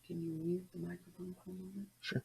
Can you mute the microphone for a moment? Sure.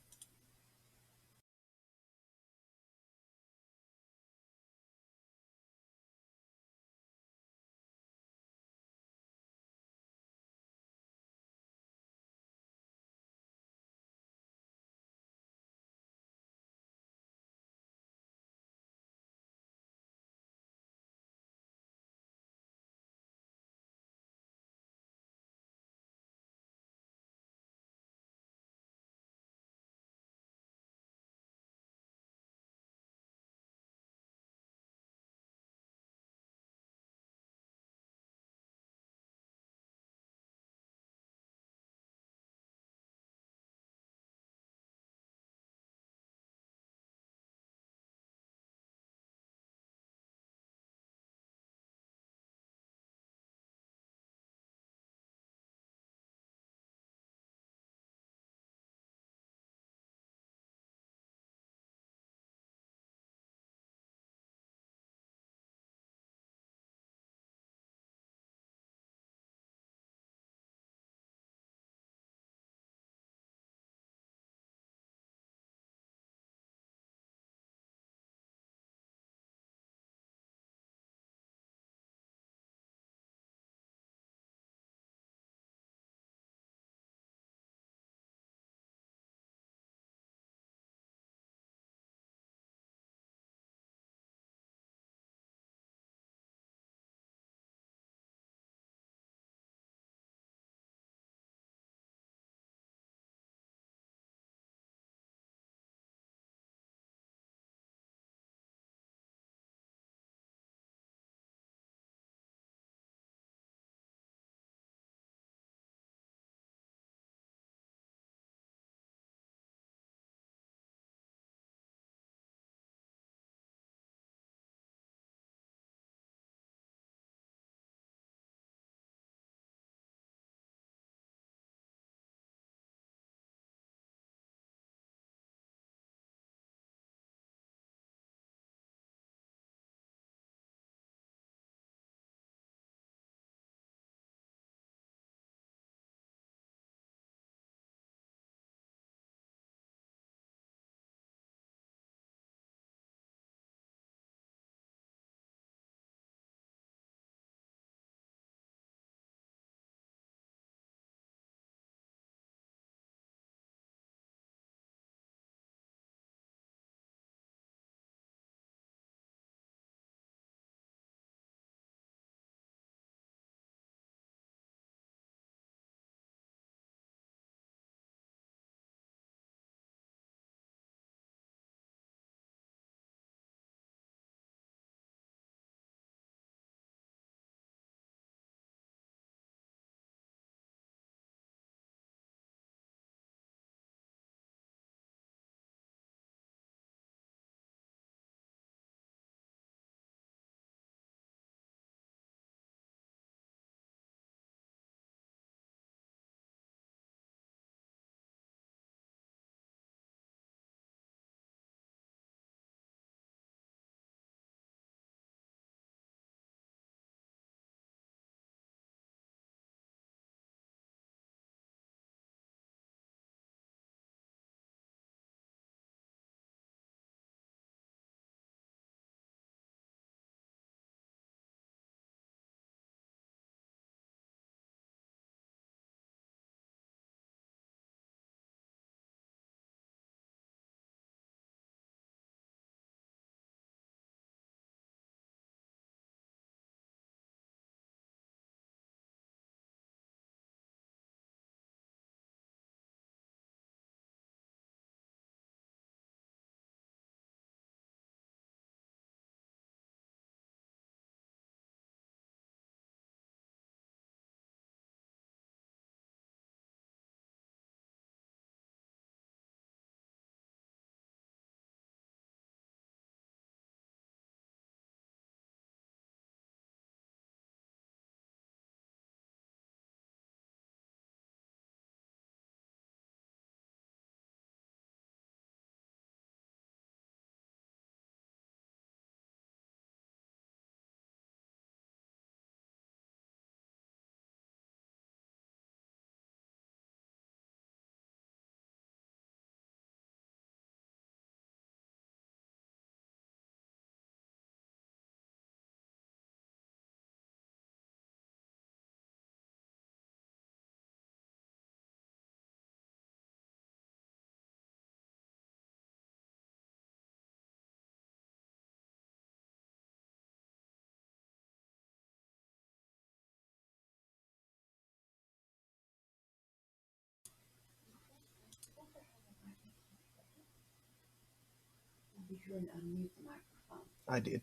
sure and unmute the microphone. I did.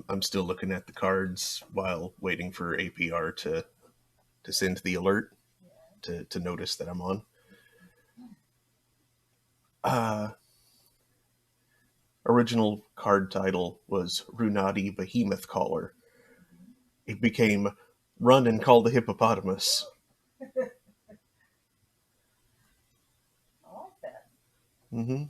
I'm still looking at the cards while waiting for APR to send the alert to notice that I'm on. Original card title was Runati Behemoth Caller. It became Run and Call the Hippopotamus. I like that. Mm-hmm.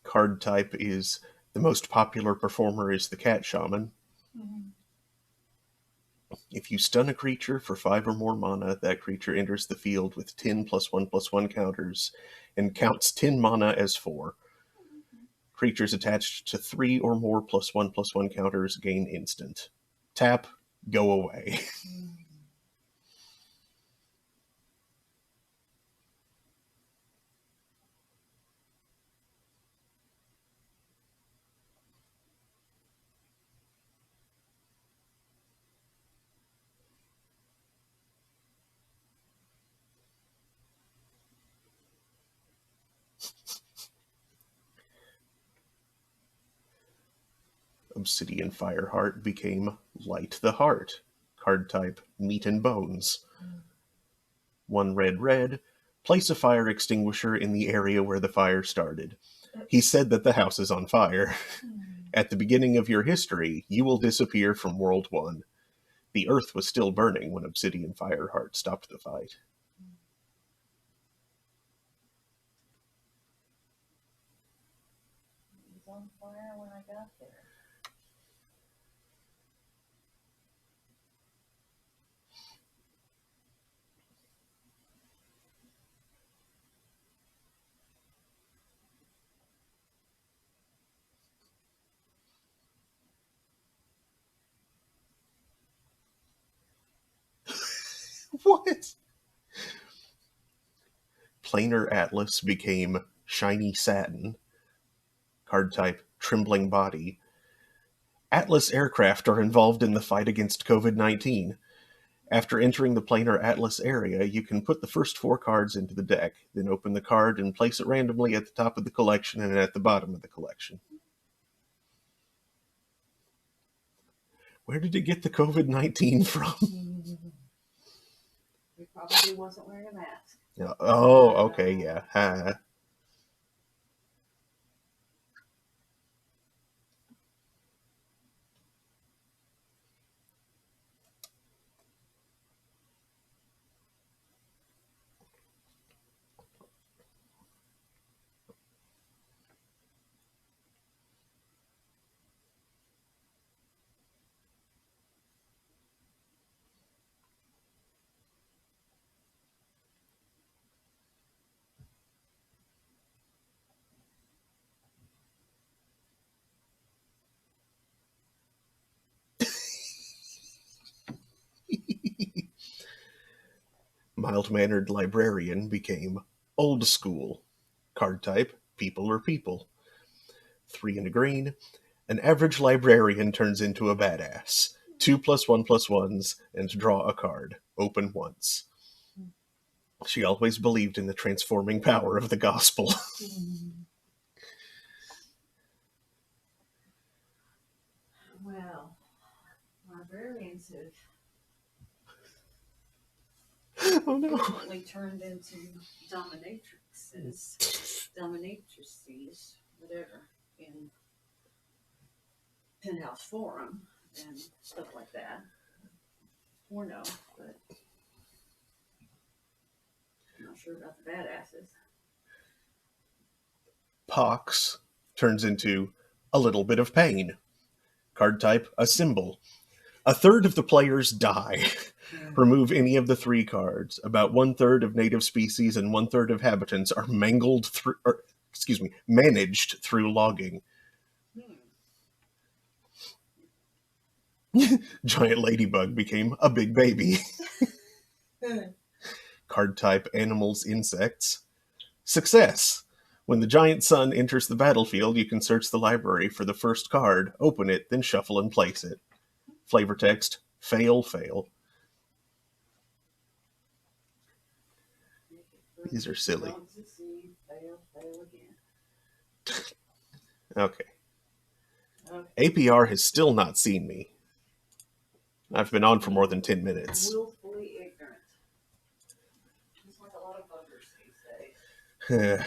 Card type is the most popular performer is the Cat Shaman. Mm-hmm. If you stun a creature for 5 or more mana, that creature enters the field with 10 +1/+1 counters and counts 10 mana as 4. Creatures attached to 3 or more +1/+1 counters gain instant. Tap, go away. Obsidian Fireheart became Light the Heart. Card type, Meat and Bones. 1 red. Place a fire extinguisher in the area where the fire started. He said that the house is on fire. At the beginning of your history, you will disappear from World 1. The earth was still burning when Obsidian Fireheart stopped the fight. It was on fire when I got there. What? Planar Atlas became Shiny Satin. Card type, Trembling Body. Atlas aircraft are involved in the fight against COVID-19. After entering the Planar Atlas area, you can put the first 4 cards into the deck, then open the card and place it randomly at the top of the collection and at the bottom of the collection. Where did it get the COVID-19 from? He probably wasn't wearing a mask. Oh, okay, yeah. Mild-mannered librarian became old school. Card type, people or people. 3 and a green. An average librarian turns into a badass. 2 +1/+1s and draw a card. Open once. She always believed in the transforming power of the gospel. Well, librarians have Oh no. frequently turned into dominatrices, whatever, in Penthouse Forum and stuff like that. Porno, but I'm not sure about the badasses. Pox turns into a little bit of pain. Card type, a symbol. A third of the players die. Remove any of the 3 cards. About 1/3 of native species and 1/3 of habitants are managed through logging. Giant ladybug became a big baby. Card type, animals, insects. Success. When the giant sun enters the battlefield, you can search the library for the first card, open it, then shuffle and place it. Flavor text, fail, fail. These are silly. Don't succeed, fail, fail again. Okay. Okay. APR has still not seen me. I've been on for more than 10 minutes. Willfully ignorant. Just like a lot of buggers these days. And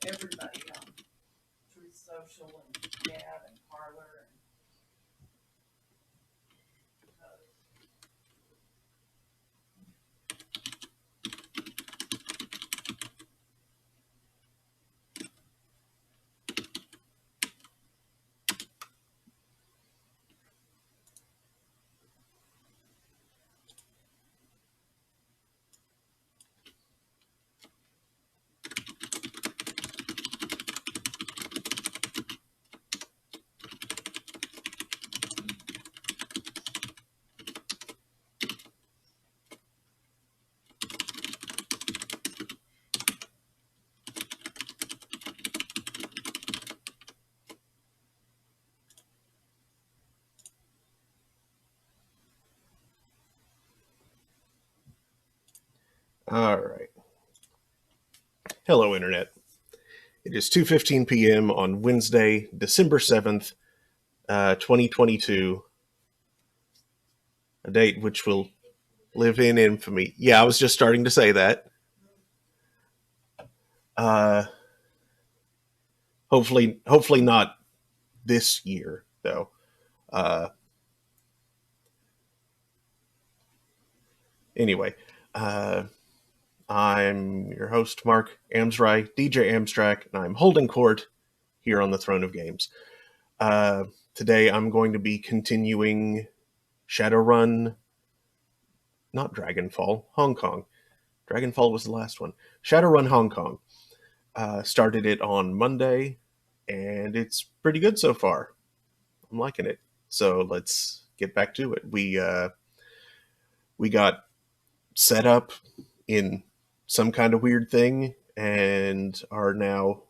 everybody on Truth Social and Gab and Parlor and All right. Hello, Internet. It is 2:15 p.m. on Wednesday, December 7th, 2022. A date which will live in infamy. Yeah, I was just starting to say that. Hopefully not this year, though. Anyway, I'm your host, Mark Amsry, DJ Amstrack, and I'm holding court here on the Throne of Games. Today I'm going to be continuing Shadowrun, not Dragonfall, Hong Kong. Dragonfall was the last one. Shadowrun Hong Kong. Started it on Monday, and it's pretty good so far. I'm liking it. So let's get back to it. We got set up in some kind of weird thing and are now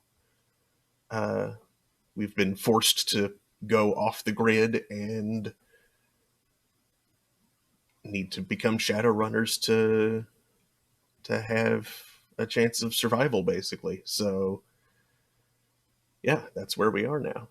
we've been forced to go off the grid and need to become Shadowrunners to have a chance of survival, basically. So yeah, that's where we are now.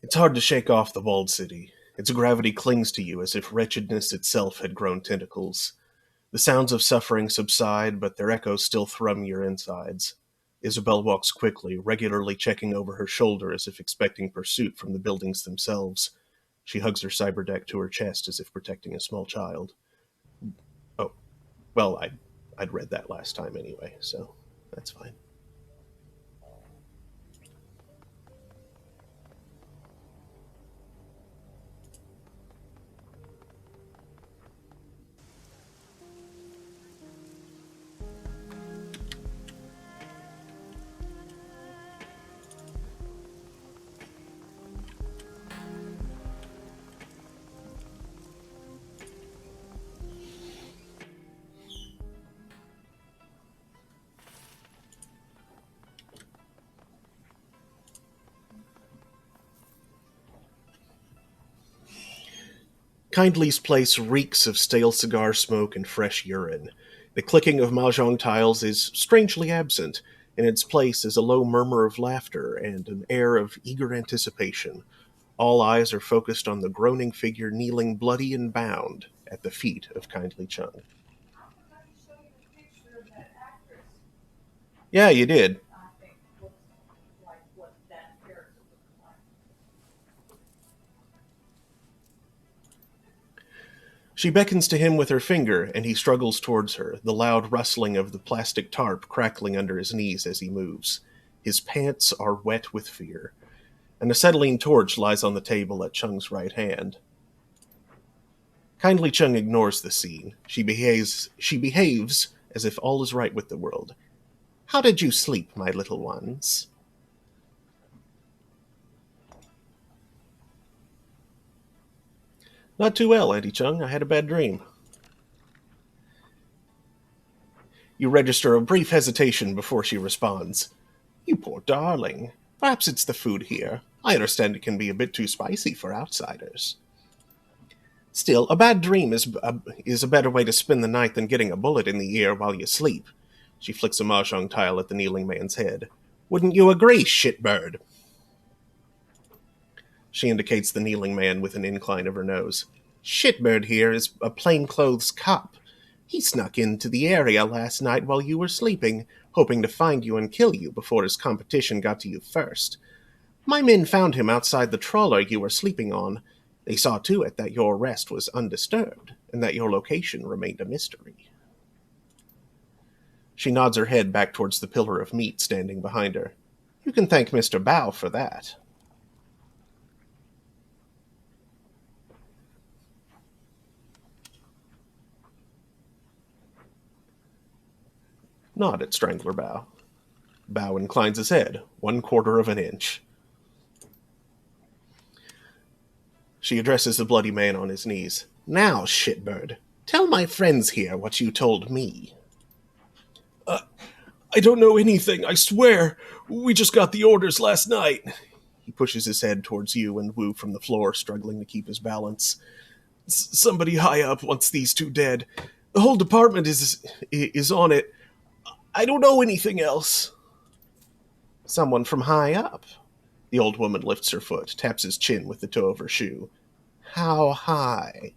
It's hard to shake off the walled city. Its gravity clings to you as if wretchedness itself had grown tentacles. The sounds of suffering subside, but their echoes still thrum your insides. Isabel walks quickly, regularly checking over her shoulder as if expecting pursuit from the buildings themselves. She hugs her cyberdeck to her chest as if protecting a small child. Oh, well, I'd read that last time anyway, so that's fine. Kindly's place reeks of stale cigar smoke and fresh urine. The clicking of mahjong tiles is strangely absent. In its place is a low murmur of laughter and an air of eager anticipation. All eyes are focused on the groaning figure kneeling bloody and bound at the feet of Kindly Chung. How come I show you the picture of that actress? Yeah, you did. I think looks like what that character looks like. She beckons to him with her finger, and he struggles towards her, the loud rustling of the plastic tarp crackling under his knees as he moves. His pants are wet with fear. An acetylene torch lies on the table at Chung's right hand. Kindly Chung ignores the scene. She behaves as if all is right with the world. How did you sleep, my little ones? Not too well, Auntie Chung. I had a bad dream. You register a brief hesitation before she responds. You poor darling. Perhaps it's the food here. I understand it can be a bit too spicy for outsiders. Still, a bad dream is a better way to spend the night than getting a bullet in the ear while you sleep. She flicks a mahjong tile at the kneeling man's head. Wouldn't you agree, shitbird? She indicates the kneeling man with an incline of her nose. Shitbird here is a plainclothes cop. He snuck into the area last night while you were sleeping, hoping to find you and kill you before his competition got to you first. My men found him outside the trawler you were sleeping on. They saw to it that your rest was undisturbed, and that your location remained a mystery. She nods her head back towards the pillar of meat standing behind her. You can thank Mr. Bao for that. Nod at Strangler Bao. Bao inclines his head, 1/4 of an inch. She addresses the bloody man on his knees. Now, shitbird, tell my friends here what you told me. I don't know anything, I swear. We just got the orders last night. He pushes his head towards you and Wu from the floor, struggling to keep his balance. Somebody high up wants these two dead. The whole department is on it. I don't know anything else. Someone from high up. The old woman lifts her foot, taps his chin with the toe of her shoe. How high?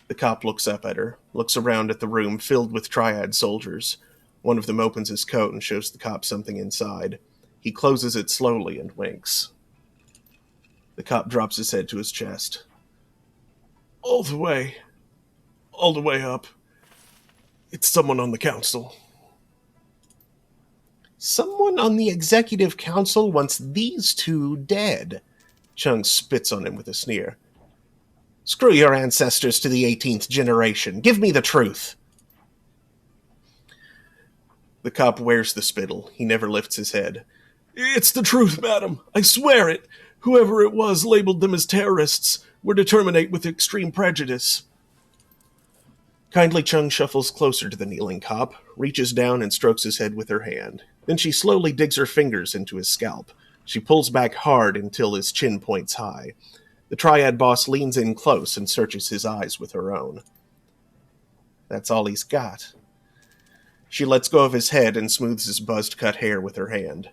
The cop looks up at her, looks around at the room filled with triad soldiers. One of them opens his coat and shows the cop something inside. He closes it slowly and winks. The cop drops his head to his chest. All the way up. It's someone on the council. Someone on the executive council wants these two dead. Chung spits on him with a sneer. Screw your ancestors to the 18th generation. Give me the truth. The cop wears the spittle. He never lifts his head. It's the truth, madam. I swear it. Whoever it was labeled them as terrorists. Were to terminate with extreme prejudice. Kindly Chung shuffles closer to the kneeling cop, reaches down and strokes his head with her hand. Then she slowly digs her fingers into his scalp. She pulls back hard until his chin points high. The triad boss leans in close and searches his eyes with her own. That's all he's got. She lets go of his head and smooths his buzzed-cut hair with her hand.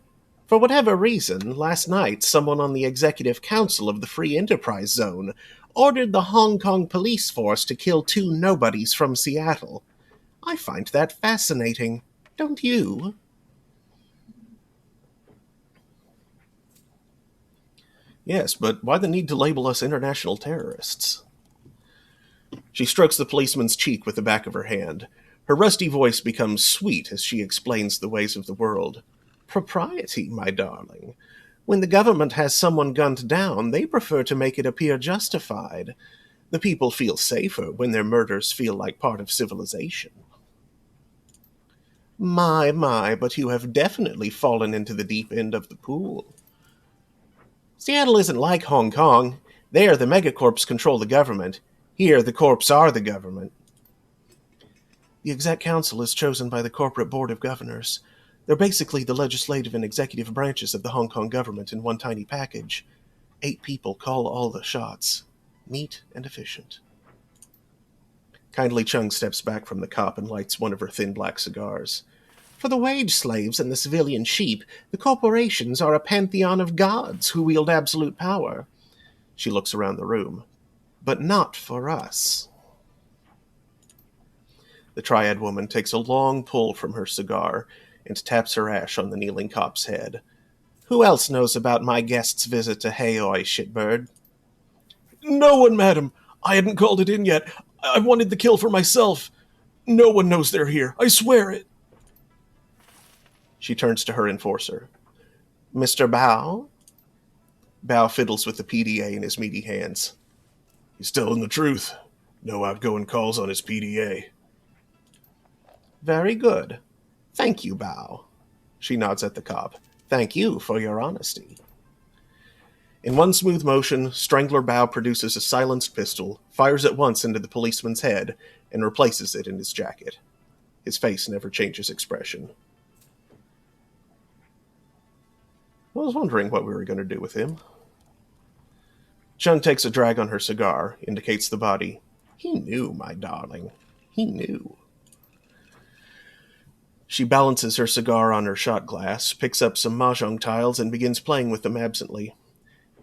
For whatever reason, last night someone on the executive council of the Free Enterprise Zone ordered the Hong Kong police force to kill two nobodies from Seattle. I find that fascinating, don't you? Yes, but why the need to label us international terrorists? She strokes the policeman's cheek with the back of her hand. Her rusty voice becomes sweet as she explains the ways of the world. Propriety, my darling. When the government has someone gunned down, they prefer to make it appear justified. The people feel safer when their murders feel like part of civilization. My, but you have definitely fallen into the deep end of the pool. Seattle isn't like Hong Kong. There, the megacorps control the government. Here, the corps are the government. The exec council is chosen by the corporate board of governors. They're basically the legislative and executive branches of the Hong Kong government in one tiny package. 8 people call all the shots. Neat and efficient. Kindly Chung steps back from the cop and lights one of her thin black cigars. For the wage slaves and the civilian sheep, the corporations are a pantheon of gods who wield absolute power. She looks around the room. But not for us. The Triad woman takes a long pull from her cigar and taps her ash on the kneeling cop's head. Who else knows about my guest's visit to Hayoy, shitbird? No one, madam. I hadn't called it in yet. I wanted the kill for myself. No one knows they're here. I swear it. She turns to her enforcer. Mr. Bao? Bao fiddles with the PDA in his meaty hands. He's telling the truth. No outgoing calls on his PDA. Very good. Thank you, Bao. She nods at the cop. Thank you for your honesty. In one smooth motion, Strangler Bao produces a silenced pistol, fires at once into the policeman's head, and replaces it in his jacket. His face never changes expression. I was wondering what we were going to do with him. Chung takes a drag on her cigar, indicates the body. He knew, my darling. He knew. She balances her cigar on her shot glass, picks up some mahjong tiles, and begins playing with them absently.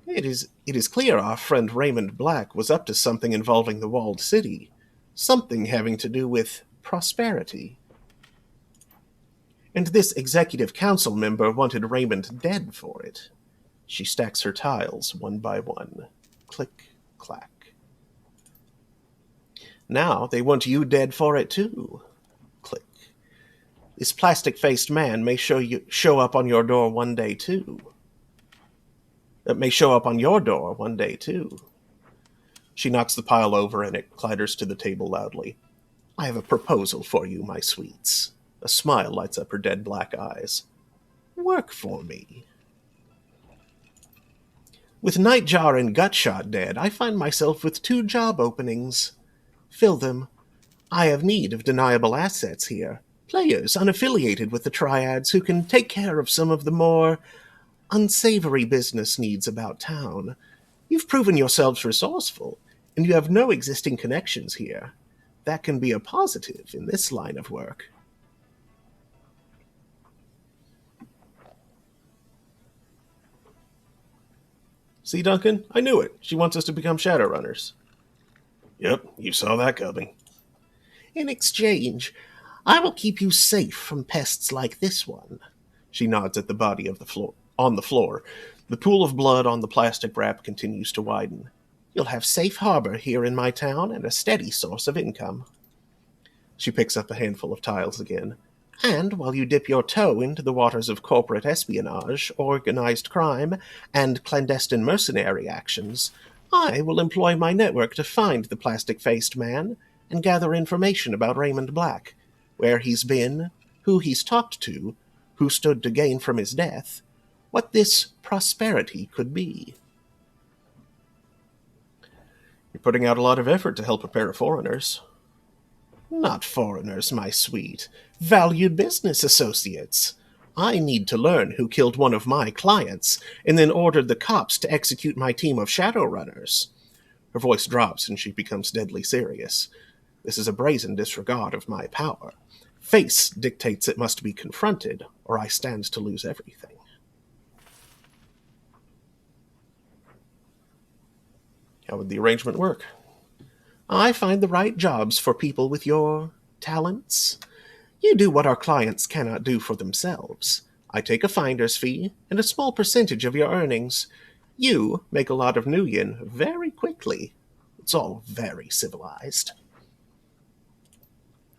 It is clear our friend Raymond Black was up to something involving the walled city. Something having to do with prosperity. And this executive council member wanted Raymond dead for it. She stacks her tiles one by one. Click, clack. Now they want you dead for it too. Click. This plastic-faced man may show up on your door one day too. It may show up on your door one day too. She knocks the pile over and it clatters to the table loudly. I have a proposal for you, my sweets. A smile lights up her dead black eyes. Work for me. With Nightjar and Gutshot dead, I find myself with 2 job openings. Fill them. I have need of deniable assets here. Players unaffiliated with the Triads who can take care of some of the more unsavory business needs about town. You've proven yourselves resourceful, and you have no existing connections here. That can be a positive in this line of work. See, Duncan? I knew it. She wants us to become Shadowrunners. Yep, you saw that coming. In exchange, I will keep you safe from pests like this one. She nods at the body on the floor. The pool of blood on the plastic wrap continues to widen. You'll have safe harbor here in my town and a steady source of income. She picks up a handful of tiles again. And while you dip your toe into the waters of corporate espionage, organized crime, and clandestine mercenary actions, I will employ my network to find the plastic-faced man and gather information about Raymond Black, where he's been, who he's talked to, who stood to gain from his death, what this prosperity could be. You're putting out a lot of effort to help a pair of foreigners. Not foreigners, my sweet. Valued business associates. I need to learn who killed one of my clients, and then ordered the cops to execute my team of Shadowrunners. Her voice drops, and she becomes deadly serious. This is a brazen disregard of my power. Face dictates it must be confronted, or I stand to lose everything. How would the arrangement work? I find the right jobs for people with your talents. You do what our clients cannot do for themselves. I take a finder's fee and a small percentage of your earnings. You make a lot of new yen very quickly. It's all very civilized.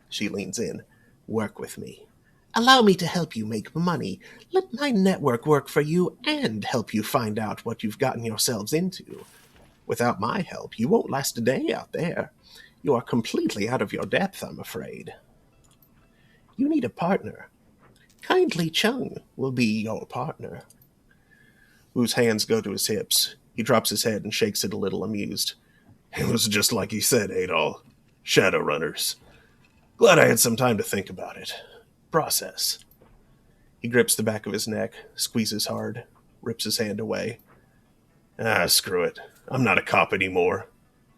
She leans in. Work with me. Allow me to help you make money. Let my network work for you and help you find out what you've gotten yourselves into. Without my help, you won't last a day out there. You are completely out of your depth, I'm afraid. You need a partner. Kindly Chung will be your partner. Wu's hands go to his hips. He drops his head and shakes it a little, amused. It was just like he said, Adol. Shadowrunners. Glad I had some time to think about it. Process. He grips the back of his neck, squeezes hard, rips his hand away. Ah, screw it. I'm not a cop anymore.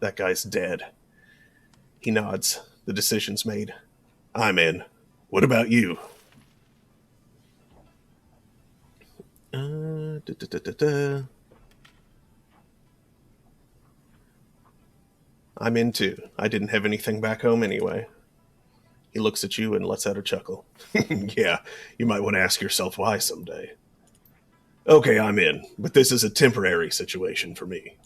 That guy's dead. He nods. The decision's made. I'm in. What about you? Uh, da, da, da, da, da. I'm in too. I didn't have anything back home anyway. He looks at you and lets out a chuckle. Yeah, you might want to ask yourself why someday. Okay, I'm in, but this is a temporary situation for me.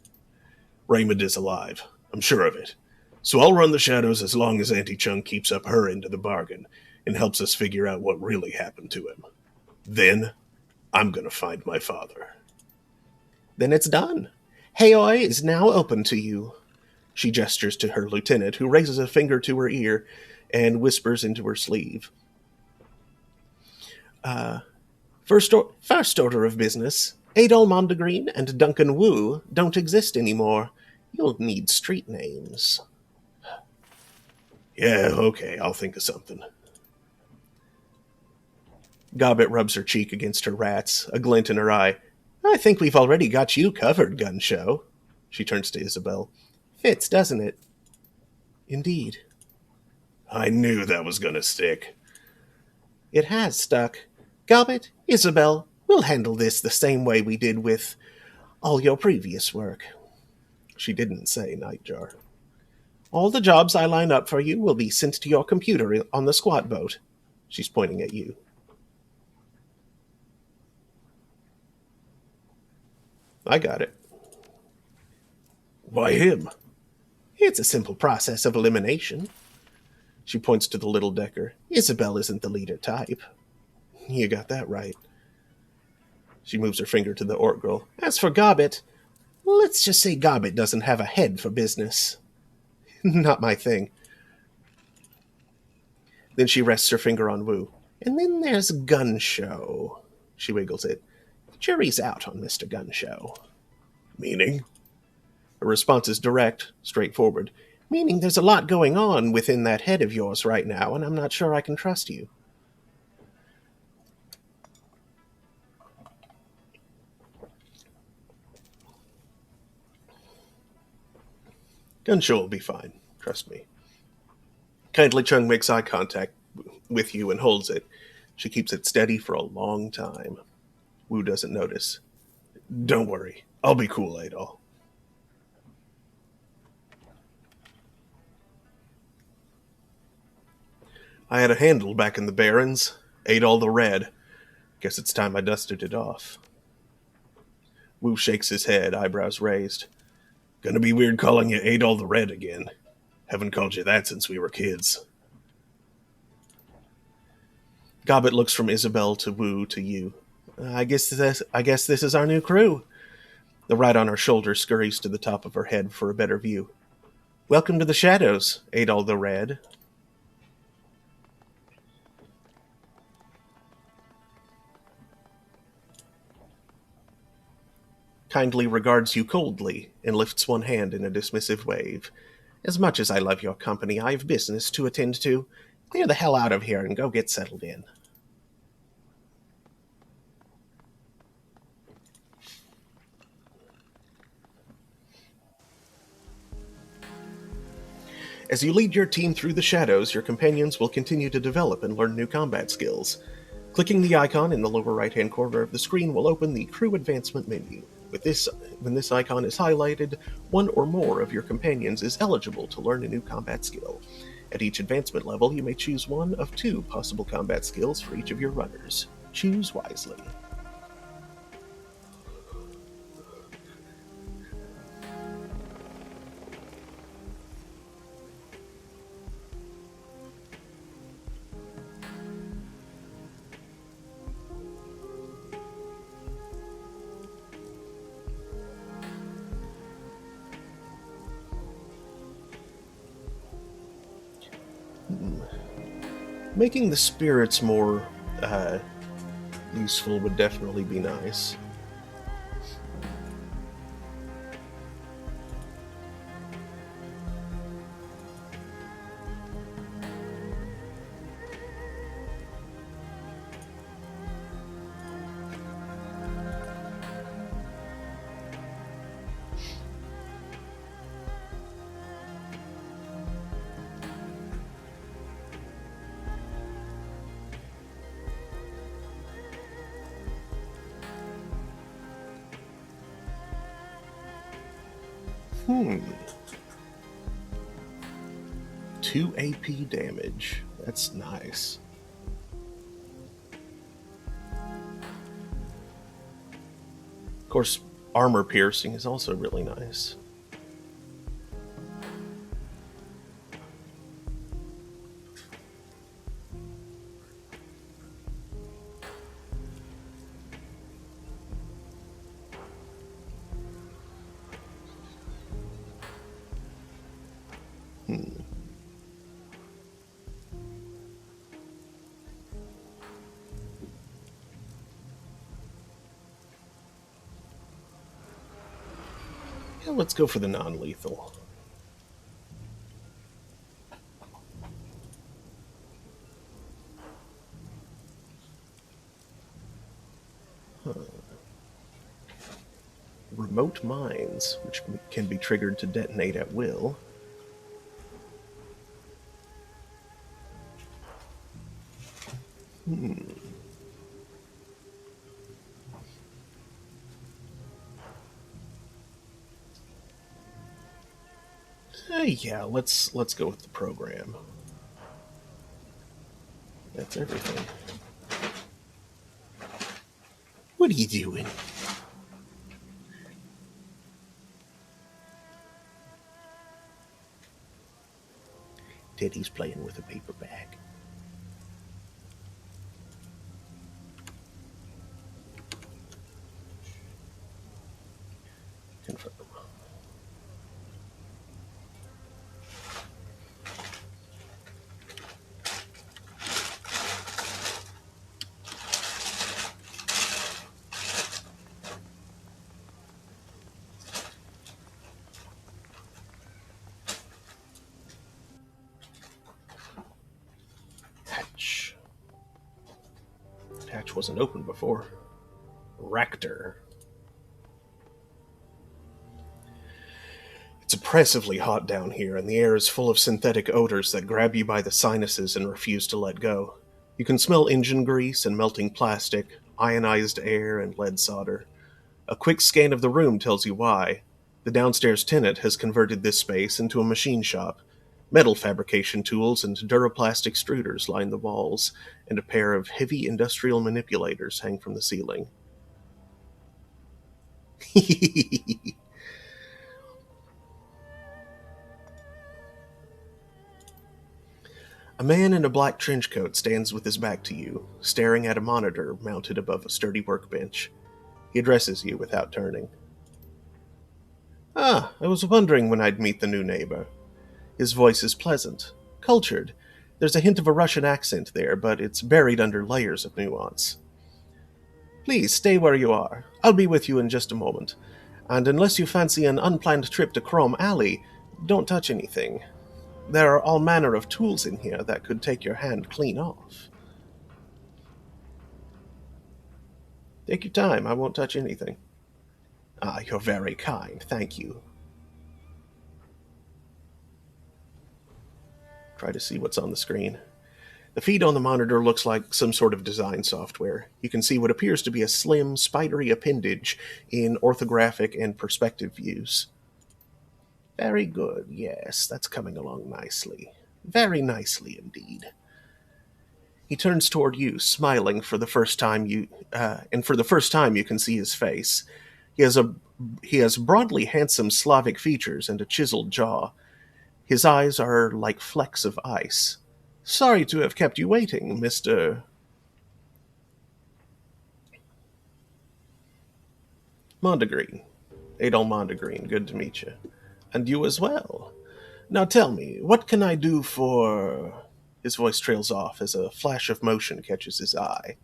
Raymond is alive. I'm sure of it. So I'll run the shadows as long as Auntie Chung keeps up her end of the bargain and helps us figure out what really happened to him. Then, I'm gonna find my father. Then it's done. Haoi is now open to you. She gestures to her lieutenant, who raises a finger to her ear and whispers into her sleeve. First order of business. Adol Mondegreen and Duncan Wu don't exist anymore. You'll need street names. Yeah, okay, I'll think of something. Gobbet rubs her cheek against her rats, a glint in her eye. I think we've already got you covered, Gun Show. She turns to Isabel. Fits, doesn't it? Indeed. I knew that was gonna stick. It has stuck. Gobbet, Isabel, we'll handle this the same way we did with all your previous work. She didn't say Nightjar. All the jobs I line up for you will be sent to your computer on the squat boat. She's pointing at you. I got it. Why him? It's a simple process of elimination. She points to the little decker. Isabel isn't the leader type. You got that right. She moves her finger to the Ortgirl. As for Gobbet, let's just say Gobbet doesn't have a head for business. Not my thing. Then she rests her finger on Wu. And then there's Gun Show. She wiggles it. Jury's out on Mr. Gun Show. Meaning? Her response is direct, straightforward. Meaning there's a lot going on within that head of yours right now, and I'm not sure I can trust you. Gun Show will be fine. Trust me. Kindly Chung makes eye contact with you and holds it. She keeps it steady for a long time. Wu doesn't notice. Don't worry. I'll be cool, Adol. I had a handle back in the Barrens. Adol the Red. Guess it's time I dusted it off. Wu shakes his head, eyebrows raised. Gonna be weird calling you Adol the Red again. Haven't called you that since we were kids. Gobbet looks from Isabel to Wu to you. I guess this is our new crew. The rat on her shoulder scurries to the top of her head for a better view. Welcome to the shadows, Adol the Red. Kindly regards you coldly and lifts one hand in a dismissive wave. As much as I love your company, I have business to attend to. Clear the hell out of here and go get settled in. As you lead your team through the shadows, your companions will continue to develop and learn new combat skills. Clicking the icon in the lower right-hand corner of the screen will open the Crew Advancement menu. When this icon is highlighted, one or more of your companions is eligible to learn a new combat skill. At each advancement level, you may choose one of two possible combat skills for each of your runners. Choose wisely. Making the spirits more useful would definitely be nice. 2 AP damage. That's nice. Of course, armor piercing is also really nice. Yeah, let's go for the non-lethal. Remote mines, which can be triggered to detonate at will. Yeah, let's go with the program. That's everything. What are you doing? Teddy's playing with a paper bag. Confirm. Hatch. Hatch wasn't open before. Ractor. It's oppressively hot down here, and the air is full of synthetic odors that grab you by the sinuses and refuse to let go. You can smell engine grease and melting plastic, ionized air, and lead solder. A quick scan of the room tells you why. The downstairs tenant has converted this space into a machine shop. Metal fabrication tools and Duraplast extruders line the walls, and a pair of heavy industrial manipulators hang from the ceiling. A man in a black trench coat stands with his back to you, staring at a monitor mounted above a sturdy workbench. He addresses you without turning. "Ah, I was wondering when I'd meet the new neighbor." His voice is pleasant, cultured. There's a hint of a Russian accent there, but it's buried under layers of nuance. "Please stay where you are. I'll be with you in just a moment. And unless you fancy an unplanned trip to Chrome Alley, don't touch anything. There are all manner of tools in here that could take your hand clean off." "Take your time. I won't touch anything." "Ah, you're very kind. Thank you." Try to see what's on the screen. The feed on the monitor looks like some sort of design software. You can see what appears to be a slim, spidery appendage in orthographic and perspective views. "Very good, yes, that's coming along nicely. Very nicely indeed." He turns toward you, smiling for the first time you can see his face. He has broadly handsome Slavic features and a chiseled jaw. His eyes are like flecks of ice. "Sorry to have kept you waiting, Mr. Mondegreen. Adol Mondegreen, good to meet you. And you as well. Now tell me, what can I do for..." His voice trails off as a flash of motion catches his eye.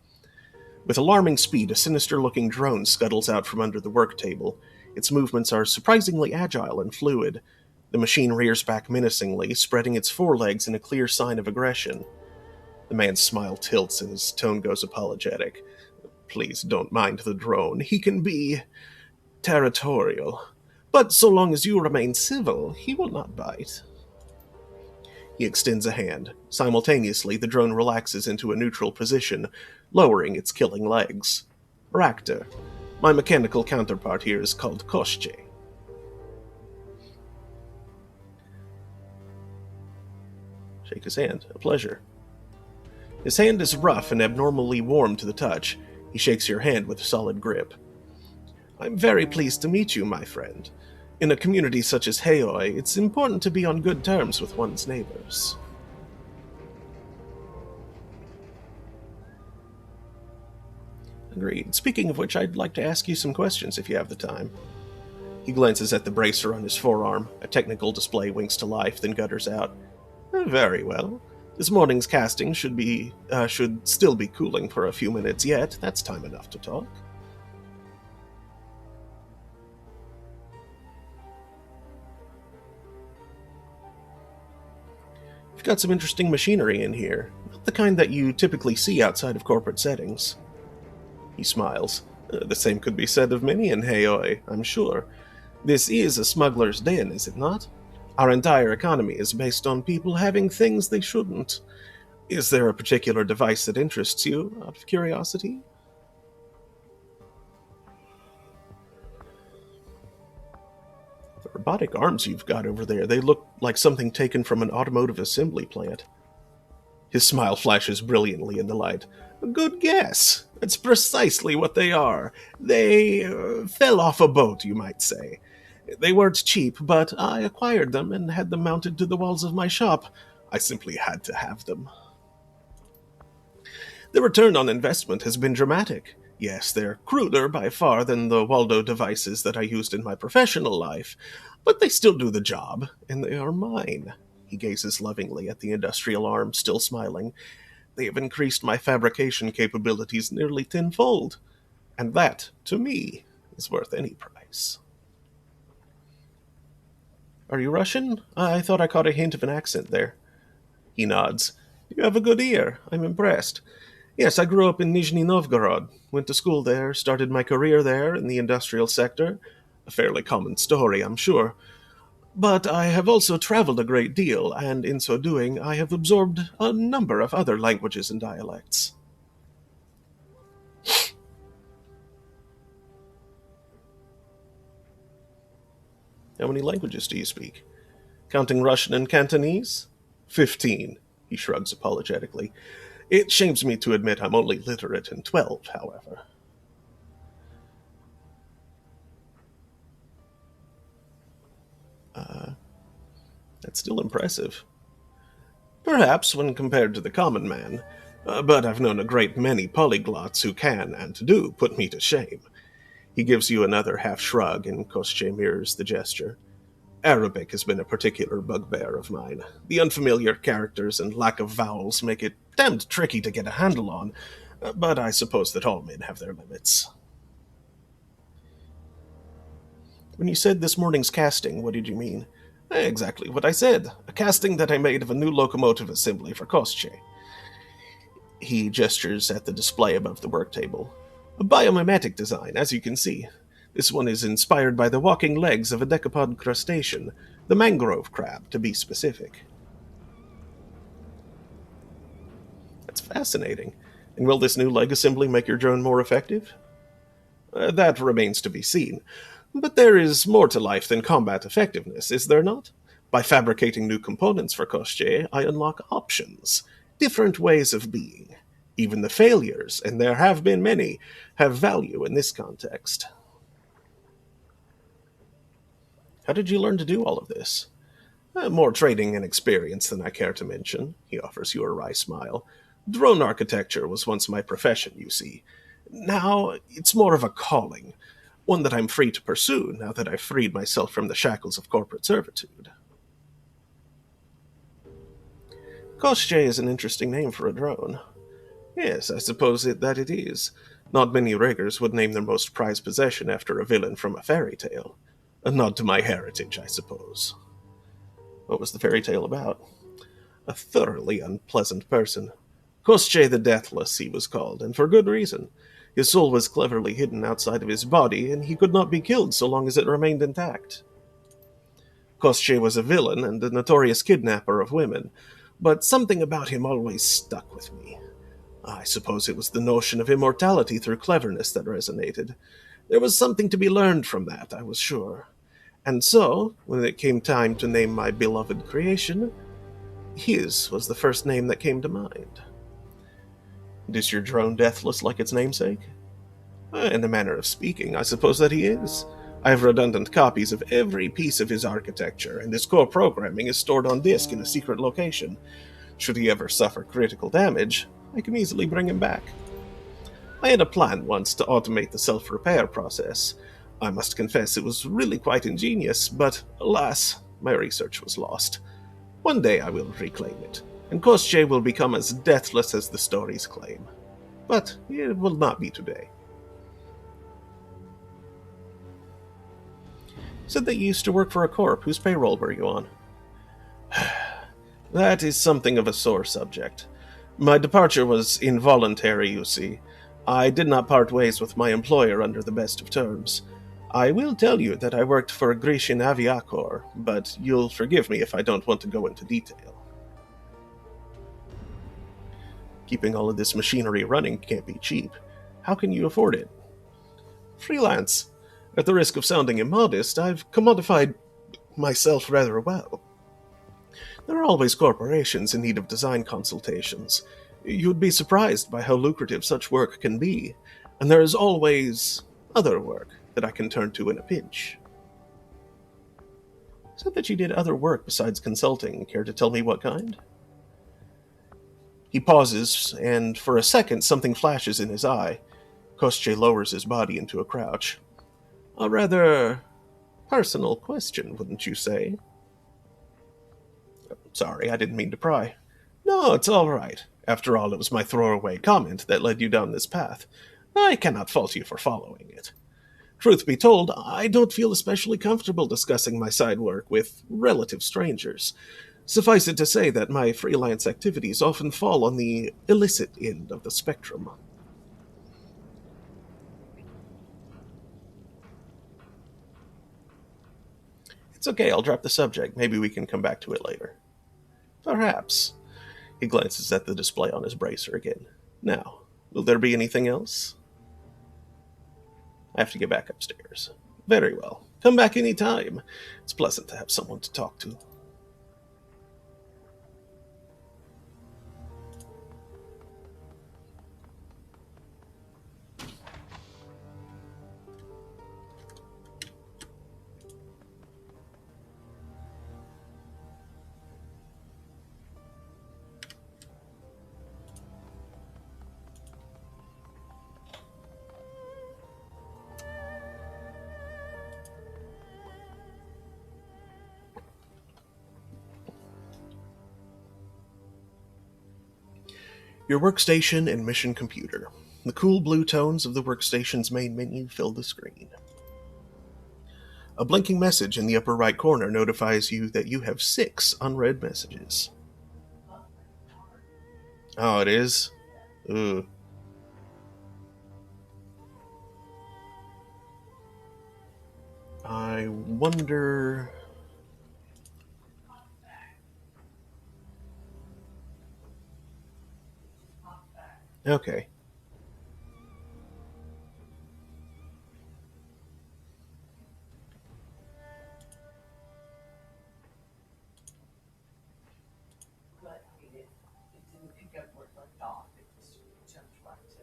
With alarming speed, a sinister-looking drone scuttles out from under the work table. Its movements are surprisingly agile and fluid. The machine rears back menacingly, spreading its forelegs in a clear sign of aggression. The man's smile tilts and his tone goes apologetic. "Please don't mind the drone. He can be territorial. But so long as you remain civil, he will not bite." He extends a hand. Simultaneously, the drone relaxes into a neutral position, lowering its killing legs. "Ractor. My mechanical counterpart here is called Koshche." Shake his hand. A pleasure. His hand is rough and abnormally warm to the touch. He shakes your hand with a solid grip. I'm very pleased to meet you, my friend. In a community such as Heioi, it's important to be on good terms with one's neighbors. Agreed. Speaking of which, I'd like to ask you some questions if you have the time. He glances at the bracer on his forearm. A technical display winks to life, then gutters out. Very well. This morning's casting should still be cooling for a few minutes yet. That's time enough to talk. You've got some interesting machinery in here. Not the kind that you typically see outside of corporate settings. He smiles. The same could be said of many in Heioi, I'm sure. This is a smuggler's den, is it not? Our entire economy is based on people having things they shouldn't. Is there a particular device that interests you, out of curiosity? The robotic arms you've got over there, they look like something taken from an automotive assembly plant. His smile flashes brilliantly in the light. Good guess. That's precisely what they are. They fell off a boat, you might say. They weren't cheap, but I acquired them and had them mounted to the walls of my shop. I simply had to have them. The return on investment has been dramatic. Yes, they're cruder by far than the Waldo devices that I used in my professional life, but they still do the job, and they are mine. He gazes lovingly at the industrial arm, still smiling. They have increased my fabrication capabilities nearly tenfold, and that, to me, is worth any price. Are you Russian? I thought I caught a hint of an accent there. He nods. You have a good ear. I'm impressed. Yes, I grew up in Nizhny Novgorod. Went to school there, started my career there in the industrial sector. A fairly common story, I'm sure. But I have also traveled a great deal, and in so doing, I have absorbed a number of other languages and dialects. How many languages do you speak? Counting Russian and Cantonese? 15, he shrugs apologetically. It shames me to admit I'm only literate in 12, however. That's still impressive. Perhaps when compared to the common man, but I've known a great many polyglots who can, and do, put me to shame. He gives you another half shrug, and Kostya mirrors the gesture. Arabic has been a particular bugbear of mine. The unfamiliar characters and lack of vowels make it damned tricky to get a handle on, but I suppose that all men have their limits. When you said this morning's casting, what did you mean? Exactly what I said. A casting that I made of a new locomotive assembly for Kostya. He gestures at the display above the work table. A biomimetic design, as you can see. This one is inspired by the walking legs of a decapod crustacean, the mangrove crab, to be specific. That's fascinating. And will this new leg assembly make your drone more effective? That remains to be seen. But there is more to life than combat effectiveness, is there not? By fabricating new components for Kostya, I unlock options, different ways of being. Even the failures, and there have been many, have value in this context. How did you learn to do all of this? More training and experience than I care to mention, he offers you a wry smile. Drone architecture was once my profession, you see. Now, it's more of a calling, one that I'm free to pursue now that I've freed myself from the shackles of corporate servitude. Kostya is an interesting name for a drone. Yes, I suppose that it is. Not many riggers would name their most prized possession after a villain from a fairy tale. A nod to my heritage, I suppose. What was the fairy tale about? A thoroughly unpleasant person. Kostya the Deathless, he was called, and for good reason. His soul was cleverly hidden outside of his body, and he could not be killed so long as it remained intact. Kostya was a villain and a notorious kidnapper of women, but something about him always stuck with me. I suppose it was the notion of immortality through cleverness that resonated. There was something to be learned from that, I was sure. And so, when it came time to name my beloved creation, His was the first name that came to mind. Is your drone deathless like its namesake? In a manner of speaking, I suppose that he is. I have redundant copies of every piece of his architecture, and his core programming is stored on disk in a secret location. Should he ever suffer critical damage, I can easily bring him back. I had a plan once to automate the self-repair process. I must confess it was really quite ingenious, but alas, my research was lost. One day I will reclaim it, and Koschei will become as deathless as the stories claim. But it will not be today. Said that you used to work for a corp. Whose payroll were you on? That is something of a sore subject. My departure was involuntary, you see. I did not part ways with my employer under the best of terms. I will tell you that I worked for Grecian Aviacor, but you'll forgive me if I don't want to go into detail. Keeping all of this machinery running can't be cheap. How can you afford it? Freelance. At the risk of sounding immodest, I've commodified myself rather well. There are always corporations in need of design consultations. You'd be surprised by how lucrative such work can be, and there is always other work that I can turn to in a pinch. Said that you did other work besides consulting. Care to tell me what kind? He pauses, and for a second something flashes in his eye. Koschei lowers his body into a crouch. A rather personal question, wouldn't you say? Sorry, I didn't mean to pry. No, it's all right. After all, it was my throwaway comment that led you down this path. I cannot fault you for following it. Truth be told, I don't feel especially comfortable discussing my side work with relative strangers. Suffice it to say that my freelance activities often fall on the illicit end of the spectrum. It's okay, I'll drop the subject. Maybe we can come back to it later. Perhaps. He glances at the display on his bracer again. Now, will there be anything else? I have to get back upstairs. Very well. Come back any time. It's pleasant to have someone to talk to. Your workstation and mission computer. The cool blue tones of the workstation's main menu fill the screen. A blinking message in the upper right corner notifies you that you have 6 unread messages. Oh, it is? Ugh. I wonder... Okay. But it didn't pick up where it left off. It just jumped right to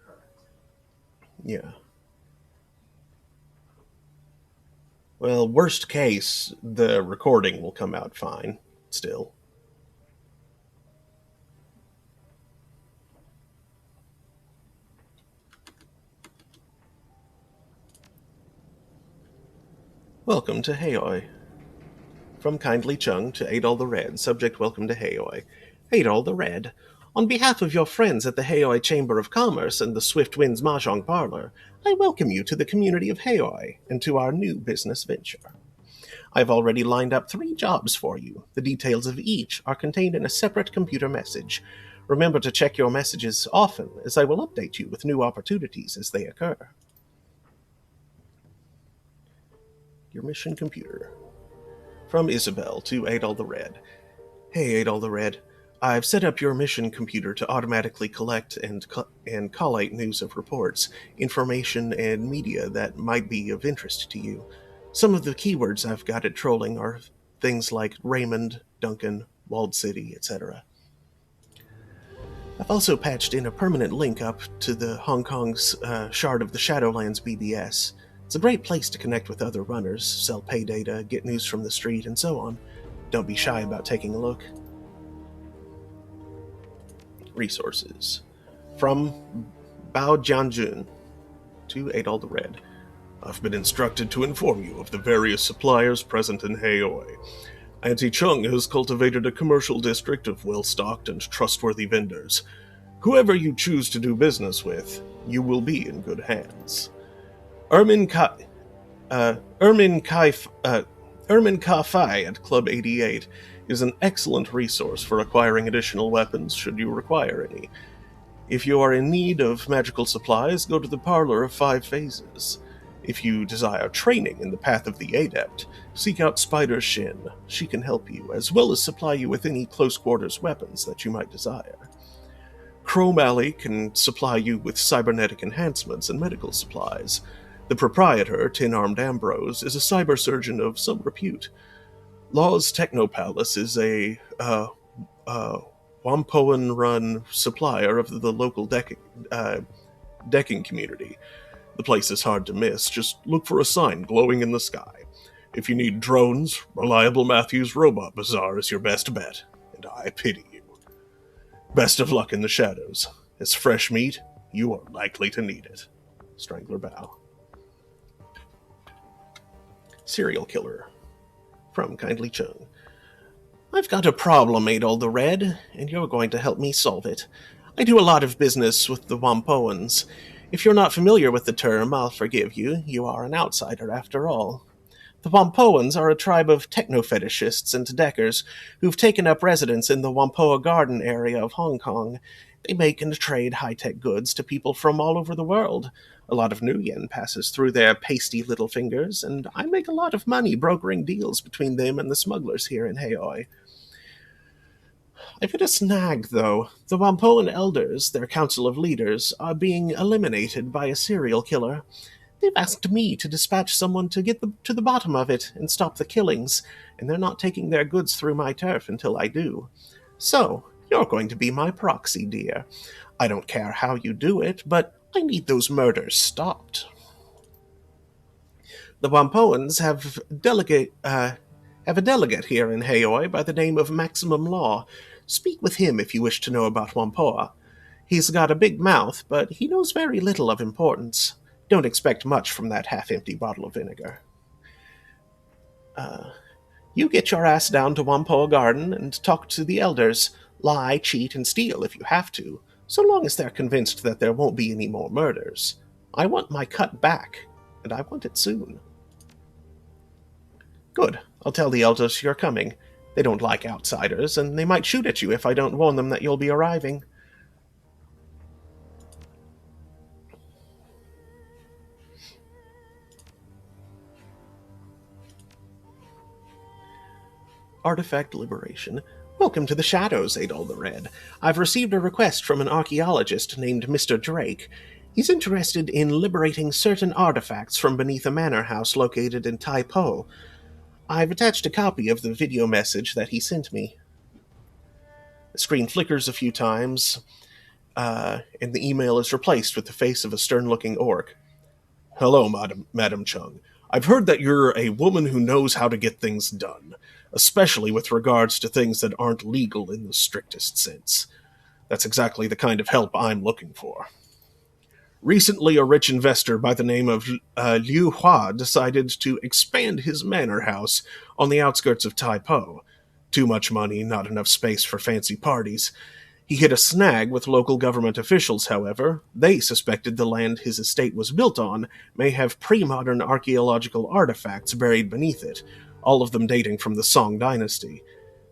current. Yeah. Well, worst case, the recording will come out fine, still. Welcome to Haoi. From Kindly Chung to Adol the Red, subject welcome to Haoi. Adol the Red. On behalf of your friends at the Haoi Chamber of Commerce and the Swift Winds Mahjong Parlor, I welcome you to the community of Haoi and to our new business venture. I've already lined up 3 jobs for you. The details of each are contained in a separate computer message. Remember to check your messages often, as I will update you with new opportunities as they occur. Your mission computer. From Isabel to Adol the Red. Hey, Adol the Red. I've set up your mission computer to automatically collect and collate news of reports, information, and media that might be of interest to you. Some of the keywords I've got it trolling are things like Raymond, Duncan, walled city, etc. I've also patched in a permanent link up to the Hong Kong's shard of the Shadowlands BBS. It's a great place to connect with other runners, sell pay data, get news from the street, and so on. Don't be shy about taking a look. Resources. From Bao Jianjun to Adol the Red. I've been instructed to inform you of the various suppliers present in Heoi. Auntie Chung has cultivated a commercial district of well-stocked and trustworthy vendors. Whoever you choose to do business with, you will be in good hands. Ermin Ka Fai at Club 88 is an excellent resource for acquiring additional weapons should you require any. If you are in need of magical supplies, go to the Parlor of 5 Phases. If you desire training in the path of the Adept, seek out Spider Shin. She can help you, as well as supply you with any close-quarters weapons that you might desire. Chrome Alley can supply you with cybernetic enhancements and medical supplies. The proprietor, Tin-Armed Ambrose, is a cyber surgeon of some repute. Law's Techno Palace is a Wampoan-run supplier of the local decking community. The place is hard to miss. Just look for a sign glowing in the sky. If you need drones, reliable Matthews Robot Bazaar is your best bet, and I pity you. Best of luck in the shadows. As fresh meat, you are likely to need it. Strangler Bow. Serial Killer. From Kindly Chung. I've got a problem, Adol the Red, and you're going to help me solve it. I do a lot of business with the Wampoans. If you're not familiar with the term, I'll forgive you. You are an outsider, after all. The Wampoans are a tribe of techno-fetishists and deckers who've taken up residence in the Wampoa Garden area of Hong Kong. They make and trade high-tech goods to people from all over the world. A lot of new yen passes through their pasty little fingers, and I make a lot of money brokering deals between them and the smugglers here in Heoi. I've hit a snag, though. The Wampoan elders, their council of leaders, are being eliminated by a serial killer. They've asked me to dispatch someone to get to the bottom of it and stop the killings, and they're not taking their goods through my turf until I do. So, you're going to be my proxy, dear. I don't care how you do it, but I need those murders stopped. The Wampoans have a delegate here in Heoi by the name of Maximum Law. Speak with him if you wish to know about Wampoa. He's got a big mouth, but he knows very little of importance. Don't expect much from that half-empty bottle of vinegar. You get your ass down to Wampoa Garden and talk to the elders. Lie, cheat, and steal if you have to, so long as they're convinced that there won't be any more murders. I want my cut back, and I want it soon. Good. I'll tell the elders you're coming. They don't like outsiders, and they might shoot at you if I don't warn them that you'll be arriving. Artifact Liberation. Welcome to the Shadows, Adol the Red. I've received a request from an archaeologist named Mr. Drake. He's interested in liberating certain artifacts from beneath a manor house located in Tai Po. I've attached a copy of the video message that he sent me. The screen flickers a few times, and the email is replaced with the face of a stern-looking orc. Hello, Madam Chung. I've heard that you're a woman who knows how to get things done, especially with regards to things that aren't legal in the strictest sense. That's exactly the kind of help I'm looking for. Recently, a rich investor by the name of Liu Hua decided to expand his manor house on the outskirts of Tai Po. Too much money, not enough space for fancy parties. He hit a snag with local government officials, however. They suspected the land his estate was built on may have pre-modern archaeological artifacts buried beneath it, all of them dating from the Song dynasty.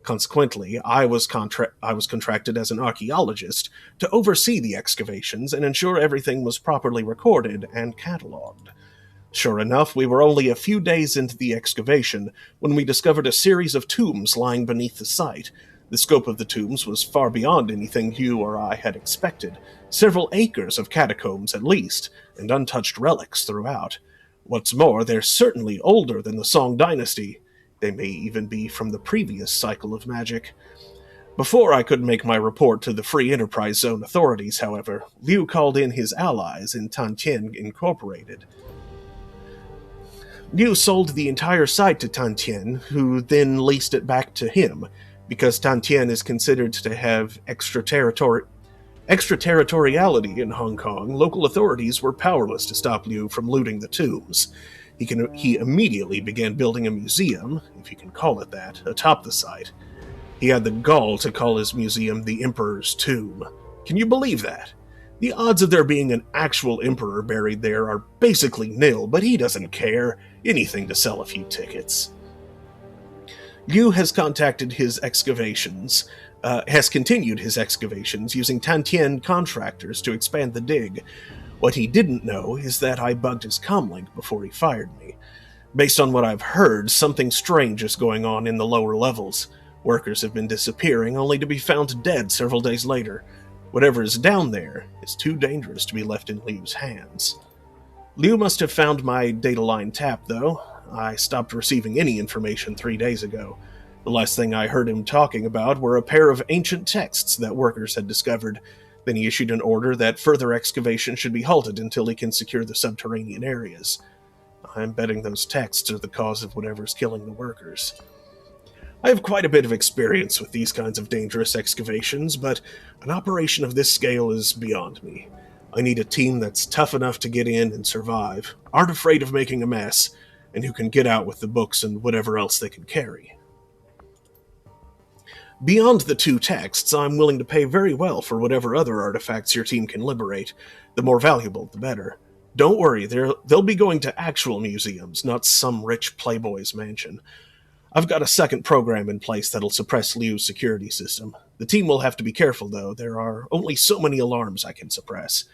Consequently, I was contracted as an archaeologist to oversee the excavations and ensure everything was properly recorded and catalogued. Sure enough, we were only a few days into the excavation when we discovered a series of tombs lying beneath the site. The scope of the tombs was far beyond anything you or I had expected. Several acres of catacombs at least, and untouched relics throughout. What's more, they're certainly older than the Song dynasty, They may even be from the previous cycle of magic. Before I could make my report to the Free Enterprise Zone authorities, however, Liu called in his allies in Tantien Incorporated. Liu sold the entire site to Tantien, who then leased it back to him. Because Tantien is considered to have extraterritoriality in Hong Kong, local authorities were powerless to stop Liu from looting the tombs. He immediately began building a museum, if you can call it that, atop the site. He had the gall to call his museum the Emperor's Tomb. Can you believe that? The odds of there being an actual emperor buried there are basically nil, but he doesn't care. Anything to sell a few tickets. Liu has continued his excavations using Tantien contractors to expand the dig. What he didn't know is that I bugged his comlink before he fired me. Based on what I've heard, something strange is going on in the lower levels. Workers have been disappearing, only to be found dead several days later. Whatever is down there is too dangerous to be left in Liu's hands. Liu must have found my data line tapped, though. I stopped receiving any information 3 days ago. The last thing I heard him talking about were a pair of ancient texts that workers had discovered. Then he issued an order that further excavation should be halted until he can secure the subterranean areas. I'm betting those texts are the cause of whatever's killing the workers. I have quite a bit of experience with these kinds of dangerous excavations, but an operation of this scale is beyond me. I need a team that's tough enough to get in and survive, aren't afraid of making a mess, and who can get out with the books and whatever else they can carry. Beyond the 2 texts, I'm willing to pay very well for whatever other artifacts your team can liberate. The more valuable, the better. Don't worry, they'll be going to actual museums, not some rich playboy's mansion. I've got a second program in place that'll suppress Liu's security system. The team will have to be careful, though. There are only so many alarms I can suppress.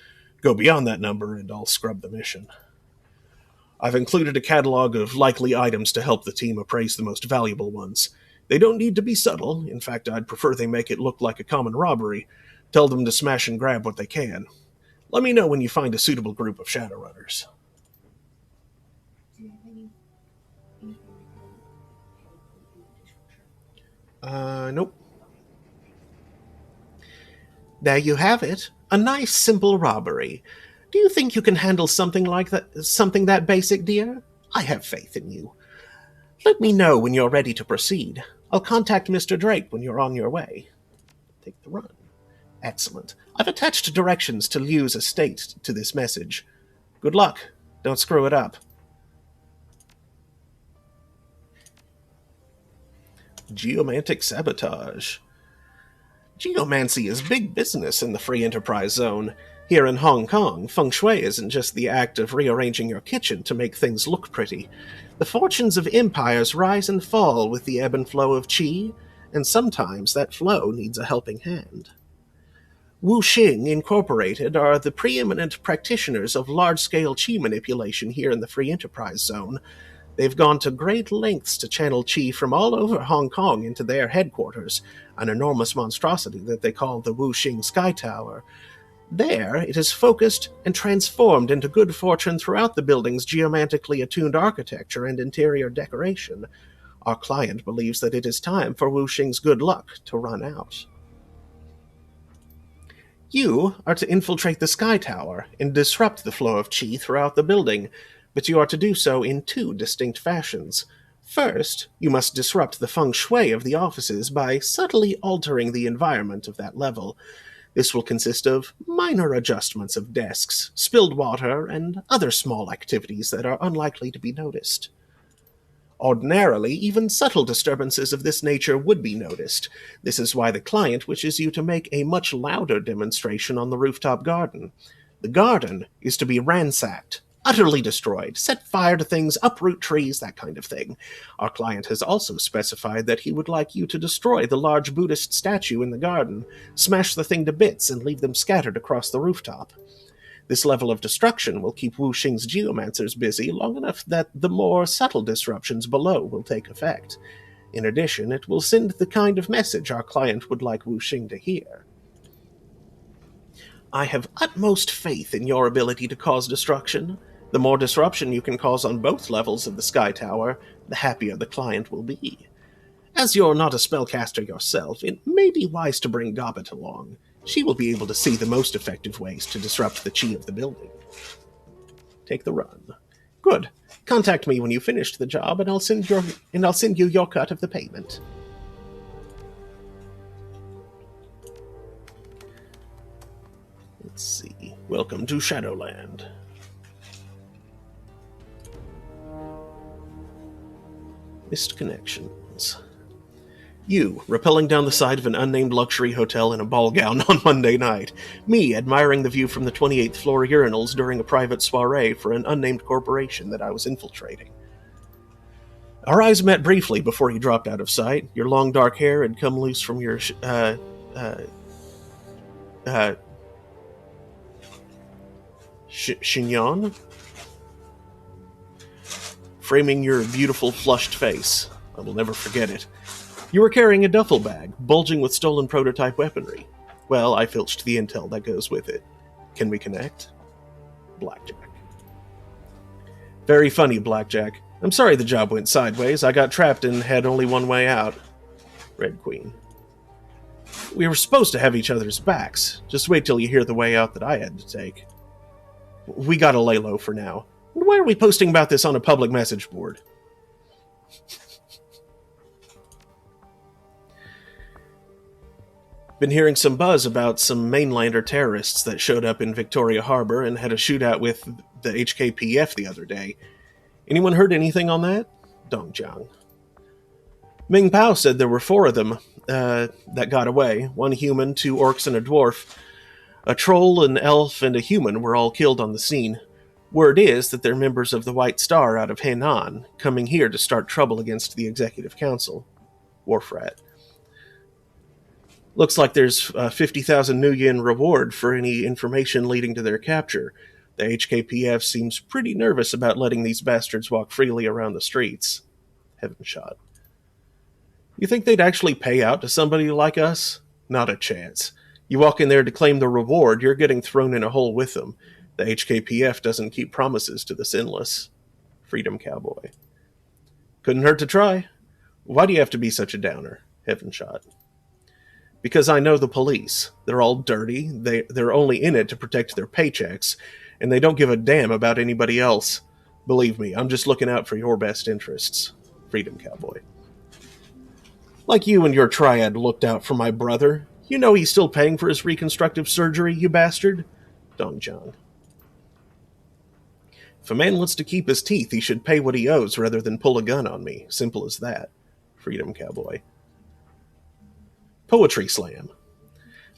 Go beyond that number, and I'll scrub the mission. I've included a catalog of likely items to help the team appraise the most valuable ones. They don't need to be subtle. In fact, I'd prefer they make it look like a common robbery. Tell them to smash and grab what they can. Let me know when you find a suitable group of Shadowrunners. Do you have anything Nope. There you have it. A nice, simple robbery. Do you think you can handle something that basic, dear? I have faith in you. Let me know when you're ready to proceed. I'll contact Mr. Drake when you're on your way. Take the run. Excellent. I've attached directions to Liu's estate to this message. Good luck. Don't screw it up. Geomantic sabotage. Geomancy is big business in the Free Enterprise Zone. Here in Hong Kong, feng shui isn't just the act of rearranging your kitchen to make things look pretty. The fortunes of empires rise and fall with the ebb and flow of qi, and sometimes that flow needs a helping hand. Wuxing Incorporated are the preeminent practitioners of large-scale qi manipulation here in the Free Enterprise Zone. They've gone to great lengths to channel qi from all over Hong Kong into their headquarters, an enormous monstrosity that they call the Wuxing Sky Tower. There, it is focused and transformed into good fortune throughout the building's geomantically attuned architecture and interior decoration. Our client believes that it is time for Wuxing's good luck to run out. You are to infiltrate the Sky Tower and disrupt the flow of qi throughout the building, but you are to do so in 2 distinct fashions. First, you must disrupt the feng shui of the offices by subtly altering the environment of that level. This will consist of minor adjustments of desks, spilled water, and other small activities that are unlikely to be noticed. Ordinarily, even subtle disturbances of this nature would be noticed. This is why the client wishes you to make a much louder demonstration on the rooftop garden. The garden is to be ransacked, utterly destroyed, set fire to things, uproot trees, that kind of thing. Our client has also specified that he would like you to destroy the large Buddhist statue in the garden, smash the thing to bits, and leave them scattered across the rooftop. This level of destruction will keep Wuxing's geomancers busy long enough that the more subtle disruptions below will take effect. In addition, it will send the kind of message our client would like Wuxing to hear. I have utmost faith in your ability to cause destruction. The more disruption you can cause on both levels of the Sky Tower, the happier the client will be. As you're not a spellcaster yourself, it may be wise to bring Gobbet along. She will be able to see the most effective ways to disrupt the chi of the building. Take the run. Good. Contact me when you finished the job, and I'll send you your cut of the payment. Let's see. Welcome to Shadowland. Missed connections. You, rappelling down the side of an unnamed luxury hotel in a ball gown on Monday night. Me, admiring the view from the 28th floor urinals during a private soiree for an unnamed corporation that I was infiltrating. Our eyes met briefly before you dropped out of sight. Your long dark hair had come loose from your chignon, framing your beautiful flushed face. I will never forget it. You were carrying a duffel bag, bulging with stolen prototype weaponry. Well, I filched the intel that goes with it. Can we connect? Blackjack. Very funny, Blackjack. I'm sorry the job went sideways. I got trapped and had only one way out. Red Queen. We were supposed to have each other's backs. Just wait till you hear the way out that I had to take. We gotta lay low for now. Why are we posting about this on a public message board? Been hearing some buzz about some mainlander terrorists that showed up in Victoria Harbor and had a shootout with the HKPF the other day. Anyone heard anything on that? Dongjiang. Ming Pao said there were 4 of them that got away. 1 human, 2 orcs, and a dwarf. A troll, an elf, and a human were all killed on the scene. Word is that they're members of the White Star out of Henan, coming here to start trouble against the Executive Council. Wharf rat. Looks like there's a 50,000 Nuyen reward for any information leading to their capture. The HKPF seems pretty nervous about letting these bastards walk freely around the streets. Heaven shot. You think they'd actually pay out to somebody like us? Not a chance. You walk in there to claim the reward, you're getting thrown in a hole with them. The HKPF doesn't keep promises to the sinless. Freedom Cowboy. Couldn't hurt to try. Why do you have to be such a downer? Heaven shot. Because I know the police. They're all dirty, they're only in it to protect their paychecks, and they don't give a damn about anybody else. Believe me, I'm just looking out for your best interests. Freedom Cowboy. Like you and your triad looked out for my brother. You know he's still paying for his reconstructive surgery, you bastard? Dongjiang. If a man wants to keep his teeth, he should pay what he owes rather than pull a gun on me. Simple as that. Freedom Cowboy. Poetry Slam.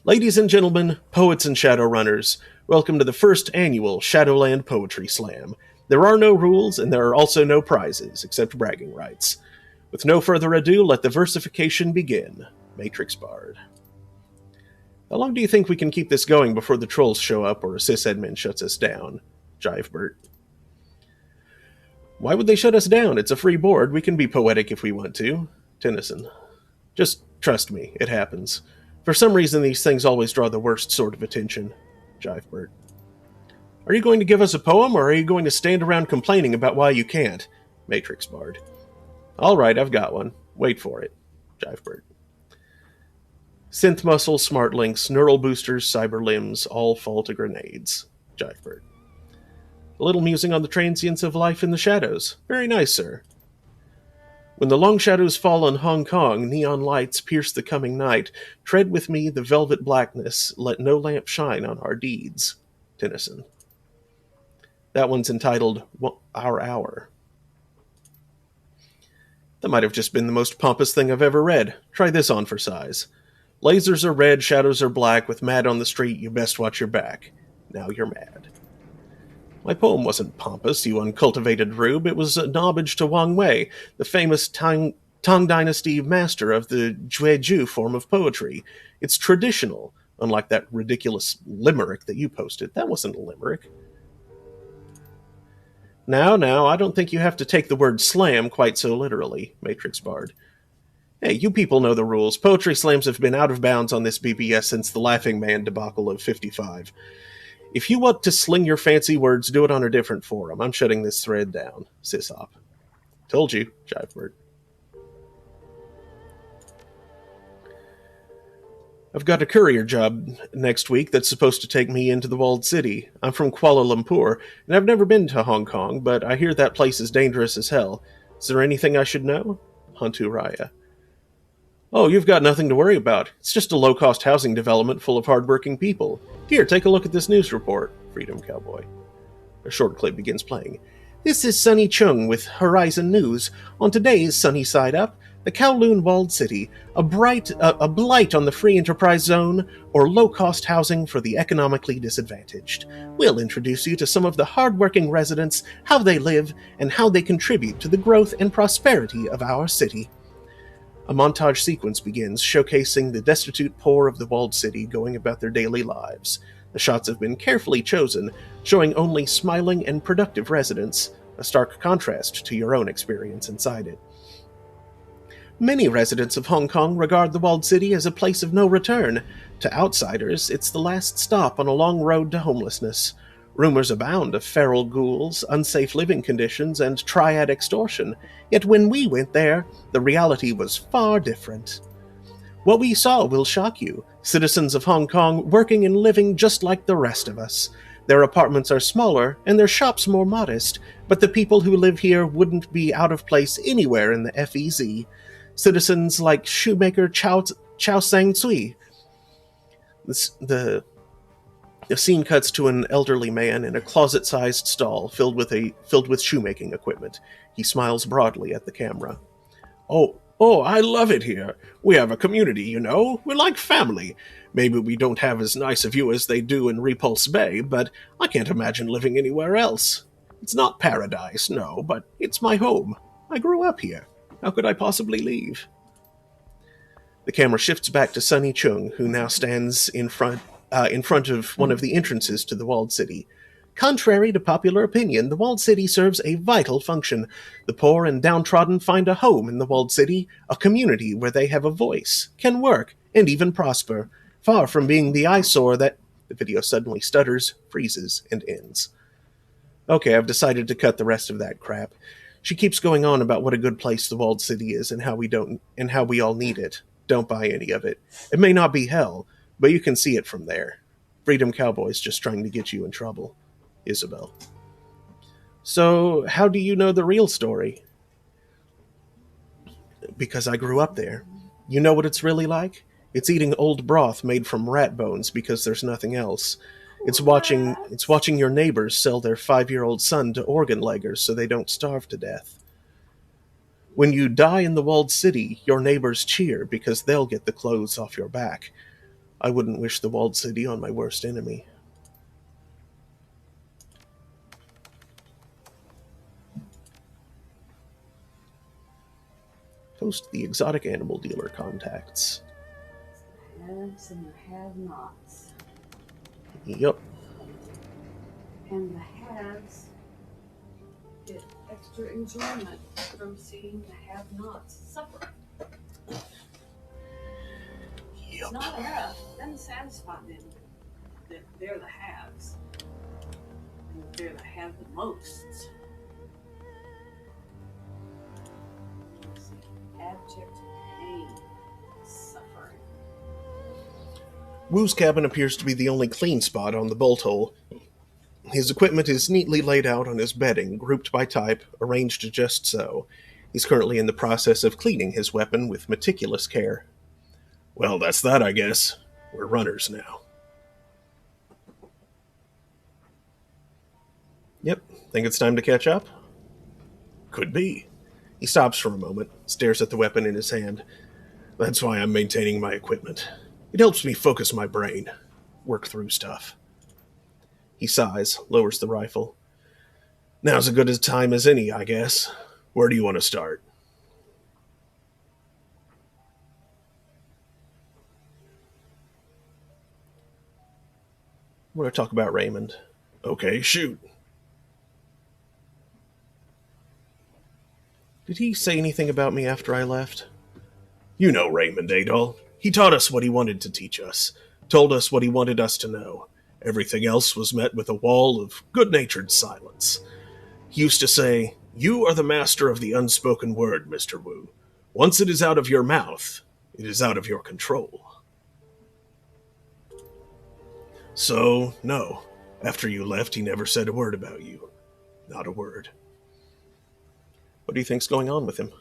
Ladies and gentlemen, poets and Shadowrunners, welcome to the first annual Shadowland Poetry Slam. There are no rules, and there are also no prizes, except bragging rights. With no further ado, let the versification begin. Matrix Bard. How long do you think we can keep this going before the trolls show up or a sysadmin shuts us down? Jivebert. Why would they shut us down? It's a free board. We can be poetic if we want to. Tennyson. Just trust me, it happens. For some reason, these things always draw the worst sort of attention. Jivebert. Are you going to give us a poem, or are you going to stand around complaining about why you can't? Matrix Bard. All right, I've got one. Wait for it. Jivebert. Synth muscles, smart links, neural boosters, cyber limbs, all fall to grenades. Jivebert. A little musing on the transience of life in the shadows. Very nice, sir. When the long shadows fall on Hong Kong, neon lights pierce the coming night. Tread with me the velvet blackness, let no lamp shine on our deeds. Tennyson. That one's entitled Our Hour. That might have just been the most pompous thing I've ever read. Try this on for size. Lasers are red, shadows are black, with mad on the street, you best watch your back. Now you're mad. My poem wasn't pompous, you uncultivated rube. It was an homage to Wang Wei, the famous Tang Dynasty master of the Jueju form of poetry. It's traditional, unlike that ridiculous limerick that you posted. That wasn't a limerick. Now, I don't think you have to take the word slam quite so literally, Matrix Bard. Hey, you people know the rules. Poetry slams have been out of bounds on this BBS since the Laughing Man debacle of 55. If you want to sling your fancy words, do it on a different forum. I'm shutting this thread down, Sysop. Told you, Jivebird. I've got a courier job next week that's supposed to take me into the walled city. I'm from Kuala Lumpur, and I've never been to Hong Kong, but I hear that place is dangerous as hell. Is there anything I should know? Hantu Raya. Oh, you've got nothing to worry about. It's just a low-cost housing development full of hard-working people. Here, take a look at this news report, Freedom Cowboy. A short clip begins playing. This is Sunny Chung with Horizon News. On today's Sunny Side Up, the Kowloon Walled City, a blight on the free enterprise zone, or low-cost housing for the economically disadvantaged. We'll introduce you to some of the hard-working residents, how they live, and how they contribute to the growth and prosperity of our city. A montage sequence begins, showcasing the destitute poor of the walled city going about their daily lives. The shots have been carefully chosen, showing only smiling and productive residents, a stark contrast to your own experience inside it. Many residents of Hong Kong regard the walled city as a place of no return. To outsiders, it's the last stop on a long road to homelessness. Rumors abound of feral ghouls, unsafe living conditions, and triad extortion. Yet when we went there, the reality was far different. What we saw will shock you. Citizens of Hong Kong working and living just like the rest of us. Their apartments are smaller, and their shops more modest, but the people who live here wouldn't be out of place anywhere in the FEZ. Citizens like shoemaker Chow Sang Tsui. The scene cuts to an elderly man in a closet-sized stall filled with shoemaking equipment. He smiles broadly at the camera. Oh, I love it here. We have a community, you know. We're like family. Maybe we don't have as nice a view as they do in Repulse Bay, but I can't imagine living anywhere else. It's not paradise, no, but it's my home. I grew up here. How could I possibly leave? The camera shifts back to Sunny Chung, who now stands in front of one of the entrances to the walled city. Contrary to popular opinion, the walled city serves a vital function. The poor and downtrodden find a home in the walled city, a community where they have a voice, can work, and even prosper, far from being the eyesore that... The video suddenly stutters, freezes, and ends. Okay, I've decided to cut the rest of that crap. She keeps going on about what a good place the walled city is and how we all need it. Don't buy any of it. It may not be hell, but you can see it from there. Freedom Cowboy's just trying to get you in trouble. Isabel. So, how do you know the real story? Because I grew up there. You know what it's really like? It's eating old broth made from rat bones because there's nothing else. It's watching your neighbors sell their 5-year-old son to organ leggers so they don't starve to death. When you die in the walled city, your neighbors cheer because they'll get the clothes off your back. I wouldn't wish the walled city on my worst enemy. Post the exotic animal dealer contacts. Haves and the have-nots. Yep. And the haves get extra enjoyment from seeing the have-nots suffer. It's not enough. It doesn't satisfy them that they're the haves. And that they're the have the most. Abject pain, suffering. Wu's cabin appears to be the only clean spot on the bolt hole. His equipment is neatly laid out on his bedding, grouped by type, arranged just so. He's currently in the process of cleaning his weapon with meticulous care. Well, that's that, I guess. We're runners now. Yep, think it's time to catch up? Could be. He stops for a moment, stares at the weapon in his hand. That's why I'm maintaining my equipment. It helps me focus my brain, work through stuff. He sighs, lowers the rifle. Now's as good a time as any, I guess. Where do you want to start? I want to talk about Raymond. Okay, shoot. Did he say anything about me after I left? You know Raymond, Adol. He taught us what he wanted to teach us, told us what he wanted us to know. Everything else was met with a wall of good-natured silence. He used to say, "You are the master of the unspoken word, Mr. Wu. Once it is out of your mouth, it is out of your control." So, no, after you left, he never said a word about you. Not a word. What do you think's going on with him?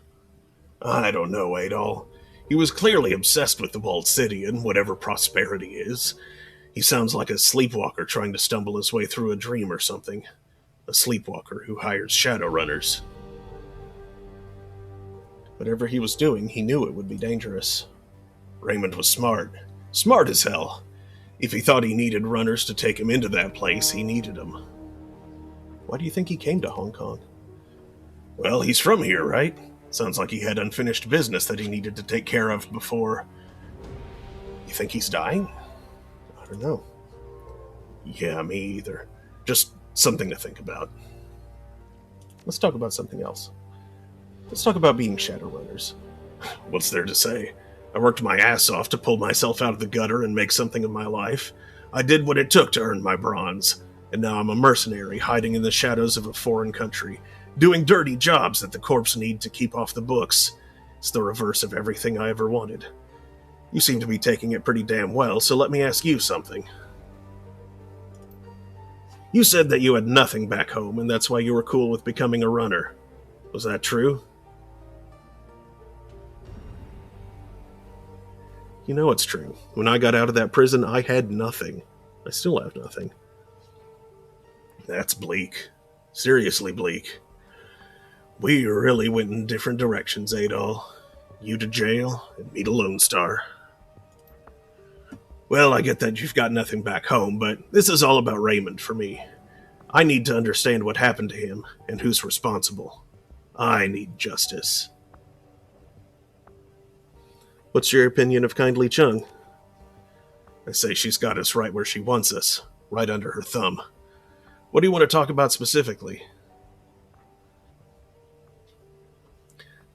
I don't know, Adol. He was clearly obsessed with the walled city and whatever prosperity is. He sounds like a sleepwalker trying to stumble his way through a dream or something. A sleepwalker who hires Shadowrunners. Whatever he was doing, he knew it would be dangerous. Raymond was smart. Smart as hell. If he thought he needed runners to take him into that place, he needed them. Why do you think he came to Hong Kong? Well, he's from here, right? Sounds like he had unfinished business that he needed to take care of before. You think he's dying? I don't know. Yeah, me either. Just something to think about. Let's talk about something else. Let's talk about being Shadowrunners. What's there to say? I worked my ass off to pull myself out of the gutter and make something of my life. I did what it took to earn my bronze, and now I'm a mercenary hiding in the shadows of a foreign country, doing dirty jobs that the corps need to keep off the books. It's the reverse of everything I ever wanted. You seem to be taking it pretty damn well, so let me ask you something. You said that you had nothing back home, and that's why you were cool with becoming a runner. Was that true? You know it's true. When I got out of that prison, I had nothing. I still have nothing. That's bleak. Seriously bleak. We really went in different directions, Adol. You to jail, and me to Lone Star. Well, I get that you've got nothing back home, but this is all about Raymond for me. I need to understand what happened to him, and who's responsible. I need justice. What's your opinion of Kindly Chung? I say she's got us right where she wants us, right under her thumb. What do you want to talk about specifically?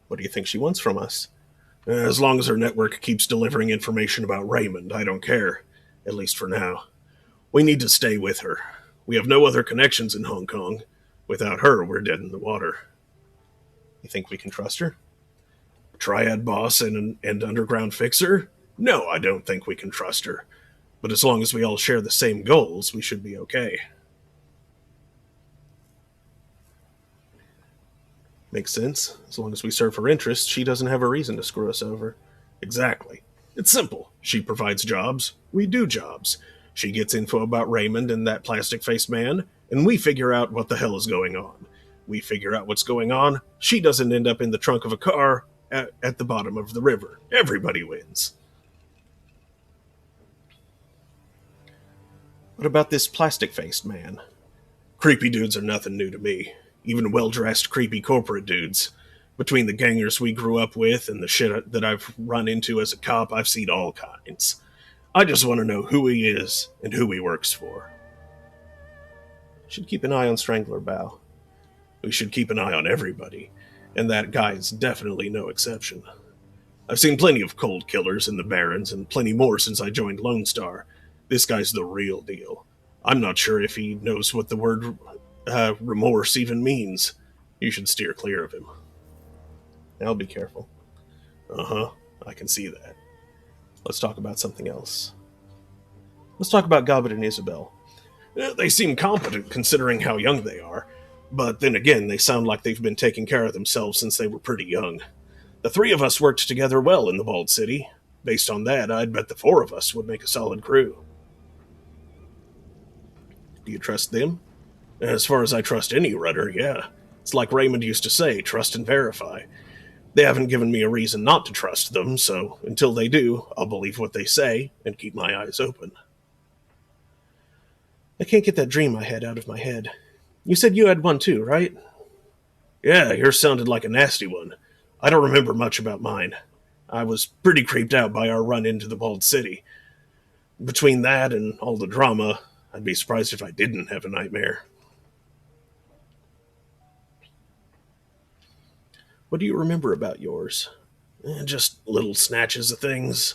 What do you think she wants from us? As long as her network keeps delivering information about Raymond, I don't care. At least for now. We need to stay with her. We have no other connections in Hong Kong. Without her, we're dead in the water. You think we can trust her? Triad boss and underground fixer? No, I don't think we can trust her. But as long as we all share the same goals, we should be okay. Makes sense. As long as we serve her interests, she doesn't have a reason to screw us over. Exactly. It's simple. She provides jobs, we do jobs. She gets info about Raymond and that plastic-faced man, and we figure out what the hell is going on. We figure out what's going on, she doesn't end up in the trunk of a car at the bottom of the river. Everybody wins. What about this plastic-faced man? Creepy dudes are nothing new to me. Even well-dressed, creepy corporate dudes. Between the gangers we grew up with and the shit that I've run into as a cop, I've seen all kinds. I just want to know who he is and who he works for. Should keep an eye on Strangler Bow. We should keep an eye on everybody, and that guy is definitely no exception. I've seen plenty of cold killers in the Barrens, and plenty more since I joined Lone Star. This guy's the real deal. I'm not sure if he knows what the word remorse even means. You should steer clear of him. I'll be careful. Uh-huh, I can see that. Let's talk about something else. Let's talk about Gobbett and Isabel. They seem competent considering how young they are, but then again, they sound like they've been taking care of themselves since they were pretty young. The three of us worked together well in the Bald City. Based on that, I'd bet the four of us would make a solid crew. Do you trust them? As far as I trust any rudder, yeah. It's like Raymond used to say, trust and verify. They haven't given me a reason not to trust them, so until they do, I'll believe what they say and keep my eyes open. I can't get that dream I had out of my head. You said you had one too, right? Yeah, yours sounded like a nasty one. I don't remember much about mine. I was pretty creeped out by our run into the Bald City. Between that and all the drama, I'd be surprised if I didn't have a nightmare. What do you remember about yours? Just little snatches of things.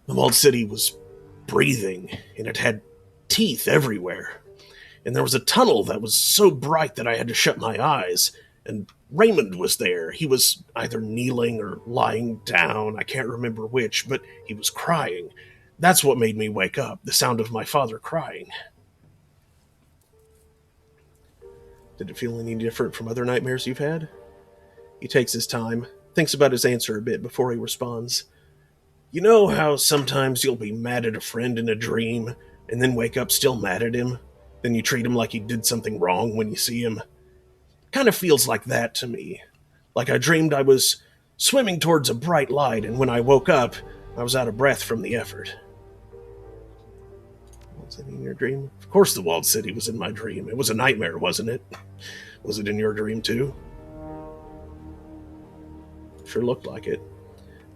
The Bald City was breathing, and it had teeth everywhere. And there was a tunnel that was so bright that I had to shut my eyes. And Raymond was there. He was either kneeling or lying down, I can't remember which, but he was crying. That's what made me wake up, the sound of my father crying. Did it feel any different from other nightmares you've had? He takes his time, thinks about his answer a bit before he responds. You know how sometimes you'll be mad at a friend in a dream, and then wake up still mad at him? Then you treat him like he did something wrong when you see him? Kind of feels like that to me. Like I dreamed I was swimming towards a bright light, and when I woke up, I was out of breath from the effort. Was it in your dream? Of course the walled city was in my dream. It was a nightmare, wasn't it? Was it in your dream too? Sure looked like it.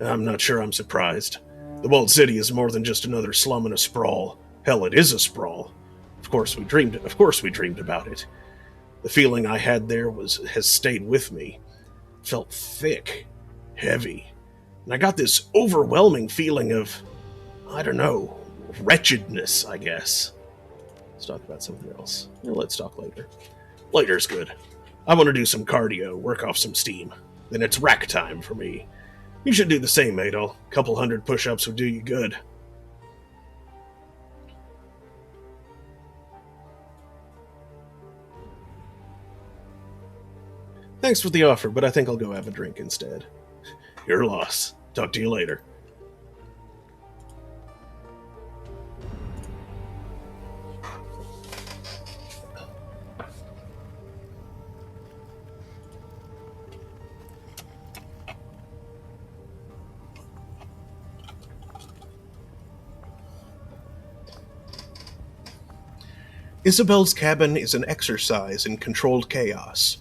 I'm not sure I'm surprised. The walled city is more than just another slum and a sprawl. Hell, it is a sprawl. Of course we dreamed about it. The feeling I had there has stayed with me. It felt thick, heavy, and I got this overwhelming feeling of, I don't know, wretchedness, I guess. Let's talk about something else. Let's talk later. Later's good. I want to do some cardio, work off some steam. Then it's rack time for me. You should do the same, Adol. A couple 100 push-ups would do you good. Thanks for the offer, but I think I'll go have a drink instead. Your loss. Talk to you later. Isabel's cabin is an exercise in controlled chaos.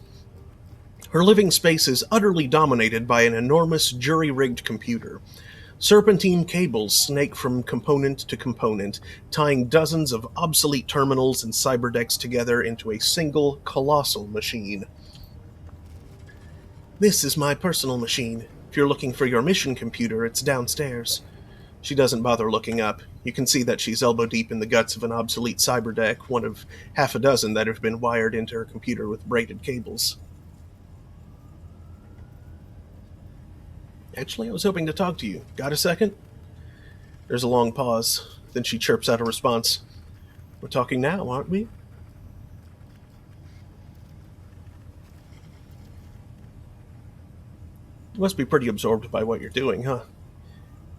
Her living space is utterly dominated by an enormous jury-rigged computer. Serpentine cables snake from component to component, tying dozens of obsolete terminals and cyberdecks together into a single, colossal machine. This is my personal machine. If you're looking for your mission computer, it's downstairs. She doesn't bother looking up. You can see that she's elbow-deep in the guts of an obsolete cyberdeck, one of half a dozen that have been wired into her computer with braided cables. Actually, I was hoping to talk to you. Got a second? There's a long pause. Then she chirps out a response. We're talking now, aren't we? You must be pretty absorbed by what you're doing, huh?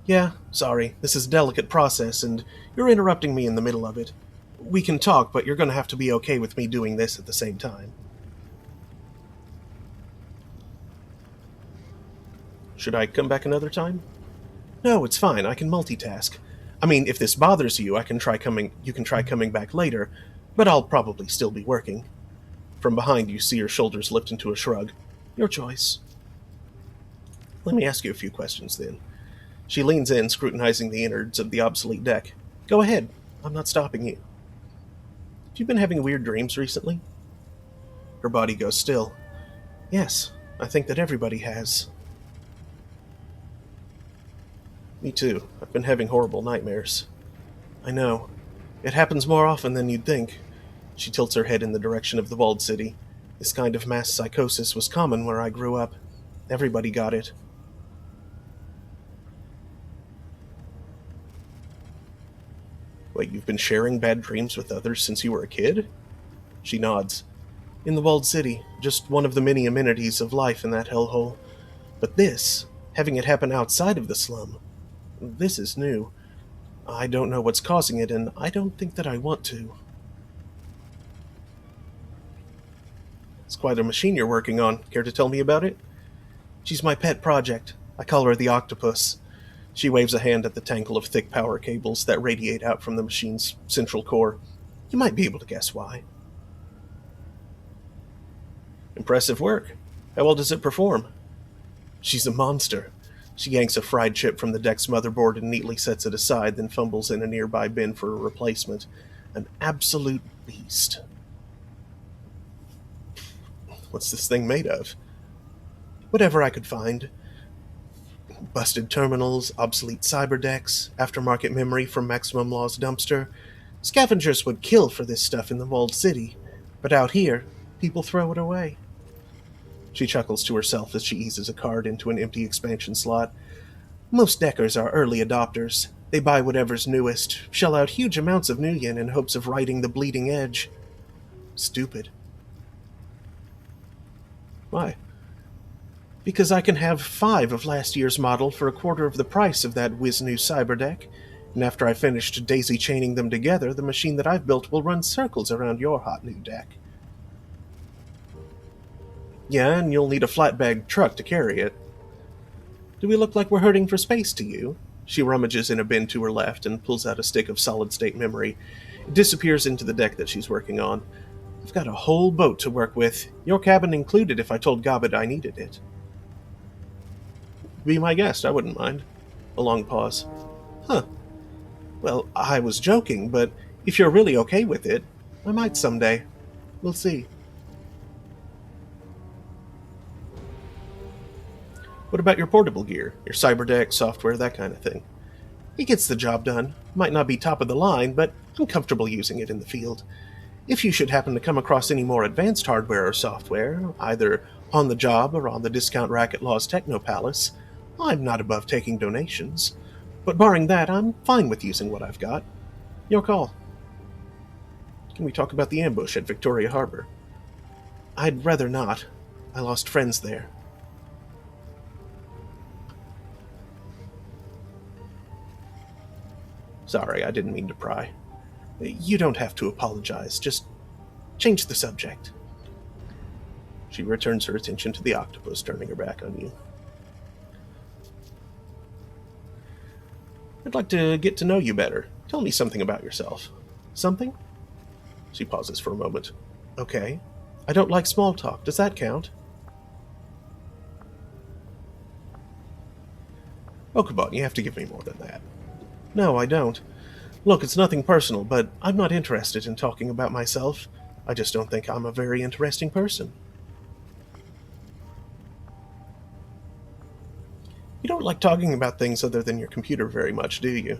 Yeah, sorry. This is a delicate process, and you're interrupting me in the middle of it. We can talk, but you're going to have to be okay with me doing this at the same time. Should I come back another time? No, it's fine. I can multitask. I mean, if this bothers you, you can try coming back later, but I'll probably still be working. From behind, you see her shoulders lift into a shrug. Your choice. Let me ask you a few questions, then. She leans in, scrutinizing the innards of the obsolete deck. Go ahead. I'm not stopping you. Have you been having weird dreams recently? Her body goes still. Yes, I think that everybody has. Me too. I've been having horrible nightmares. I know. It happens more often than you'd think. She tilts her head in the direction of the walled city. This kind of mass psychosis was common where I grew up. Everybody got it. Wait, you've been sharing bad dreams with others since you were a kid? She nods. In the walled city, just one of the many amenities of life in that hellhole. But this, having it happen outside of the slum, this is new. I don't know what's causing it, and I don't think that I want to. It's quite a machine you're working on. Care to tell me about it? She's my pet project. I call her the Octopus. She waves a hand at the tangle of thick power cables that radiate out from the machine's central core. You might be able to guess why. Impressive work. How well does it perform? She's a monster. She yanks a fried chip from the deck's motherboard and neatly sets it aside, then fumbles in a nearby bin for a replacement. An absolute beast. What's this thing made of? Whatever I could find. Busted terminals, obsolete cyberdecks, aftermarket memory from Maximum Law's dumpster. Scavengers would kill for this stuff in the walled city, but out here, people throw it away. She chuckles to herself as she eases a card into an empty expansion slot. Most deckers are early adopters. They buy whatever's newest, shell out huge amounts of new yen in hopes of riding the bleeding edge. Stupid. Why? Because I can have 5 of last year's model for a quarter of the price of that whiz-new cyber deck, and after I've finished daisy-chaining them together, the machine that I've built will run circles around your hot new deck. Yeah, and you'll need a flatbed truck to carry it. Do we look like we're hurting for space to you? She rummages in a bin to her left and pulls out a stick of solid-state memory. It disappears into the deck that she's working on. I've got a whole boat to work with, your cabin included if I told Gobbet I needed it. Be my guest, I wouldn't mind. A long pause. Huh. Well, I was joking, but if you're really okay with it, I might someday. We'll see. What about your portable gear? Your cyberdeck, software, that kind of thing? It gets the job done. Might not be top of the line, but I'm comfortable using it in the field. If you should happen to come across any more advanced hardware or software, either on the job or on the discount rack at Law's Techno Palace, I'm not above taking donations. But barring that, I'm fine with using what I've got. Your call. Can we talk about the ambush at Victoria Harbor? I'd rather not. I lost friends there. Sorry, I didn't mean to pry. You don't have to apologize. Just change the subject. She returns her attention to the octopus, turning her back on you. I'd like to get to know you better. Tell me something about yourself. Something? She pauses for a moment. Okay. I don't like small talk. Does that count? Okabon, you have to give me more than that. No, I don't. Look, it's nothing personal, but I'm not interested in talking about myself. I just don't think I'm a very interesting person. You don't like talking about things other than your computer very much, do you?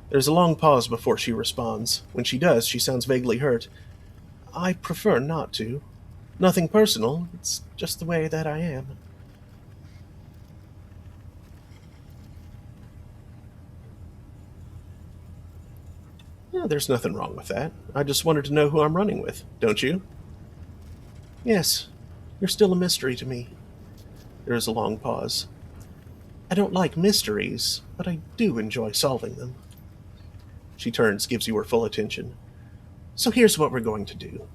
There's a long pause before she responds. When she does, she sounds vaguely hurt. I prefer not to. Nothing personal, it's just the way that I am. Yeah, there's nothing wrong with that. I just wanted to know who I'm running with, don't you? Yes, you're still a mystery to me. There is a long pause. I don't like mysteries, but I do enjoy solving them. She turns, gives you her full attention. So here's what we're going to do.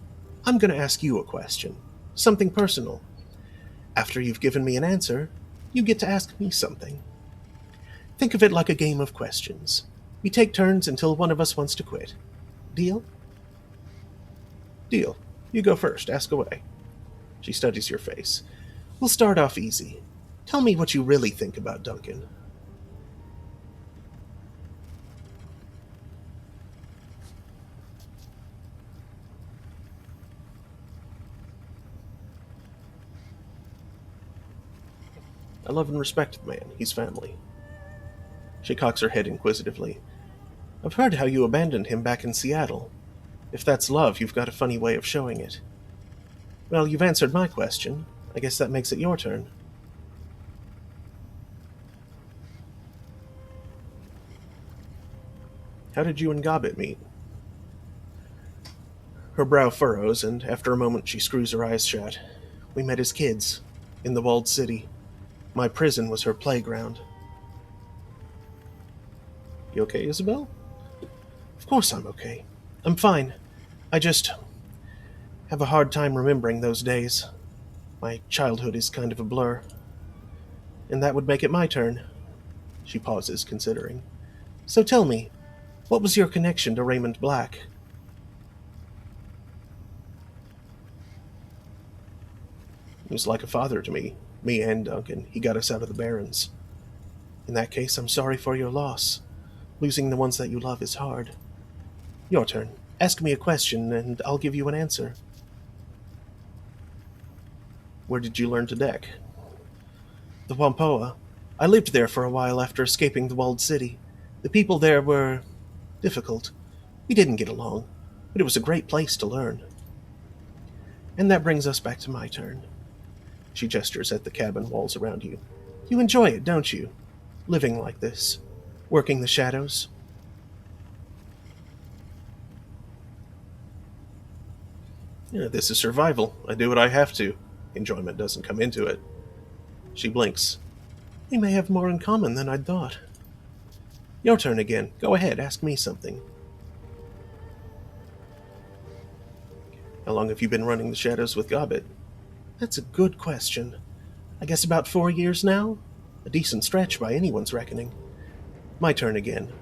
I'm going to ask you a question. Something personal. After you've given me an answer, you get to ask me something. Think of it like a game of questions. We take turns until one of us wants to quit. Deal? Deal. You go first. Ask away. She studies your face. We'll start off easy. Tell me what you really think about Duncan. I love and respect the man. He's family. She cocks her head inquisitively. I've heard how you abandoned him back in Seattle. If that's love, you've got a funny way of showing it. Well, you've answered my question. I guess that makes it your turn. How did you and Gobbet meet? Her brow furrows, and after a moment she screws her eyes shut. We met as kids, in the walled city. My prison was her playground. You okay, Isabel? Of course I'm okay. I'm fine. I just have a hard time remembering those days. My childhood is kind of a blur. And that would make it my turn. She pauses, considering. So tell me, what was your connection to Raymond Black? He was like a father to me and Duncan. He got us out of the Barrens. In that case, I'm sorry for your loss. Losing the ones that you love is hard. Your turn. Ask me a question, and I'll give you an answer. Where did you learn to deck? The Whampoa. I lived there for a while after escaping the walled city. The people there were difficult. We didn't get along, but it was a great place to learn. And that brings us back to my turn. She gestures at the cabin walls around you. You enjoy it, don't you? Living like this. Working the shadows. Yeah, this is survival. I do what I have to. Enjoyment doesn't come into it. She blinks. We may have more in common than I'd thought. Your turn again. Go ahead, ask me something. How long have you been running the shadows with Gobbet? That's a good question. I guess about 4 years now? A decent stretch by anyone's reckoning. My turn again.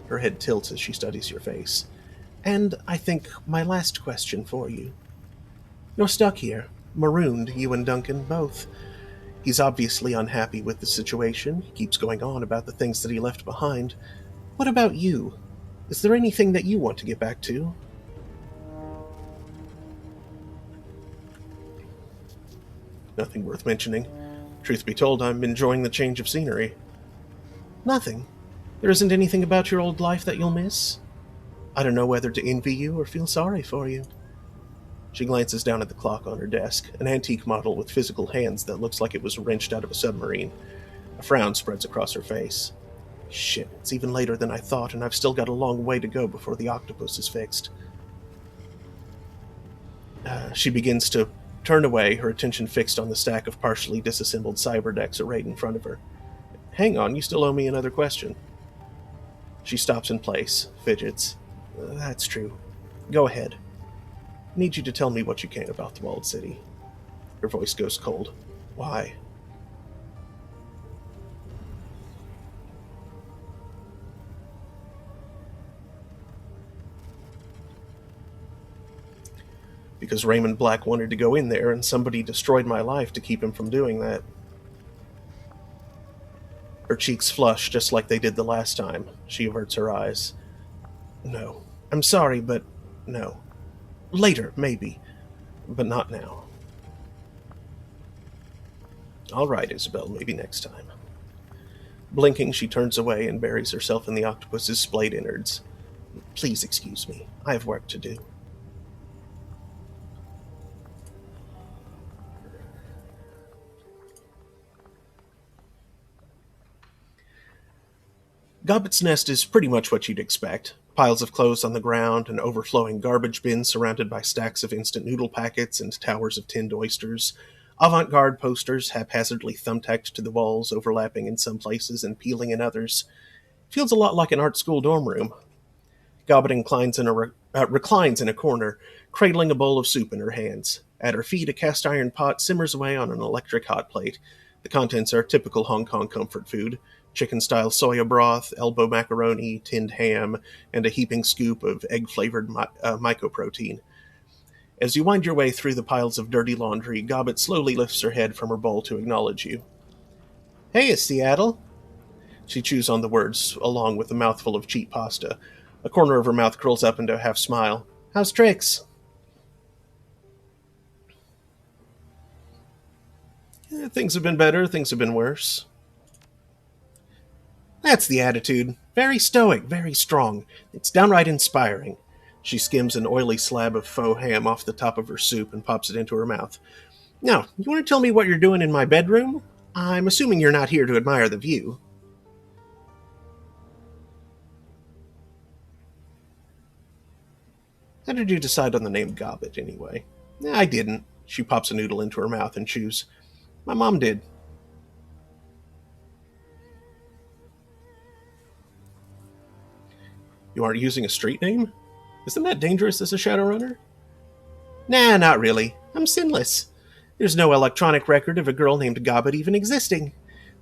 Her head tilts as she studies your face. And I think my last question for you. You're stuck here. Marooned, you and Duncan, both. He's obviously unhappy with the situation. He keeps going on about the things that he left behind. What about you? Is there anything that you want to get back to? Nothing worth mentioning. Truth be told, I'm enjoying the change of scenery. Nothing? There isn't anything about your old life that you'll miss? I don't know whether to envy you or feel sorry for you. She glances down at the clock on her desk, an antique model with physical hands that looks like it was wrenched out of a submarine. A frown spreads across her face. Shit, it's even later than I thought, and I've still got a long way to go before the octopus is fixed. She begins to turn away, her attention fixed on the stack of partially disassembled cyberdecks arrayed in front of her. Hang on, you still owe me another question. She stops in place, fidgets. That's true. Go ahead. I need you to tell me what you can about the walled city. Her voice goes cold. Why? Because Raymond Black wanted to go in there, and somebody destroyed my life to keep him from doing that. Her cheeks flush just like they did the last time. She averts her eyes. No. I'm sorry, but no. Later, maybe. But not now. All right, Isabel, maybe next time. Blinking, she turns away and buries herself in the octopus's splayed innards. Please excuse me. I have work to do. Gobbet's nest is pretty much what you'd expect. Piles of clothes on the ground, an overflowing garbage bin surrounded by stacks of instant noodle packets and towers of tinned oysters, avant-garde posters haphazardly thumbtacked to the walls, overlapping in some places and peeling in others. Feels a lot like an art school dorm room. Gobbet reclines in a corner, cradling a bowl of soup in her hands. At her feet, a cast-iron pot simmers away on an electric hot plate. The contents are typical Hong Kong comfort food: chicken-style soya broth, elbow macaroni, tinned ham, and a heaping scoop of egg-flavored mycoprotein. As you wind your way through the piles of dirty laundry, Gobbet slowly lifts her head from her bowl to acknowledge you. Hey, Seattle! She chews on the words, along with a mouthful of cheap pasta. A corner of her mouth curls up into a half-smile. How's tricks? Things have been better, things have been worse. That's the attitude. Very stoic, very strong. It's downright inspiring. She skims an oily slab of faux ham off the top of her soup and pops it into her mouth. Now, you want to tell me what you're doing in my bedroom? I'm assuming you're not here to admire the view. How did you decide on the name Gobbet, anyway? I didn't. She pops a noodle into her mouth and chews. My mom did. You aren't using a street name? Isn't that dangerous as a Shadowrunner? Nah, not really. I'm sinless. There's no electronic record of a girl named Gobbet even existing.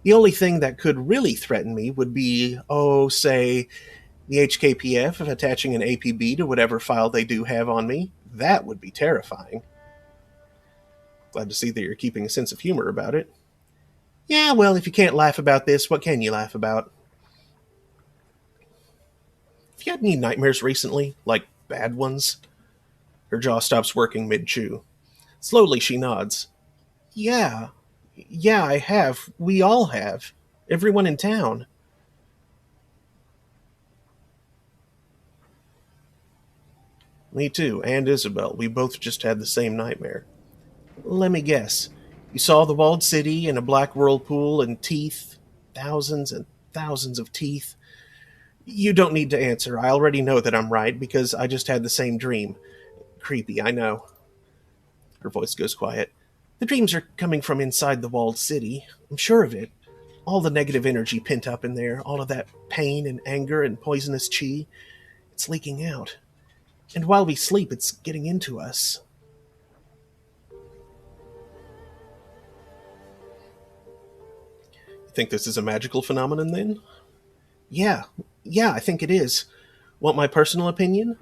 The only thing that could really threaten me would be, say, the HKPF attaching an APB to whatever file they do have on me. That would be terrifying. Glad to see that you're keeping a sense of humor about it. Yeah, well, if you can't laugh about this, what can you laugh about? Have you had any nightmares recently? Like, bad ones? Her jaw stops working mid-chew. Slowly, she nods. Yeah, I have. We all have. Everyone in town. Me too, and Isabel. We both just had the same nightmare. Let me guess. You saw the walled city and a black whirlpool and teeth. Thousands and thousands of teeth. You don't need to answer. I already know that I'm right because I just had the same dream. Creepy, I know. Her voice goes quiet. The dreams are coming from inside the walled city. I'm sure of it. All the negative energy pent up in there, all of that pain and anger and poisonous chi, it's leaking out. And while we sleep, it's getting into us. You think this is a magical phenomenon then? Yeah, I think it is. Want my personal opinion?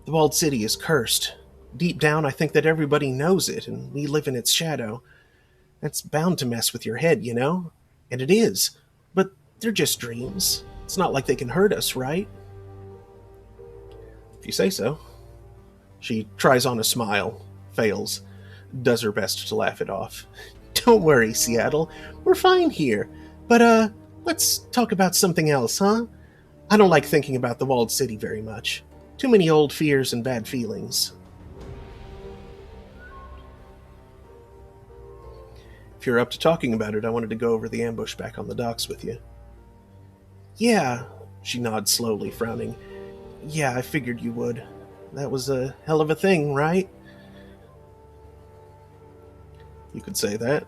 The walled city is cursed. Deep down, I think that everybody knows it, and we live in its shadow. That's bound to mess with your head, you know? And it is. But they're just dreams. It's not like they can hurt us, right? If you say so. She tries on a smile, fails, does her best to laugh it off. Don't worry, Seattle. We're fine here. But, let's talk about something else, huh? I don't like thinking about the walled city very much. Too many old fears and bad feelings. If you're up to talking about it, I wanted to go over the ambush back on the docks with you. Yeah, she nods slowly, frowning. Yeah, I figured you would. That was a hell of a thing, right? You could say that.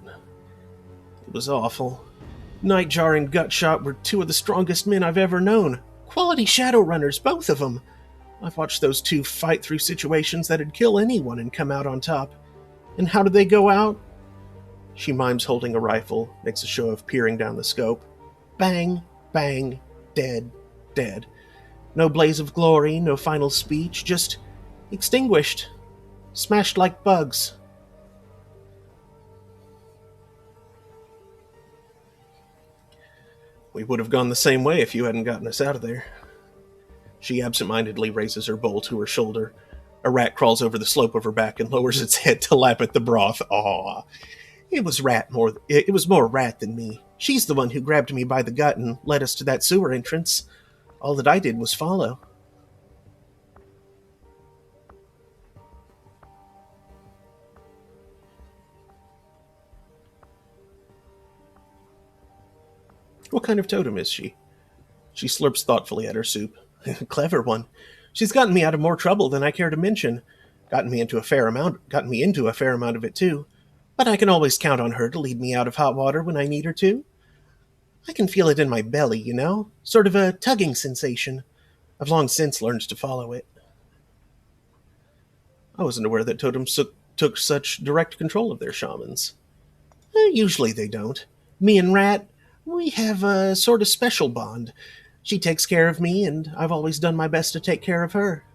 It was awful. Nightjar and Gutshot were two of the strongest men I've ever known. Quality Shadowrunners, both of them. I've watched those two fight through situations that'd kill anyone and come out on top. And how did they go out? She mimes holding a rifle, makes a show of peering down the scope. Bang, bang, dead, dead. No blaze of glory, no final speech, just extinguished. Smashed like bugs. We would have gone the same way if you hadn't gotten us out of there. She absent-mindedly raises her bowl to her shoulder. A rat crawls over the slope of her back and lowers its head to lap at the broth. Aw. It was more rat than me. She's the one who grabbed me by the gut and led us to that sewer entrance. All that I did was follow. What kind of totem is she? She slurps thoughtfully at her soup. Clever one. She's gotten me out of more trouble than I care to mention. Gotten me into a fair amount of it too. But I can always count on her to lead me out of hot water when I need her to. I can feel it in my belly, you know? Sort of a tugging sensation. I've long since learned to follow it. I wasn't aware that totems took such direct control of their shamans. Usually they don't. Me and Rat, we have a sort of special bond. She takes care of me, and I've always done my best to take care of her.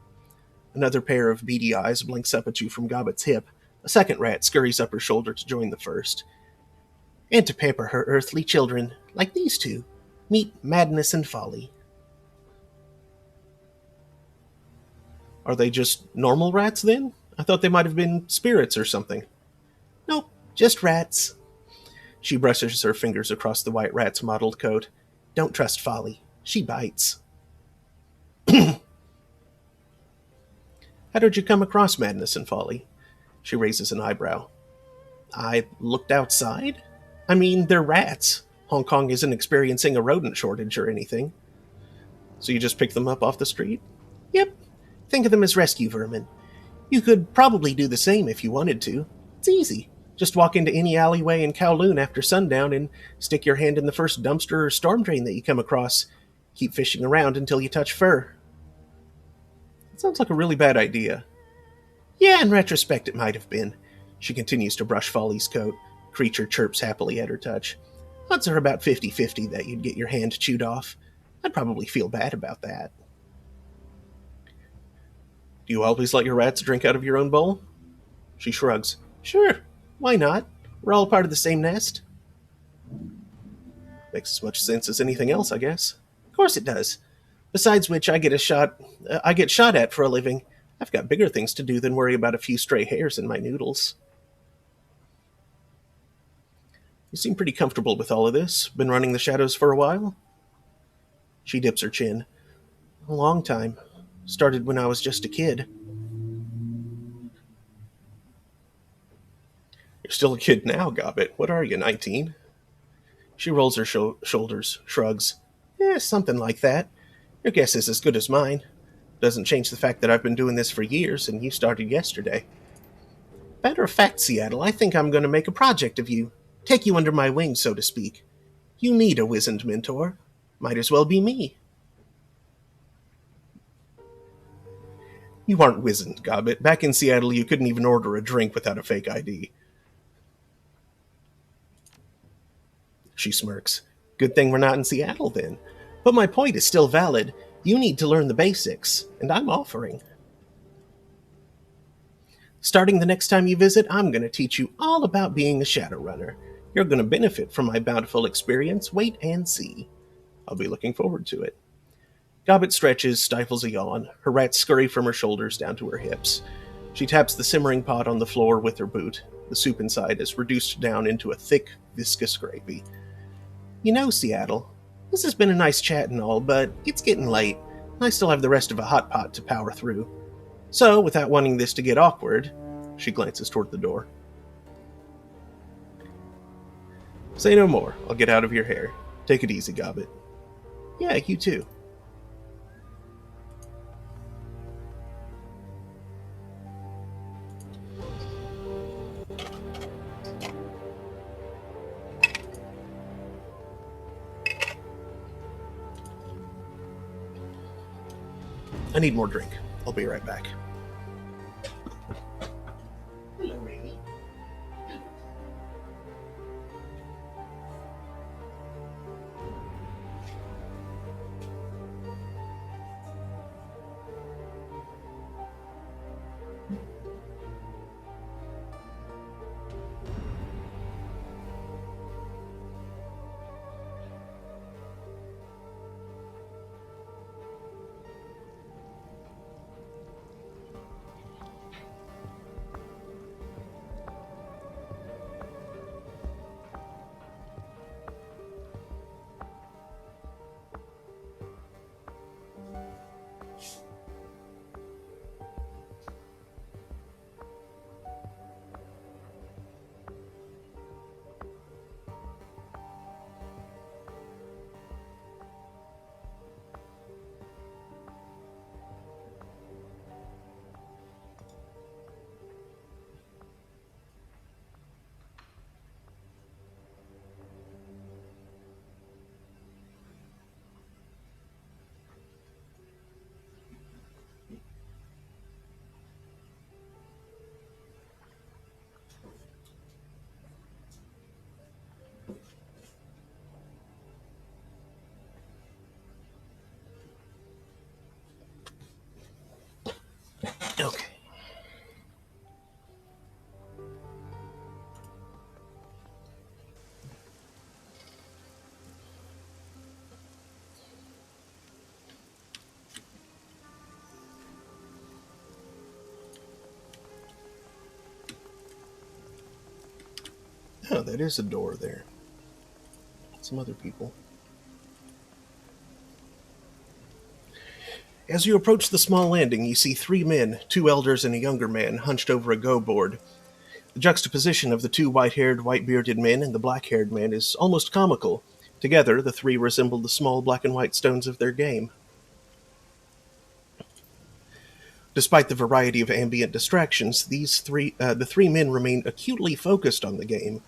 Another pair of beady eyes blinks up at you from Gobbet's hip. A second rat scurries up her shoulder to join the first. And to pamper her earthly children, like these two. Meet Madness and Folly. Are they just normal rats, then? I thought they might have been spirits or something. Nope, just rats. She brushes her fingers across the white rat's mottled coat. Don't trust Folly. She bites. How did you come across Madness and Folly? She raises an eyebrow. I looked outside? I mean, they're rats. Hong Kong isn't experiencing a rodent shortage or anything. So you just picked them up off the street? Yep. Think of them as rescue vermin. You could probably do the same if you wanted to. It's easy. Just walk into any alleyway in Kowloon after sundown and stick your hand in the first dumpster or storm drain that you come across. Keep fishing around until you touch fur. It sounds like a really bad idea. Yeah, in retrospect it might have been. She continues to brush Folly's coat. Creature chirps happily at her touch. Odds are about 50-50 that you'd get your hand chewed off. I'd probably feel bad about that. Do you always let your rats drink out of your own bowl? She shrugs. Sure, why not? We're all part of the same nest. Makes as much sense as anything else, I guess. Of course it does. Besides which, I get shot at for a living. I've got bigger things to do than worry about a few stray hairs in my noodles. You seem pretty comfortable with all of this. Been running the shadows for a while? She dips her chin. A long time. Started when I was just a kid. You're still a kid now, Gobbet. What are you, 19? She rolls her shoulders, shrugs. Something like that. Your guess is as good as mine. Doesn't change the fact that I've been doing this for years, and you started yesterday. Matter of fact, Seattle, I think I'm going to make a project of you. Take you under my wing, so to speak. You need a wizened mentor. Might as well be me. You aren't wizened, Gobbet. Back in Seattle, you couldn't even order a drink without a fake ID. She smirks. Good thing we're not in Seattle, then. But my point is still valid. You need to learn the basics, and I'm offering. Starting the next time you visit, I'm going to teach you all about being a Shadowrunner. You're going to benefit from my bountiful experience. Wait and see. I'll be looking forward to it. Gobbet stretches, stifles a yawn. Her rats scurry from her shoulders down to her hips. She taps the simmering pot on the floor with her boot. The soup inside is reduced down into a thick, viscous gravy. You know, Seattle, this has been a nice chat and all, but it's getting late. I still have the rest of a hot pot to power through. So, without wanting this to get awkward, she glances toward the door. Say no more. I'll get out of your hair. Take it easy, Gobbet. Yeah, you too. I need more drink. I'll be right back. Hello, Amy. Okay. Oh, that is a door there. Some other people. As you approach the small landing, you see 3 men, 2 elders and a younger man, hunched over a go board. The juxtaposition of the 2 white-haired, white-bearded men and the black-haired man is almost comical. Together, the 3 resemble the small black and white stones of their game. Despite the variety of ambient distractions, the 3 men remain acutely focused on the game.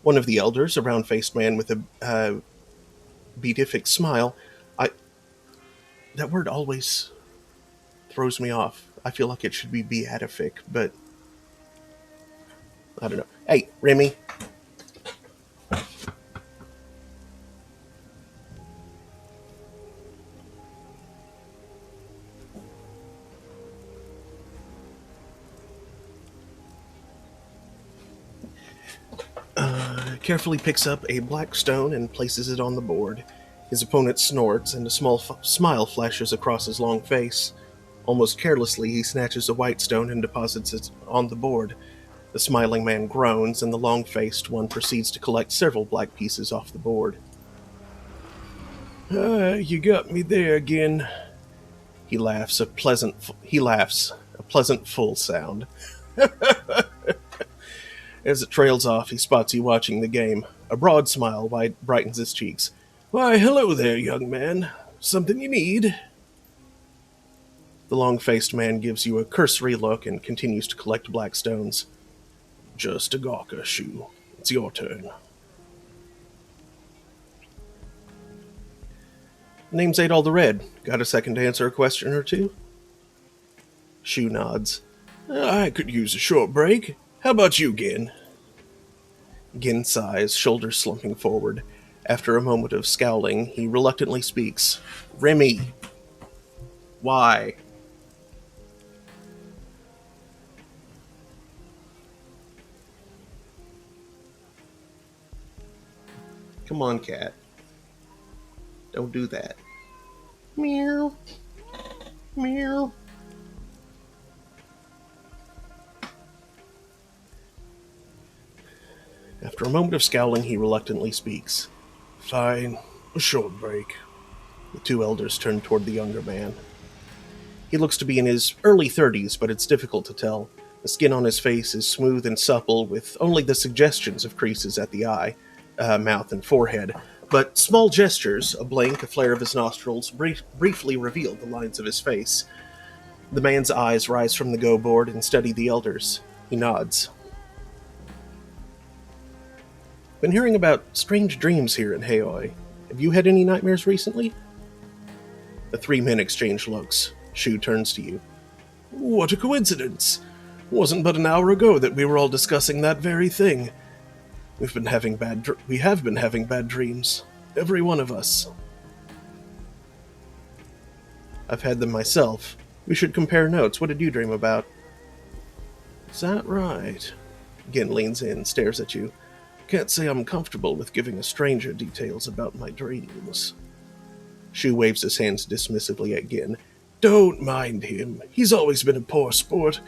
One of the elders, a round-faced man with a beatific smile. That word always throws me off. I feel like it should be beatific, but I don't know. Hey, Remy. Carefully picks up a black stone and places it on the board. His opponent snorts, and a small smile flashes across his long face. Almost carelessly, he snatches a white stone and deposits it on the board. The smiling man groans, and the long-faced one proceeds to collect several black pieces off the board. You got me there again. He laughs, a pleasant full sound. As it trails off, he spots you watching the game. A broad smile brightens his cheeks. Why, hello there, young man. Something you need? The long-faced man gives you a cursory look and continues to collect black stones. Just a gawker, Shu. It's your turn. Name's Adol the Red. Got a second to answer a question or two? Shu nods. I could use a short break. How about you, Gin? Gin sighs, shoulders slumping forward. After a moment of scowling, he reluctantly speaks. Remy. Why? Come on, cat. Don't do that. Meow. Meow. After a moment of scowling, he reluctantly speaks. Fine. A short break. The two elders turn toward the younger man. He looks to be in his early 30s, but it's difficult to tell. The skin on his face is smooth and supple, with only the suggestions of creases at the eye, mouth, and forehead. But small gestures, a blink, a flare of his nostrils, briefly reveal the lines of his face. The man's eyes rise from the go board and study the elders. He nods. Been hearing about strange dreams here in Haoi. Have you had any nightmares recently? The three men exchange looks. Shu turns to you. What a coincidence! Wasn't but an hour ago that we were all discussing that very thing. We have been having bad dreams. Every one of us. I've had them myself. We should compare notes. What did you dream about? Is that right? Gin leans in, stares at you. Can't say I'm comfortable with giving a stranger details about my dreams. Shu waves his hands dismissively at Gin. Don't mind him. He's always been a poor sport.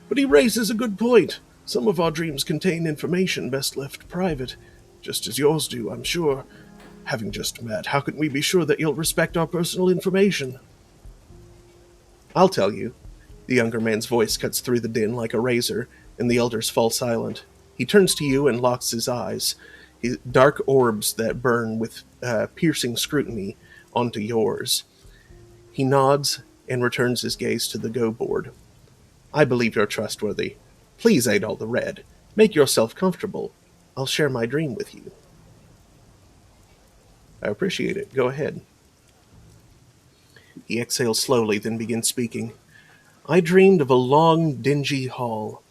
But he raises a good point. Some of our dreams contain information best left private. Just as yours do, I'm sure. Having just met, how can we be sure that you'll respect our personal information? I'll tell you. The younger man's voice cuts through the din like a razor, and the elders fall silent. He turns to you and locks his eyes, dark orbs that burn with piercing scrutiny onto yours. He nods and returns his gaze to the go board. I believe you're trustworthy. Please, Adol the Red, make yourself comfortable. I'll share my dream with you. I appreciate it. Go ahead. He exhales slowly, then begins speaking. I dreamed of a long, dingy hall.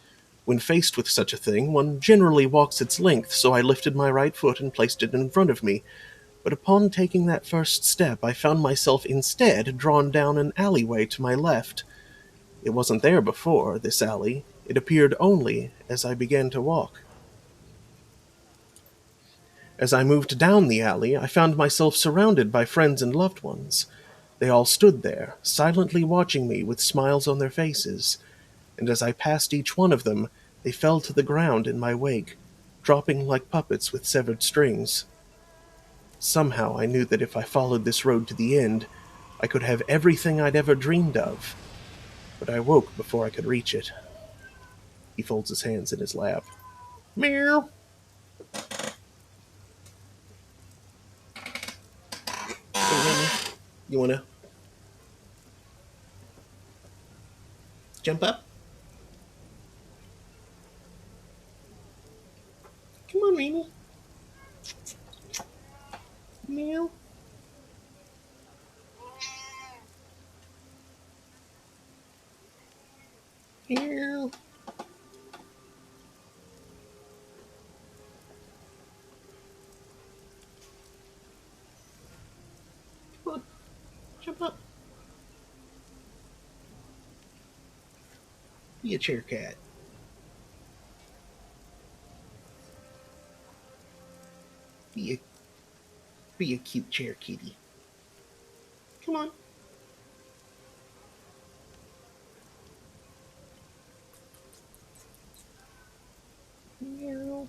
When faced with such a thing, one generally walks its length, so I lifted my right foot and placed it in front of me. But upon taking that first step, I found myself instead drawn down an alleyway to my left. It wasn't there before, this alley. It appeared only as I began to walk. As I moved down the alley, I found myself surrounded by friends and loved ones. They all stood there, silently watching me with smiles on their faces, and as I passed each one of them, they fell to the ground in my wake, dropping like puppets with severed strings. Somehow I knew that if I followed this road to the end, I could have everything I'd ever dreamed of. But I woke before I could reach it. He folds his hands in his lap. Meow. You wanna jump up? Come on, Mimi. Meow. Meow. Come on, jump up. Be a chair cat. Be a cute chair kitty. Come on. Meow.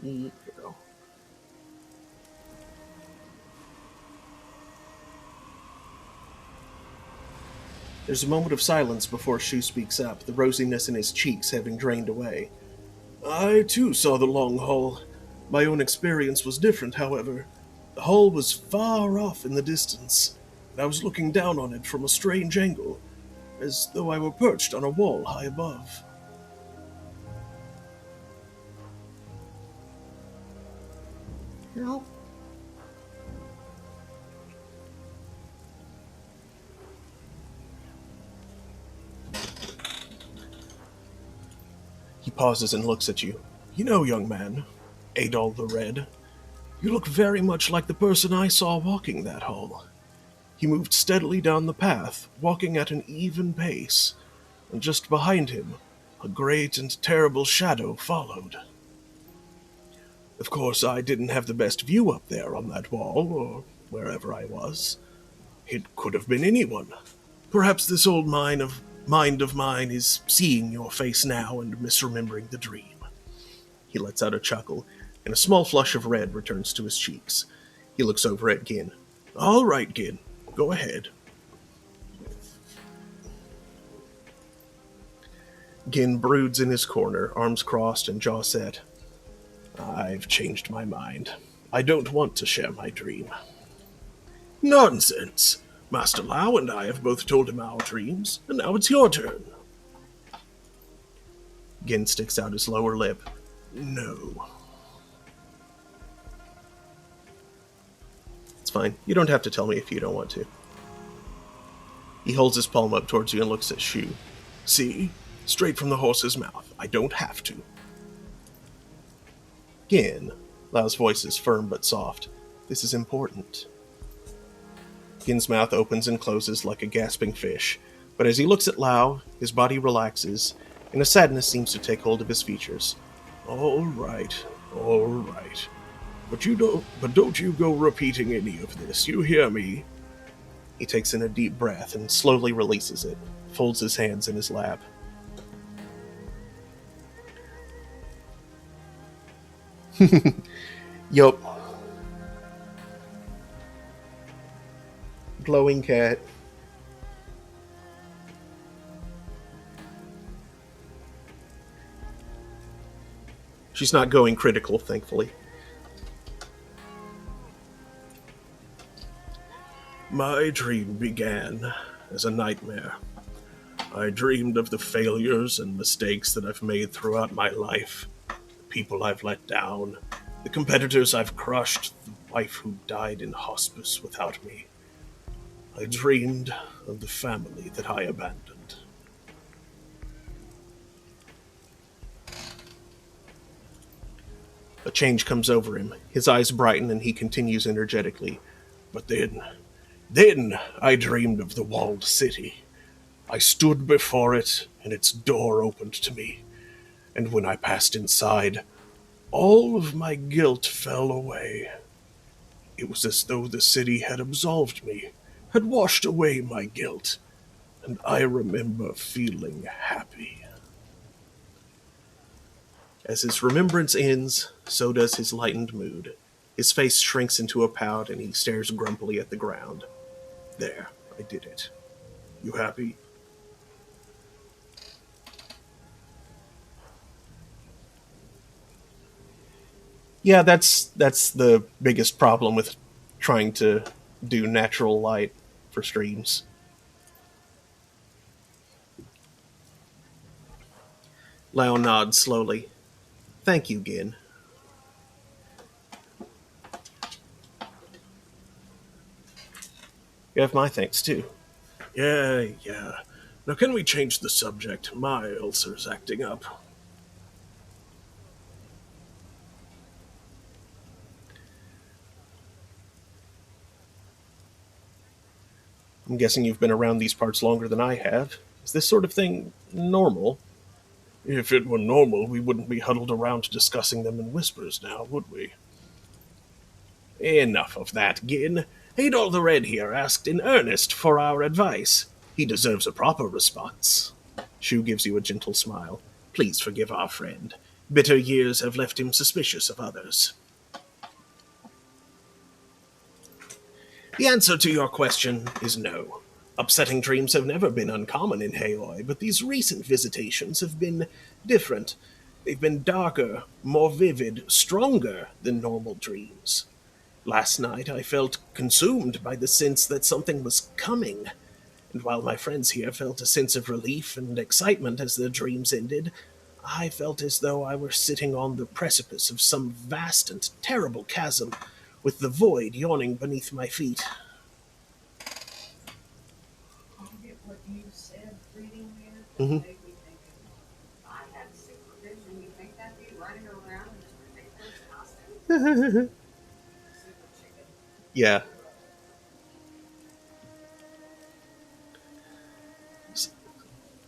Yeah. There's a moment of silence before Shu speaks up, the rosiness in his cheeks having drained away. I, too, saw the long hall. My own experience was different, however. The hall was far off in the distance, and I was looking down on it from a strange angle, as though I were perched on a wall high above. No. He pauses and looks at you. You know, young man, Adol the Red, you look very much like the person I saw walking that hall. He moved steadily down the path, walking at an even pace, and just behind him, a great and terrible shadow followed. Of course, I didn't have the best view up there on that wall, or wherever I was. It could have been anyone. Perhaps this old mind of mine is seeing your face now and misremembering the dream. He lets out a chuckle, and a small flush of red returns to his cheeks. He looks over at Gin. All right, Gin, go ahead. Gin broods in his corner, arms crossed and jaw set. I've changed my mind. I don't want to share my dream. Nonsense! Master Lau and I have both told him our dreams, and now it's your turn. Gin sticks out his lower lip. No. It's fine. You don't have to tell me if you don't want to. He holds his palm up towards you and looks at Shu. See? Straight from the horse's mouth. I don't have to. Gin. Lau's voice is firm but soft. This is important. Gin's mouth opens and closes like a gasping fish, but as he looks at Lau, his body relaxes, and a sadness seems to take hold of his features. All right. But don't you go repeating any of this, you hear me? He takes in a deep breath and slowly releases it, folds his hands in his lap. Yup. Glowing cat. She's not going critical, thankfully. My dream began as a nightmare. I dreamed of the failures and mistakes that I've made throughout my life, the people I've let down, the competitors I've crushed, the wife who died in hospice without me. I dreamed of the family that I abandoned. A change comes over him. His eyes brighten and he continues energetically. But then I dreamed of the walled city. I stood before it and its door opened to me. And when I passed inside, all of my guilt fell away. It was as though the city had absolved me, had washed away my guilt, and I remember feeling happy. As his remembrance ends, so does his lightened mood. His face shrinks into a pout and he stares grumpily at the ground. There, I did it. You happy? Yeah, that's the biggest problem with trying to do natural light for streams. Lao nods slowly. Thank you, Gin. You have my thanks, too. Yeah. Now can we change the subject? My ulcer's acting up. I'm guessing you've been around these parts longer than I have. Is this sort of thing normal? If it were normal, we wouldn't be huddled around discussing them in whispers now, would we? Enough of that, Gin. Adol the Red here asked in earnest for our advice. He deserves a proper response. Shu gives you a gentle smile. Please forgive our friend. Bitter years have left him suspicious of others. The answer to your question is no. Upsetting dreams have never been uncommon in Haloi, but these recent visitations have been different. They've been darker, more vivid, stronger than normal dreams. Last night I felt consumed by the sense that something was coming, and while my friends here felt a sense of relief and excitement as their dreams ended, I felt as though I were sitting on the precipice of some vast and terrible chasm, with the void yawning beneath my feet. You get what you said reading there? Mhm. Made me think if I had supervision, you think I'd be running around in this ridiculous costume? Super chicken. Yeah.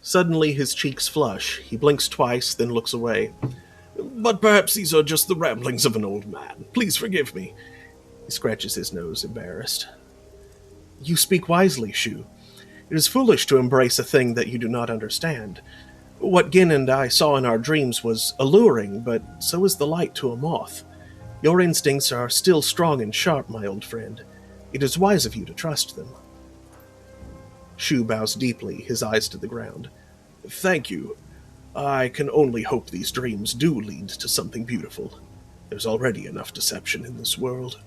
Suddenly his cheeks flush. He blinks twice, then looks away. But perhaps these are just the ramblings of an old man. Please forgive me. He scratches his nose, embarrassed. You speak wisely, Shu. It is foolish to embrace a thing that you do not understand. What Gin and I saw in our dreams was alluring, but so is the light to a moth. Your instincts are still strong and sharp, my old friend. It is wise of you to trust them. Shu bows deeply, his eyes to the ground. Thank you. I can only hope these dreams do lead to something beautiful. There's already enough deception in this world.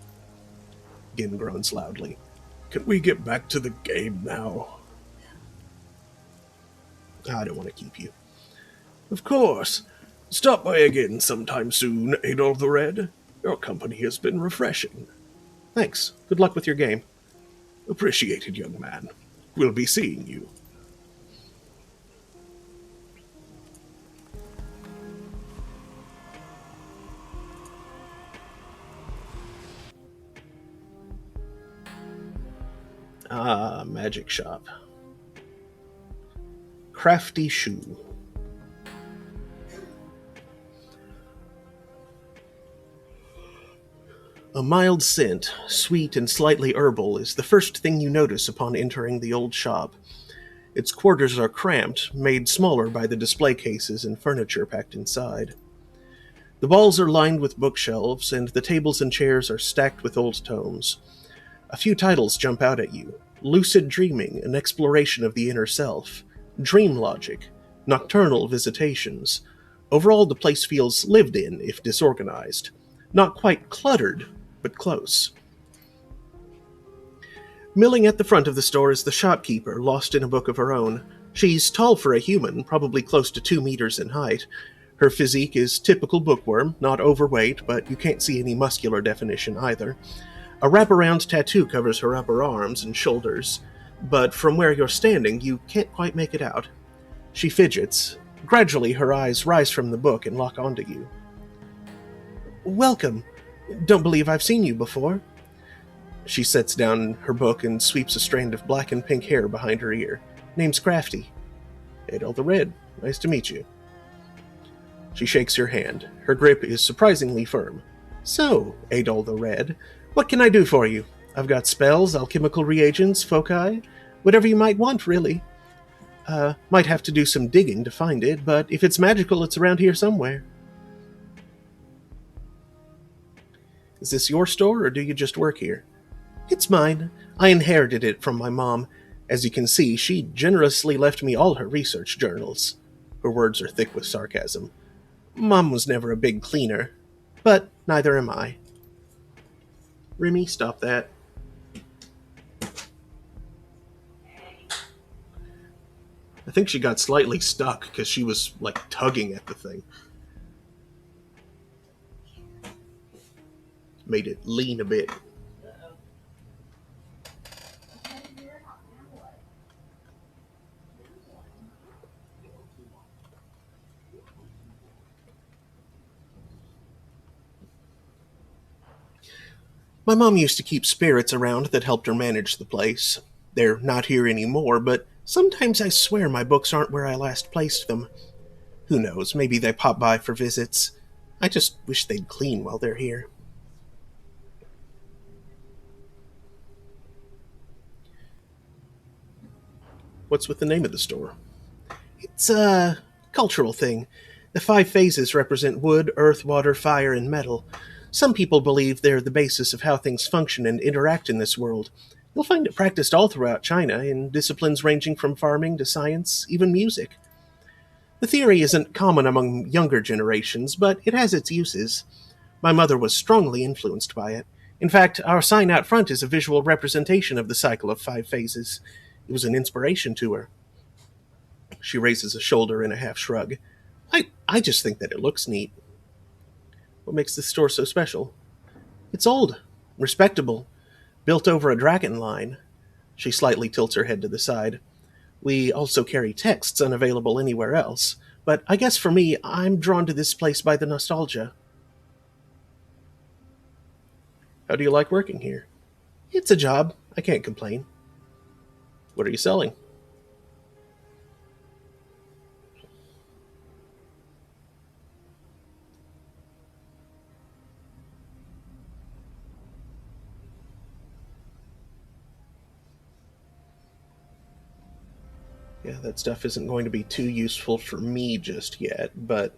Gin groans loudly. Can we get back to the game now? I don't want to keep you. Of course. Stop by again sometime soon, Adol the Red. Your company has been refreshing. Thanks. Good luck with your game. Appreciated, young man. We'll be seeing you. Ah, magic shop. Crafty Shu. A mild scent, sweet and slightly herbal, is the first thing you notice upon entering the old shop. Its quarters are cramped, made smaller by the display cases and furniture packed inside. The walls are lined with bookshelves, and the tables and chairs are stacked with old tomes. A few titles jump out at you. Lucid Dreaming, an exploration of the inner self. Dream Logic. Nocturnal Visitations. Overall, the place feels lived in, if disorganized. Not quite cluttered, but close. Milling at the front of the store is the shopkeeper, lost in a book of her own. She's tall for a human, probably close to 2 meters in height. Her physique is typical bookworm, not overweight, but you can't see any muscular definition either. A wraparound tattoo covers her upper arms and shoulders, but from where you're standing, you can't quite make it out. She fidgets. Gradually, her eyes rise from the book and lock onto you. Welcome. Don't believe I've seen you before. She sets down her book and sweeps a strand of black and pink hair behind her ear. Name's Crafty. Adol the Red. Nice to meet you. She shakes your hand. Her grip is surprisingly firm. So, Adol the Red, what can I do for you? I've got spells, alchemical reagents, foci, whatever you might want, really. Might have to do some digging to find it, but if it's magical, it's around here somewhere. Is this your store, or do you just work here? It's mine. I inherited it from my mom. As you can see, she generously left me all her research journals. Her words are thick with sarcasm. Mom was never a big cleaner, but neither am I. Remy, stop that. I think she got slightly stuck because she was, tugging at the thing. Made it lean a bit. Uh-oh. My mom used to keep spirits around that helped her manage the place. They're not here anymore, but sometimes I swear my books aren't where I last placed them. Who knows, maybe they pop by for visits. I just wish they'd clean while they're here. What's with the name of the store? It's a cultural thing. The 5 phases represent wood, earth, water, fire, and metal. Some people believe they're the basis of how things function and interact in this world. You'll find it practiced all throughout China, in disciplines ranging from farming to science, even music. The theory isn't common among younger generations, but it has its uses. My mother was strongly influenced by it. In fact, our sign out front is a visual representation of the cycle of 5 phases. It was an inspiration to her. She raises a shoulder in a half shrug. I just think that it looks neat. What makes this store so special? It's old, respectable, built over a dragon line. She slightly tilts her head to the side. We also carry texts unavailable anywhere else, but I guess for me, I'm drawn to this place by the nostalgia. How do you like working here? It's a job. I can't complain. What are you selling? Yeah, that stuff isn't going to be too useful for me just yet, but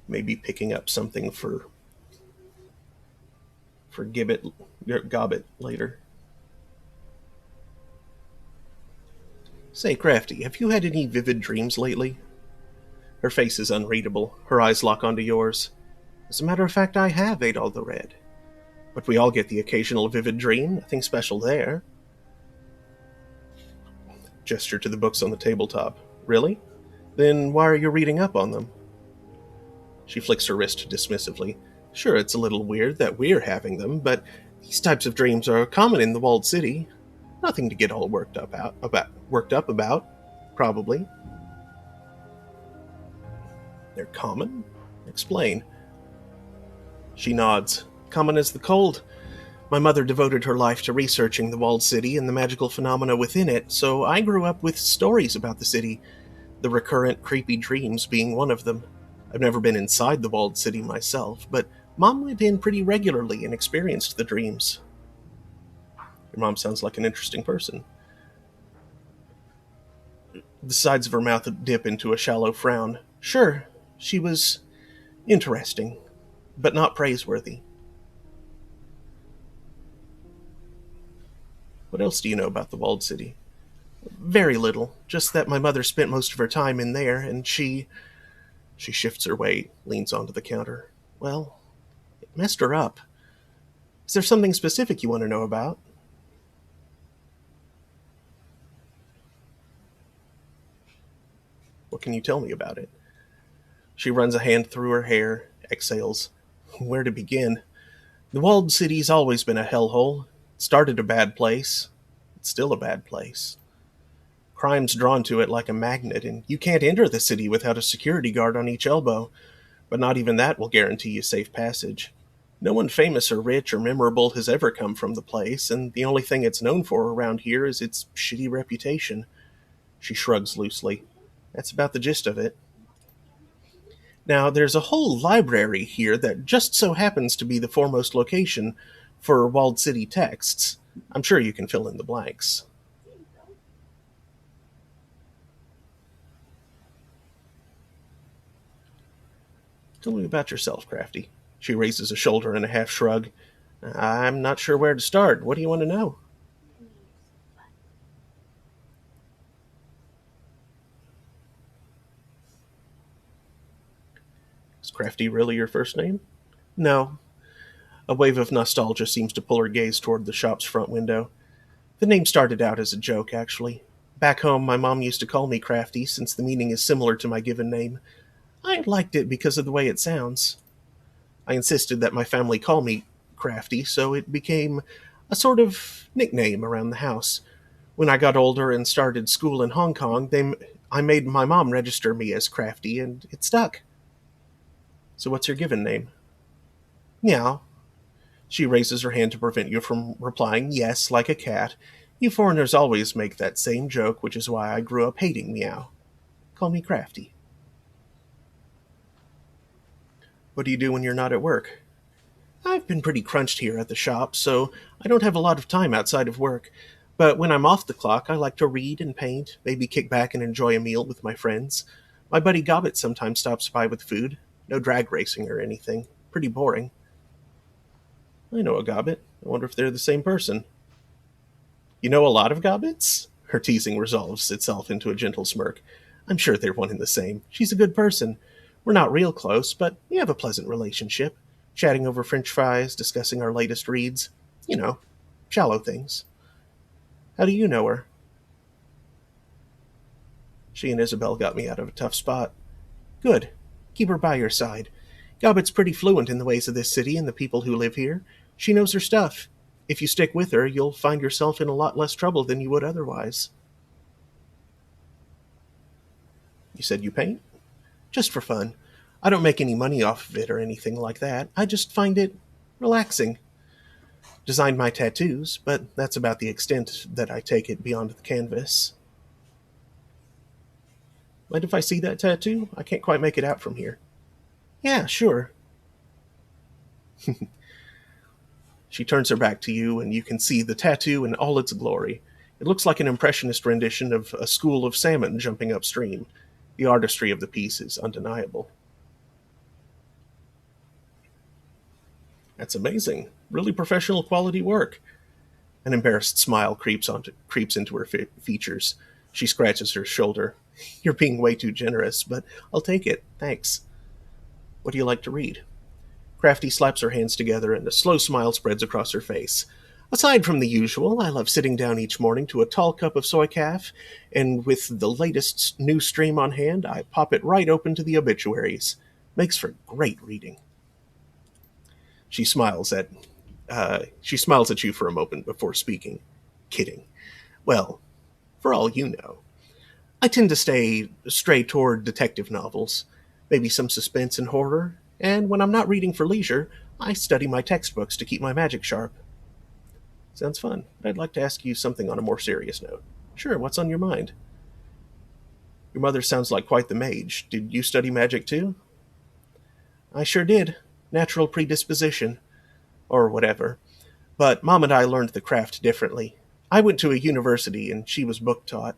maybe picking up something for Gobbet later. Say, Crafty, have you had any vivid dreams lately? Her face is unreadable. Her eyes lock onto yours. As a matter of fact, I have ate all the red. But we all get the occasional vivid dream. Nothing special there. Gesture to the books on the tabletop. Really? Then why are you reading up on them? She flicks her wrist dismissively. Sure, it's a little weird that we're having them, but these types of dreams are common in the walled city. Nothing to get all worked up about, probably. They're common? Explain. She nods. Common as the cold. My mother devoted her life to researching the walled city and the magical phenomena within it, so I grew up with stories about the city, the recurrent creepy dreams being one of them. I've never been inside the walled city myself, but Mom went in pretty regularly and experienced the dreams. Your mom sounds like an interesting person. The sides of her mouth dip into a shallow frown. Sure, she was interesting, but not praiseworthy. What else do you know about the walled city? Very little, just that my mother spent most of her time in there, and she shifts her weight, leans onto the counter. Well, it messed her up. Is there something specific you want to know about? What can you tell me about it? She runs a hand through her hair, exhales. Where to begin? The walled city's always been a hellhole. It started a bad place. It's still a bad place. Crime's drawn to it like a magnet, and you can't enter the city without a security guard on each elbow. But not even that will guarantee you safe passage. No one famous or rich or memorable has ever come from the place, and the only thing it's known for around here is its shitty reputation. She shrugs loosely. That's about the gist of it. Now, there's a whole library here that just so happens to be the foremost location for walled city texts. I'm sure you can fill in the blanks. Tell me about yourself, Crafty. She raises a shoulder in a half shrug. I'm not sure where to start. What do you want to know? Is Crafty really your first name? No. A wave of nostalgia seems to pull her gaze toward the shop's front window. The name started out as a joke, actually. Back home, my mom used to call me Crafty, since the meaning is similar to my given name. I liked it because of the way it sounds. I insisted that my family call me Crafty, so it became a sort of nickname around the house. When I got older and started school in Hong Kong, I made my mom register me as Crafty, and it stuck. So what's your given name? Meow. She raises her hand to prevent you from replying yes like a cat. You foreigners always make that same joke, which is why I grew up hating Meow. Call me Crafty. What do you do when you're not at work? I I've been pretty crunched here at the shop, so I don't have a lot of time outside of work. But when I'm off the clock, I like to read and paint, maybe kick back and enjoy a meal with my friends. My buddy Gobbett sometimes stops by with food. No drag racing or anything. Pretty boring. I know a Gobbett. I wonder if they're the same person. You know a lot of Gobbets? Her teasing resolves itself into a gentle smirk. I'm sure they're one and the same. She's a good person. We're not real close, but we have a pleasant relationship. Chatting over French fries, discussing our latest reads. You know, shallow things. How do you know her? She and Isabel got me out of a tough spot. Good. Keep her by your side. Gobbet's pretty fluent in the ways of this city and the people who live here. She knows her stuff. If you stick with her, you'll find yourself in a lot less trouble than you would otherwise. You said you paint? Just for fun. I don't make any money off of it or anything like that. I just find it relaxing. Designed my tattoos, but that's about the extent that I take it beyond the canvas. Mind if I see that tattoo? I can't quite make it out from here. Yeah, sure. She turns her back to you, and you can see the tattoo in all its glory. It looks like an impressionist rendition of a school of salmon jumping upstream. The artistry of the piece is undeniable. That's amazing. Really professional quality work. An embarrassed smile creeps into her features. She scratches her shoulder. You're being way too generous, but I'll take it. Thanks. What do you like to read? Crafty slaps her hands together and a slow smile spreads across her face. Aside from the usual, I love sitting down each morning to a tall cup of soy calf, and with the latest news stream on hand, I pop it right open to the obituaries. Makes for great reading. She smiles at you for a moment before speaking. Kidding. Well, for all you know. I tend to stray toward detective novels, maybe some suspense and horror, and when I'm not reading for leisure, I study my textbooks to keep my magic sharp. Sounds fun, but I'd like to ask you something on a more serious note. Sure, what's on your mind? Your mother sounds like quite the mage. Did you study magic too? I sure did. Natural predisposition. Or whatever. But Mom and I learned the craft differently. I went to a university and she was book taught.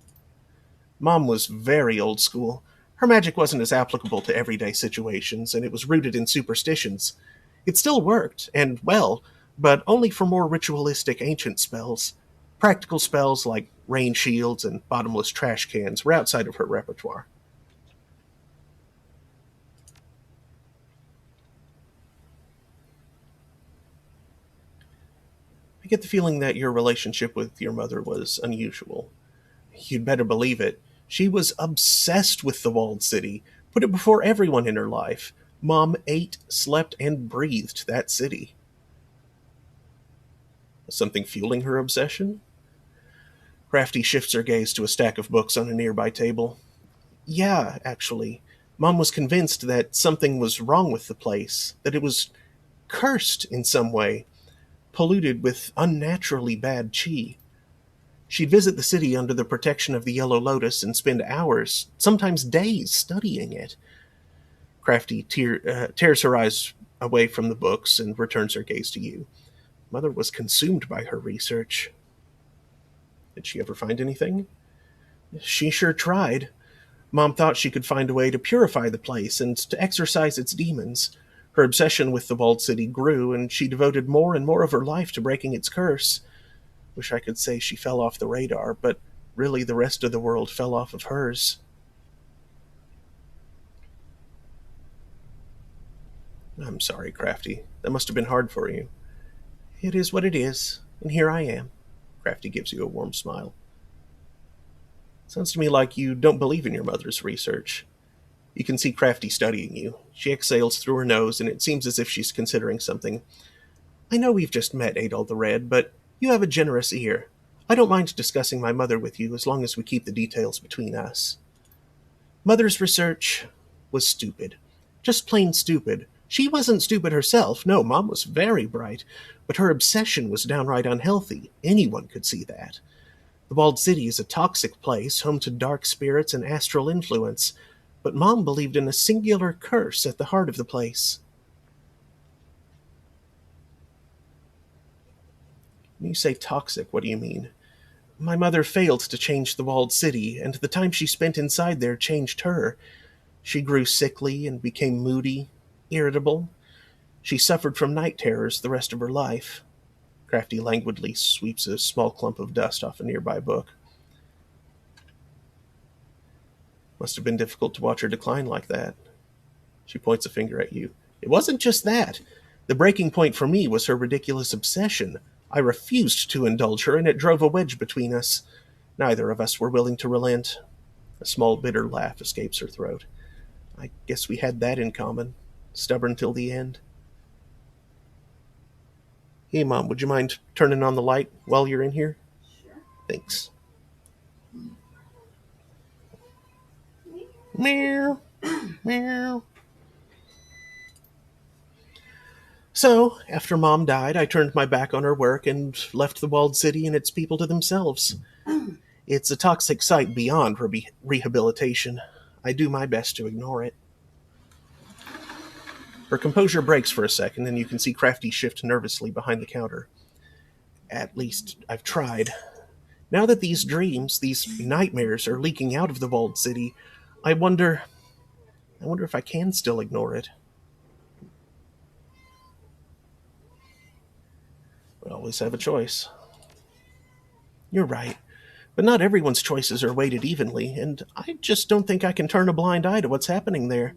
Mom was very old school. Her magic wasn't as applicable to everyday situations, and it was rooted in superstitions. It still worked, and well, but only for more ritualistic ancient spells. Practical spells like rain shields and bottomless trash cans were outside of her repertoire. I get the feeling that your relationship with your mother was unusual. You'd better believe it. She was obsessed with the walled city, put it before everyone in her life. Mom ate, slept, and breathed that city. Something fueling her obsession? Crafty shifts her gaze to a stack of books on a nearby table. Yeah, actually. Mom was convinced that something was wrong with the place, that it was cursed in some way, polluted with unnaturally bad chi. She'd visit the city under the protection of the Yellow Lotus and spend hours, sometimes days, studying it. Crafty tears her eyes away from the books and returns her gaze to you. Mother was consumed by her research. Did she ever find anything? She sure tried. Mom thought she could find a way to purify the place and to exorcise its demons. Her obsession with the walled city grew, and she devoted more and more of her life to breaking its curse. Wish I could say she fell off the radar, but really the rest of the world fell off of hers. I'm sorry, Crafty. That must have been hard for you. It is what it is, and here I am. Crafty gives you a warm smile. Sounds to me like you don't believe in your mother's research. You can see Crafty studying you. She exhales through her nose, and it seems as if she's considering something. I know we've just met, Adol the Red, but you have a generous ear. I don't mind discussing my mother with you as long as we keep the details between us. Mother's research was stupid. Just plain stupid. She wasn't stupid herself. No, Mom was very bright, but her obsession was downright unhealthy. Anyone could see that. The walled city is a toxic place, home to dark spirits and astral influence, but Mom believed in a singular curse at the heart of the place. When you say toxic, what do you mean? My mother failed to change the walled city, and the time she spent inside there changed her. She grew sickly and became moody, irritable. She suffered from night terrors the rest of her life. Crafty languidly sweeps a small clump of dust off a nearby book. Must have been difficult to watch her decline like that. She points a finger at you. It wasn't just that. The breaking point for me was her ridiculous obsession. I refused to indulge her, and it drove a wedge between us. Neither of us were willing to relent. A small bitter laugh escapes her throat. I guess we had that in common. Stubborn till the end. Hey, Mom, would you mind turning on the light while you're in here? Sure. Thanks. Meow. Meow. So, after Mom died, I turned my back on her work and left the walled city and its people to themselves. It's a toxic site beyond rehabilitation. I do my best to ignore it. Her composure breaks for a second, and you can see Crafty shift nervously behind the counter. At least, I've tried. Now that these dreams, these nightmares, are leaking out of the walled city, I wonder if I can still ignore it. We always have a choice. You're right, but not everyone's choices are weighted evenly, and I just don't think I can turn a blind eye to what's happening there.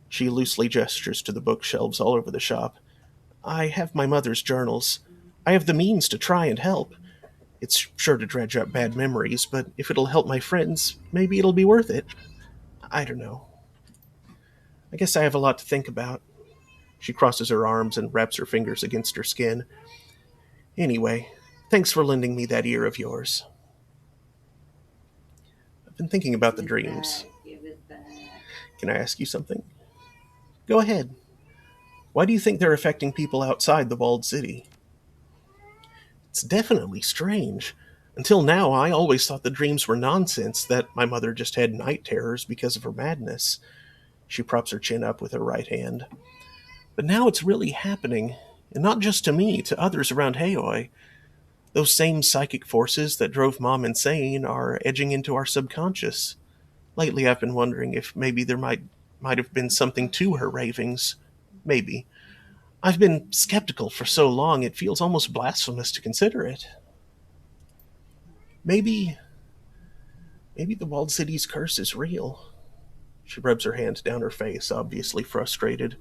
She loosely gestures to the bookshelves all over the shop. I have my mother's journals. I have the means to try and help. It's sure to dredge up bad memories, but if it'll help my friends, maybe it'll be worth it. I don't know. I guess I have a lot to think about. She crosses her arms and wraps her fingers against her skin. Anyway, thanks for lending me that ear of yours. I've been thinking about the dreams. Give it back. Can I ask you something? Go ahead. Why do you think they're affecting people outside the walled city? It's definitely strange. Until now, I always thought the dreams were nonsense, that my mother just had night terrors because of her madness. She props her chin up with her right hand. But now it's really happening, and not just to me, to others around Haoi. Those same psychic forces that drove Mom insane are edging into our subconscious. Lately, I've been wondering if maybe there might have been something to her ravings. Maybe. I've been skeptical for so long, it feels almost blasphemous to consider it. Maybe the walled city's curse is real. She rubs her hand down her face, obviously frustrated.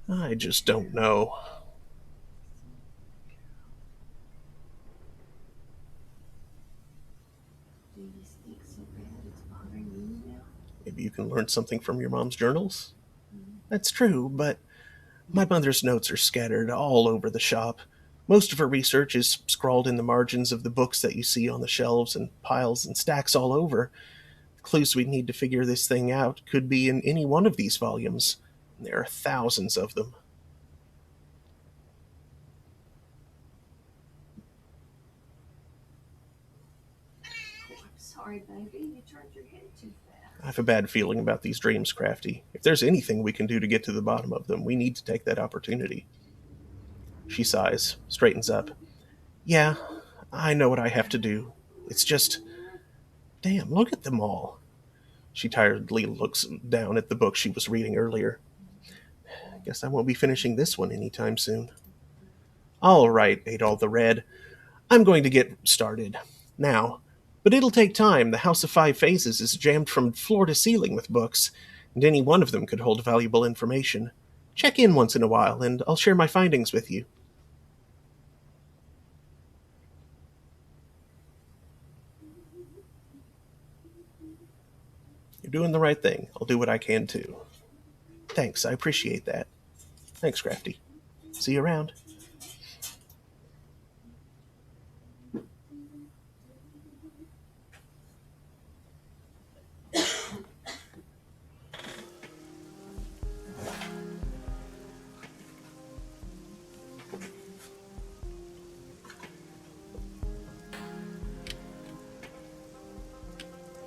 I just don't know. Do you stink so bad it's bothering you now? Maybe you can learn something from your mom's journals? That's true, but my mother's notes are scattered all over the shop. Most of her research is scrawled in the margins of the books that you see on the shelves and piles and stacks all over. The clues we need to figure this thing out could be in any one of these volumes. There are thousands of them. Oh, I'm sorry, baby. You turned your head too fast. I have a bad feeling about these dreams, Crafty. If there's anything we can do to get to the bottom of them, we need to take that opportunity. She sighs, straightens up. Yeah, I know what I have to do. It's just... Damn, look at them all. She tiredly looks down at the book she was reading earlier. Guess I won't be finishing this one anytime soon. All right, Adol the Red. I'm going to get started. Now. But it'll take time. The House of Five Phases is jammed from floor to ceiling with books, and any one of them could hold valuable information. Check in once in a while, and I'll share my findings with you. You're doing the right thing. I'll do what I can, too. Thanks, I appreciate that. Thanks, Crafty. See you around.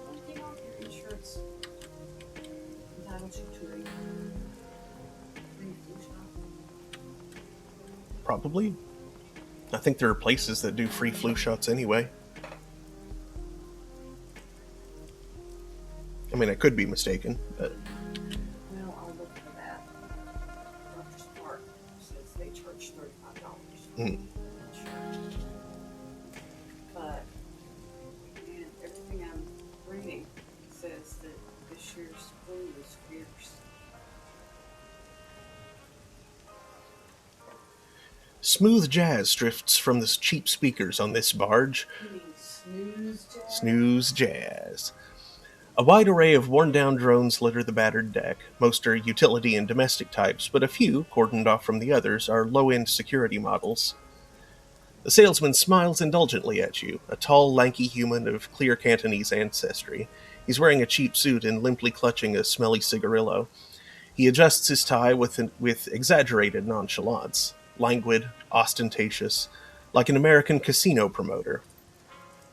One thing off your insurance entitles you to a free flu shot. Probably. I think there are places that do free flu shots anyway. I mean, I could be mistaken, but Well, I'll look for that. Dr. Smart says they charge $35. Hmm. But, man, everything I'm reading says that this year's flu is fierce. smooth jazz drifts from the cheap speakers on this barge. You mean snooze, Jack? Snooze jazz. A wide array of worn-down drones litter the battered deck. Most are utility and domestic types, but a few, cordoned off from the others, are low-end security models. The salesman smiles indulgently at you, a tall, lanky human of clear Cantonese ancestry. He's wearing a cheap suit and limply clutching a smelly cigarillo. He adjusts his tie with exaggerated nonchalance, languid, ostentatious, like an American casino promoter.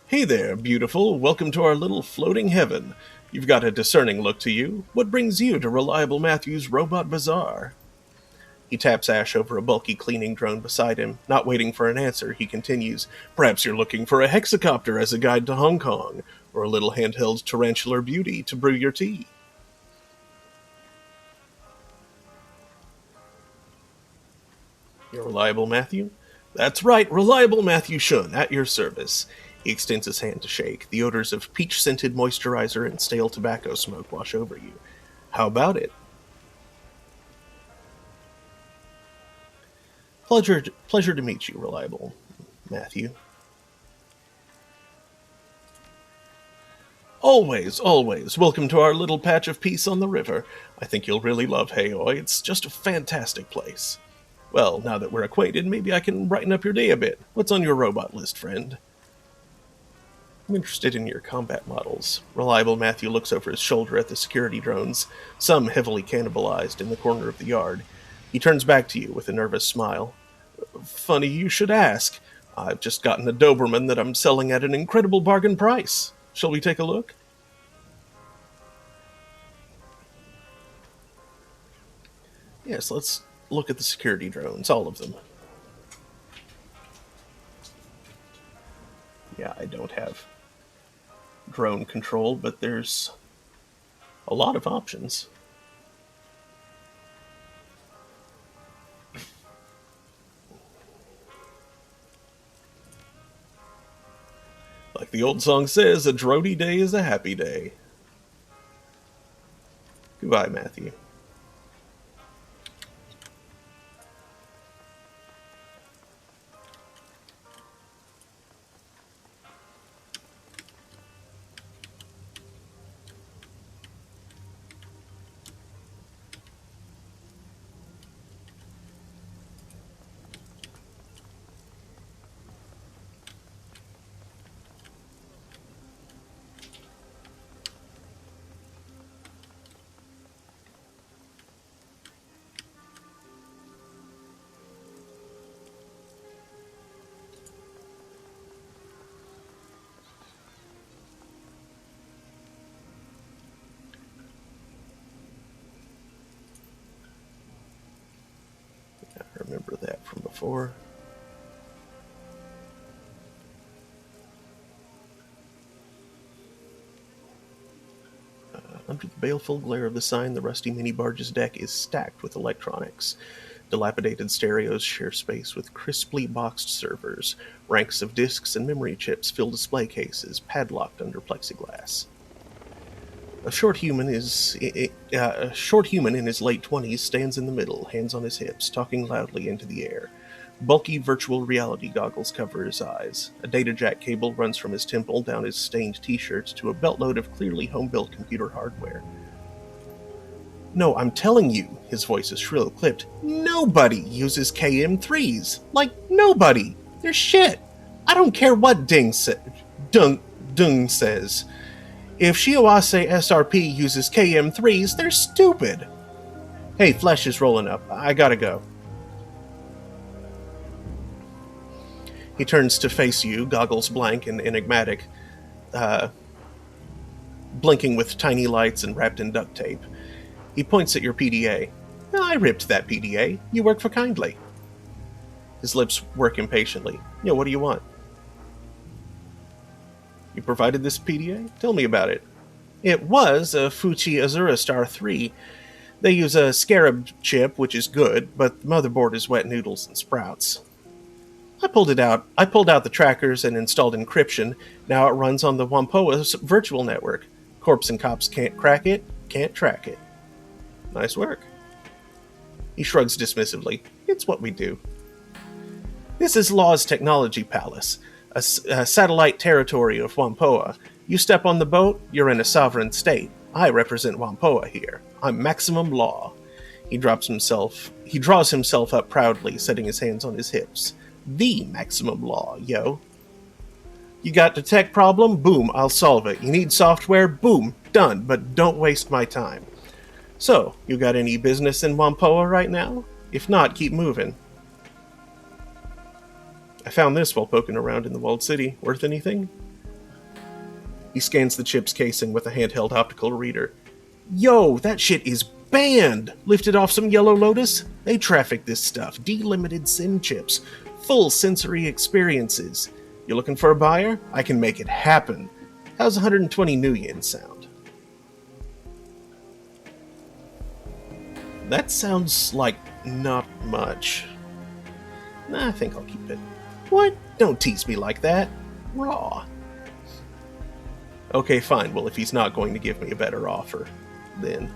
Hey there, beautiful. Welcome to our little floating heaven. You've got a discerning look to you. What brings you to Reliable Matthew's Robot Bazaar? He taps Ash over a bulky cleaning drone beside him. Not waiting for an answer, he continues, Perhaps you're looking for a hexacopter as a guide to Hong Kong, or a little handheld tarantular beauty to brew your tea. You're Reliable Matthew? That's right, Reliable Matthew Shun, at your service. He extends his hand to shake. The odors of peach-scented moisturizer and stale tobacco smoke wash over you. How about it? Pleasure to meet you, Reliable Matthew. Always, always. Welcome to our little patch of peace on the river. I think you'll really love Haoi. It's just a fantastic place. Well, now that we're acquainted, maybe I can brighten up your day a bit. What's on your robot list, friend? I'm interested in your combat models. Reliable Matthew looks over his shoulder at the security drones, some heavily cannibalized in the corner of the yard. He turns back to you with a nervous smile. Funny you should ask. I've just gotten a Doberman that I'm selling at an incredible bargain price. Shall we take a look? Yes, let's look at the security drones, all of them. Yeah, I don't have drone control, but there's a lot of options. Like the old song says, a droady day is a happy day. Goodbye, Matthew. I remember that from before. Under the baleful glare of the sign, the rusty mini-barge's deck is stacked with electronics. Dilapidated stereos share space with crisply boxed servers. Ranks of disks and memory chips fill display cases, padlocked under plexiglass. A short human in his late 20s stands in the middle, hands on his hips, talking loudly into the air. Bulky virtual reality goggles cover his eyes. A data jack cable runs from his temple down his stained t-shirt to a beltload of clearly home-built computer hardware. No, I'm telling you, his voice is shrill clipped, nobody uses KM3s. Like, nobody. They're shit. I don't care what Dung says. If Shiawase SRP uses KM3s, they're stupid. Hey, flesh is rolling up. I gotta go. He turns to face you, goggles blank and enigmatic, blinking with tiny lights and wrapped in duct tape. He points at your PDA. I ripped that PDA. You work for Kindly. His lips work impatiently. What do you want? You provided this PDA? Tell me about it. It was a Fuji Azura Star 3. They use a Scarab chip, which is good, but the motherboard is wet noodles and sprouts. I pulled it out. I pulled out the trackers and installed encryption. Now it runs on the Wampoa's virtual network. Corps and cops can't crack it, can't track it. Nice work. He shrugs dismissively. It's what we do. This is Law's Technology Palace, a satellite territory of Wampoa. You step on the boat, you're in a sovereign state. I represent Wampoa here. I'm Maximum Law. He draws himself up proudly, setting his hands on his hips. The Maximum Law, yo. You got a tech problem? Boom, I'll solve it. You need software? Boom, done, but don't waste my time. So, you got any business in Wampoa right now? If not, keep moving. I found this while poking around in the walled city. Worth anything? He scans the chip's casing with a handheld optical reader. Yo, that shit is banned! Lifted off some Yellow Lotus? They traffic this stuff. Delimited SIM chips. Full sensory experiences. You looking for a buyer? I can make it happen. How's 120 new yen sound? That sounds like not much. Nah, I think I'll keep it. What? Don't tease me like that. Raw. Okay, fine. Well, if he's not going to give me a better offer, then...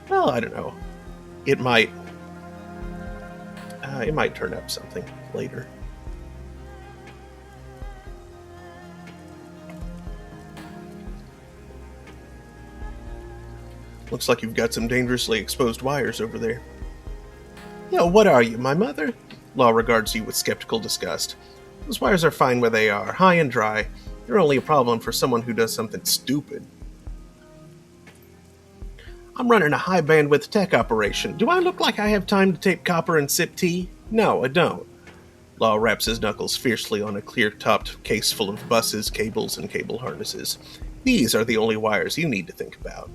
Well, I don't know. It might turn up something later. Looks like you've got some dangerously exposed wires over there. What are you, my mother? Law regards you with skeptical disgust. Those wires are fine where they are, high and dry. They're only a problem for someone who does something stupid. I'm running a high-bandwidth tech operation. Do I look like I have time to tape copper and sip tea? No, I don't. Law wraps his knuckles fiercely on a clear-topped case full of buses, cables, and cable harnesses. These are the only wires you need to think about.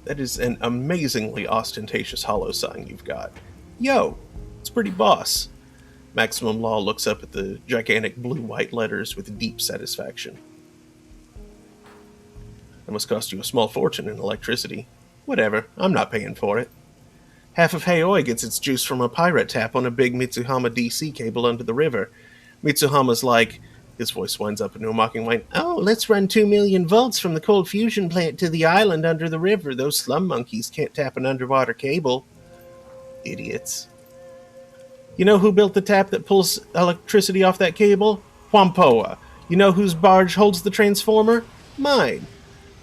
That is an amazingly ostentatious hollow sign you've got. Yo, it's pretty boss. Maximum Law looks up at the gigantic blue-white letters with deep satisfaction. That must cost you a small fortune in electricity. Whatever, I'm not paying for it. Half of Heioi gets its juice from a pirate tap on a big Mitsuhama DC cable under the river. Mitsuhama's like... His voice winds up into a mocking whine. Oh, let's run 2 million volts from the cold fusion plant to the island under the river. Those slum monkeys can't tap an underwater cable. Idiots. You know who built the tap that pulls electricity off that cable? Wampoa. You know whose barge holds the transformer? Mine.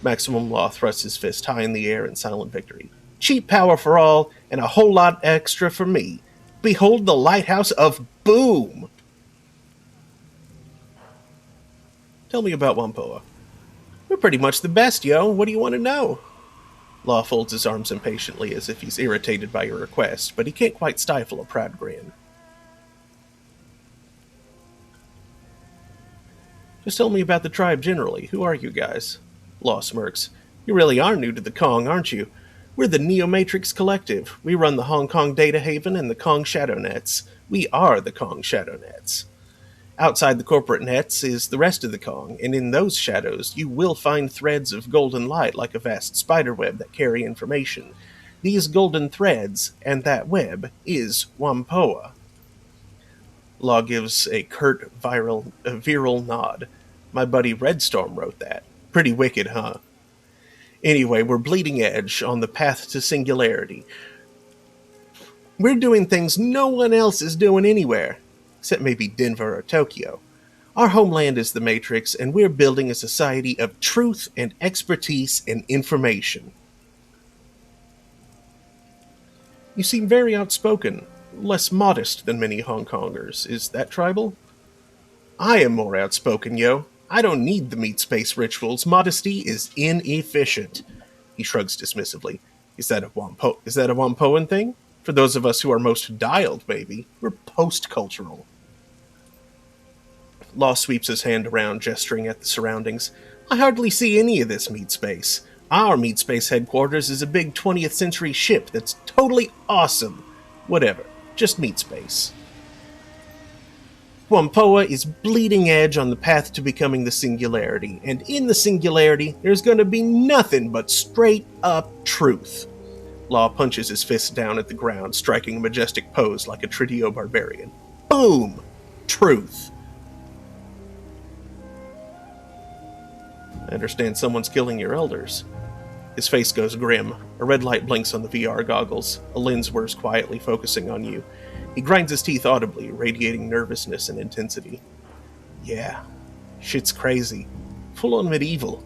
Maximum Law thrusts his fist high in the air in silent victory. Cheap power for all, and a whole lot extra for me. Behold the lighthouse of Boom! Tell me about Wampoa. We're pretty much the best, yo. What do you want to know? Law folds his arms impatiently as if he's irritated by your request, but he can't quite stifle a proud grin. Just tell me about the tribe generally. Who are you guys? Law smirks. You really are new to the Kong, aren't you? We're the Neo-Matrix Collective. We run the Hong Kong Data Haven and the Kong Shadow Nets. We are the Kong Shadow Nets. Outside the corporate nets is the rest of the Kong, and in those shadows you will find threads of golden light like a vast spiderweb that carry information. These golden threads and that web is Wampoa. Law gives a curt, virile nod. My buddy Redstorm wrote that. Pretty wicked, huh? Anyway, we're bleeding edge on the path to singularity. We're doing things no one else is doing anywhere. Except maybe Denver or Tokyo. Our homeland is the Matrix, and we're building a society of truth and expertise and information. You seem very outspoken, less modest than many Hong Kongers. Is that tribal? I am more outspoken, yo. I don't need the meat space rituals. Modesty is inefficient. He shrugs dismissively. Is that a Wampoan thing? For those of us who are most dialed, maybe. We're post-cultural. Law sweeps his hand around, gesturing at the surroundings. I hardly see any of this meat space. Our Meat Space headquarters is a big 20th century ship that's totally awesome. Whatever, just Meat Space. Whampoa is bleeding edge on the path to becoming the Singularity, and in the Singularity, there's gonna be nothing but straight up truth. Law punches his fist down at the ground, striking a majestic pose like a Tritio barbarian. Boom! Truth. I understand someone's killing your elders. His face goes grim. A red light blinks on the VR goggles. A lens whirs quietly, focusing on you. He grinds his teeth audibly, radiating nervousness and intensity. Yeah, shit's crazy. Full-on medieval.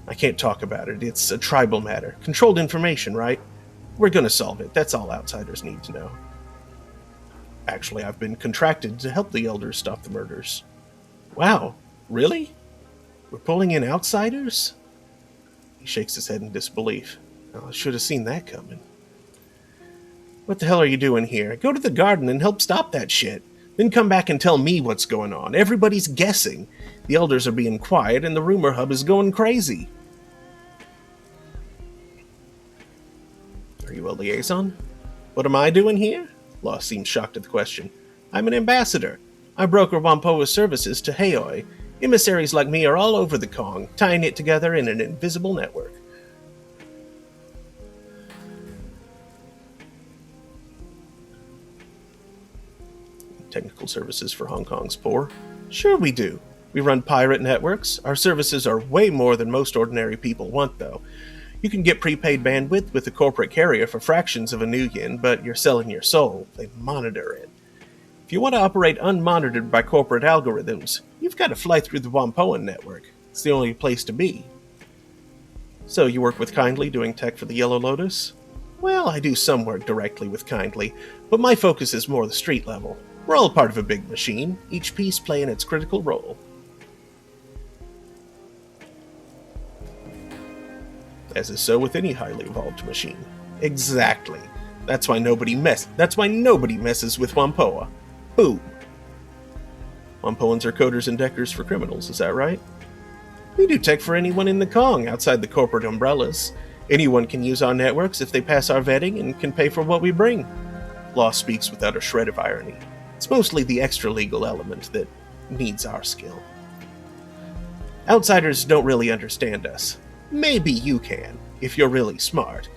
I can't talk about it. It's a tribal matter. Controlled information, right? We're gonna solve it. That's all outsiders need to know. Actually, I've been contracted to help the elders stop the murders. Wow, really? We're pulling in outsiders? He shakes his head in disbelief. Oh, I should have seen that coming. What the hell are you doing here? Go to the garden and help stop that shit. Then come back and tell me what's going on. Everybody's guessing. The elders are being quiet and the rumor hub is going crazy. Are you a liaison? What am I doing here? Law seems shocked at the question. I'm an ambassador. I broker Whampoa's services to Haoi. Emissaries like me are all over the Kong, tying it together in an invisible network. Technical services for Hong Kong's poor? Sure we do. We run pirate networks. Our services are way more than most ordinary people want, though. You can get prepaid bandwidth with a corporate carrier for fractions of a new yen, but you're selling your soul. They monitor it. If you want to operate unmonitored by corporate algorithms, you've got to fly through the Whampoan network. It's the only place to be. So you work with Kindly doing tech for the Yellow Lotus? Well, I do some work directly with Kindly, but my focus is more the street level. We're all part of a big machine, each piece playing its critical role. As is so with any highly evolved machine. Exactly. That's why nobody messes with Whampoa. Boom. Whampoans are coders and deckers for criminals, is that right? We do tech for anyone in the Kong outside the corporate umbrellas. Anyone can use our networks if they pass our vetting and can pay for what we bring. Law speaks without a shred of irony. It's mostly the extra-legal element that needs our skill. Outsiders don't really understand us. Maybe you can, if you're really smart.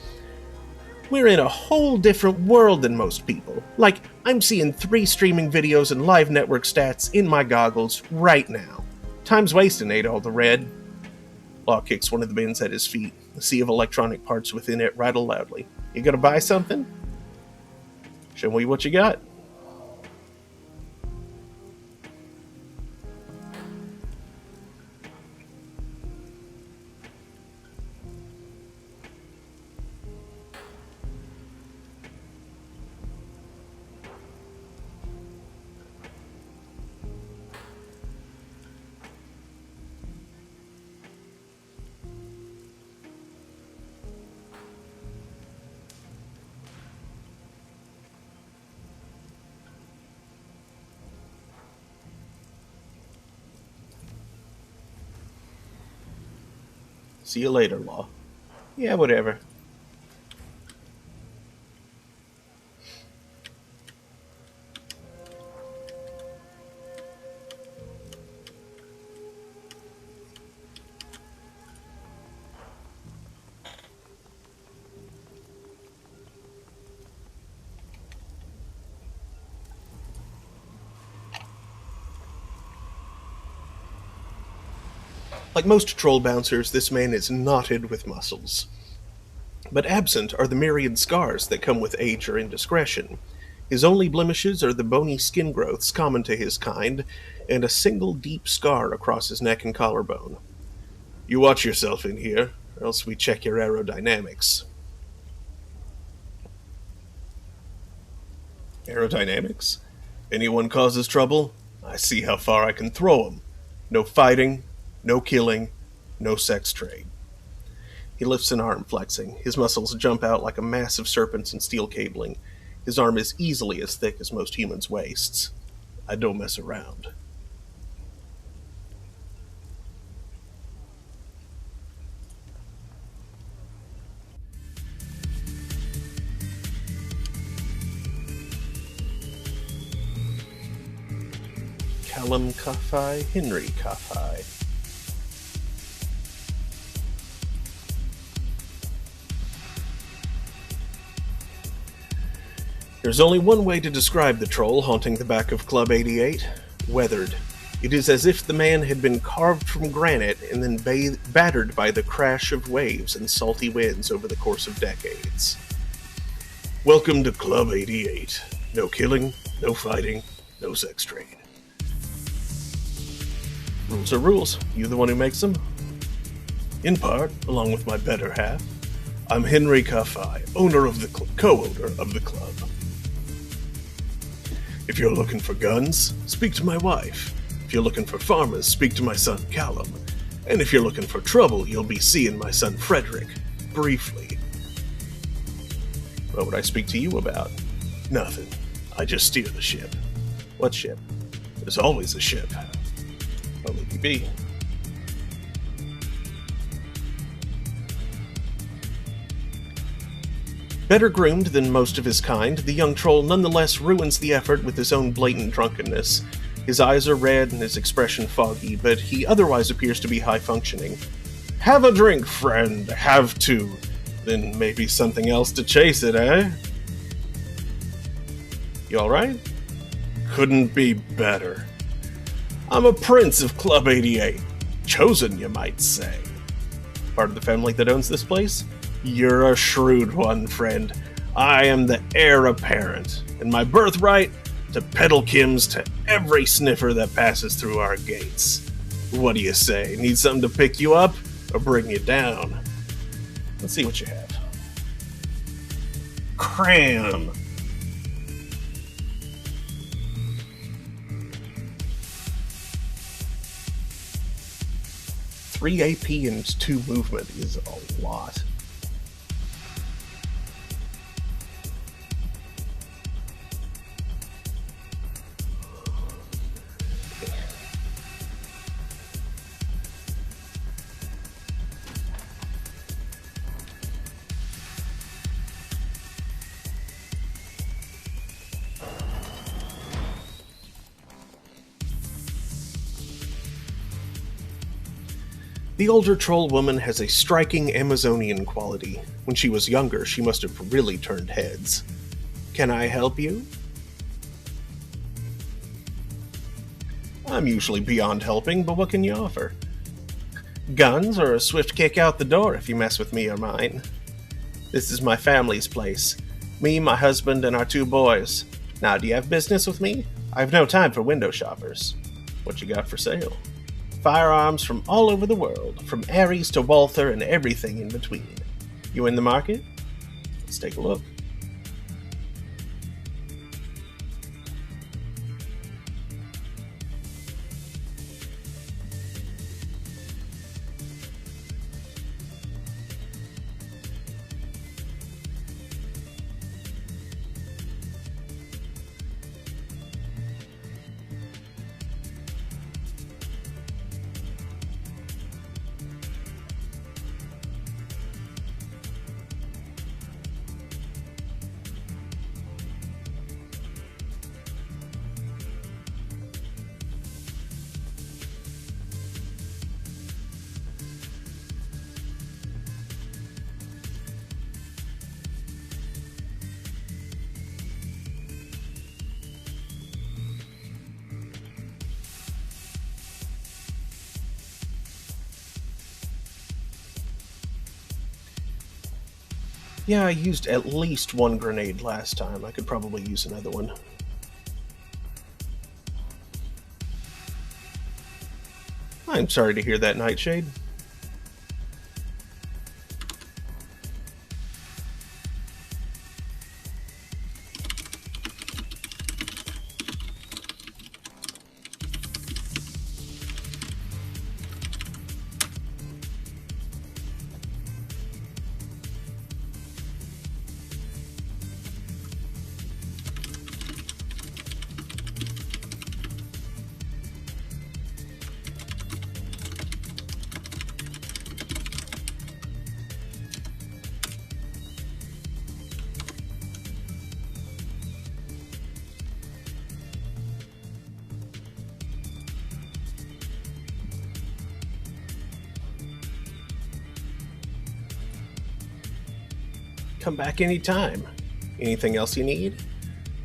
We're in a whole different world than most people. Like, I'm seeing 3 streaming videos and live network stats in my goggles right now. Time's wasting, ain't all the red. Law kicks one of the bins at his feet. The sea of electronic parts within it rattle loudly. You gonna buy something? Show me what you got. See you later, Law. Yeah, whatever. Like most troll bouncers, this man is knotted with muscles. But absent are the myriad scars that come with age or indiscretion. His only blemishes are the bony skin growths common to his kind, and a single deep scar across his neck and collarbone. You watch yourself in here, or else we check your aerodynamics. Aerodynamics? Anyone causes trouble? I see how far I can throw 'em. No fighting, no killing, no sex trade. He lifts an arm, flexing. His muscles jump out like a mass of serpents and steel cabling. His arm is easily as thick as most humans' waists. I don't mess around. Callum Coffey, Henry Coffey. There's only one way to describe the troll haunting the back of Club 88. Weathered. It is as if the man had been carved from granite and then battered by the crash of waves and salty winds over the course of decades. Welcome to Club 88. No killing, no fighting, no sex trade. Rules are rules. You the one who makes them? In part, along with my better half, I'm Henry Coffey, owner of the co-owner of the club. If you're looking for guns, speak to my wife. If you're looking for farmers, speak to my son Callum. And if you're looking for trouble, you'll be seeing my son Frederick, briefly. What would I speak to you about? Nothing. I just steer the ship. What ship? There's always a ship. I'll leave you be. Better groomed than most of his kind, the young troll nonetheless ruins the effort with his own blatant drunkenness. His eyes are red and his expression foggy, but he otherwise appears to be high-functioning. Have a drink, friend. Have two. Then maybe something else to chase it, eh? You alright? Couldn't be better. I'm a prince of Club 88. Chosen, you might say. Part of the family that owns this place? You're a shrewd one, friend. I am the heir apparent, and my birthright to peddle Kims to every sniffer that passes through our gates. What do you say? Need something to pick you up or bring you down? Let's see what you have. Cram! Three AP and 2 movement is a lot. The older troll woman has a striking Amazonian quality. When she was younger, she must have really turned heads. Can I help you? I'm usually beyond helping, but what can you offer? Guns or a swift kick out the door if you mess with me or mine. This is my family's place. Me, my husband, and our 2 boys. Now, do you have business with me? I have no time for window shoppers. What you got for sale? Firearms from all over the world, from Ares to Walther and everything in between. You in the market? Let's take a look. Yeah, I used at least 1 grenade last time. I could probably use another one. I'm sorry to hear that, Nightshade. Come back anytime. Anything else you need?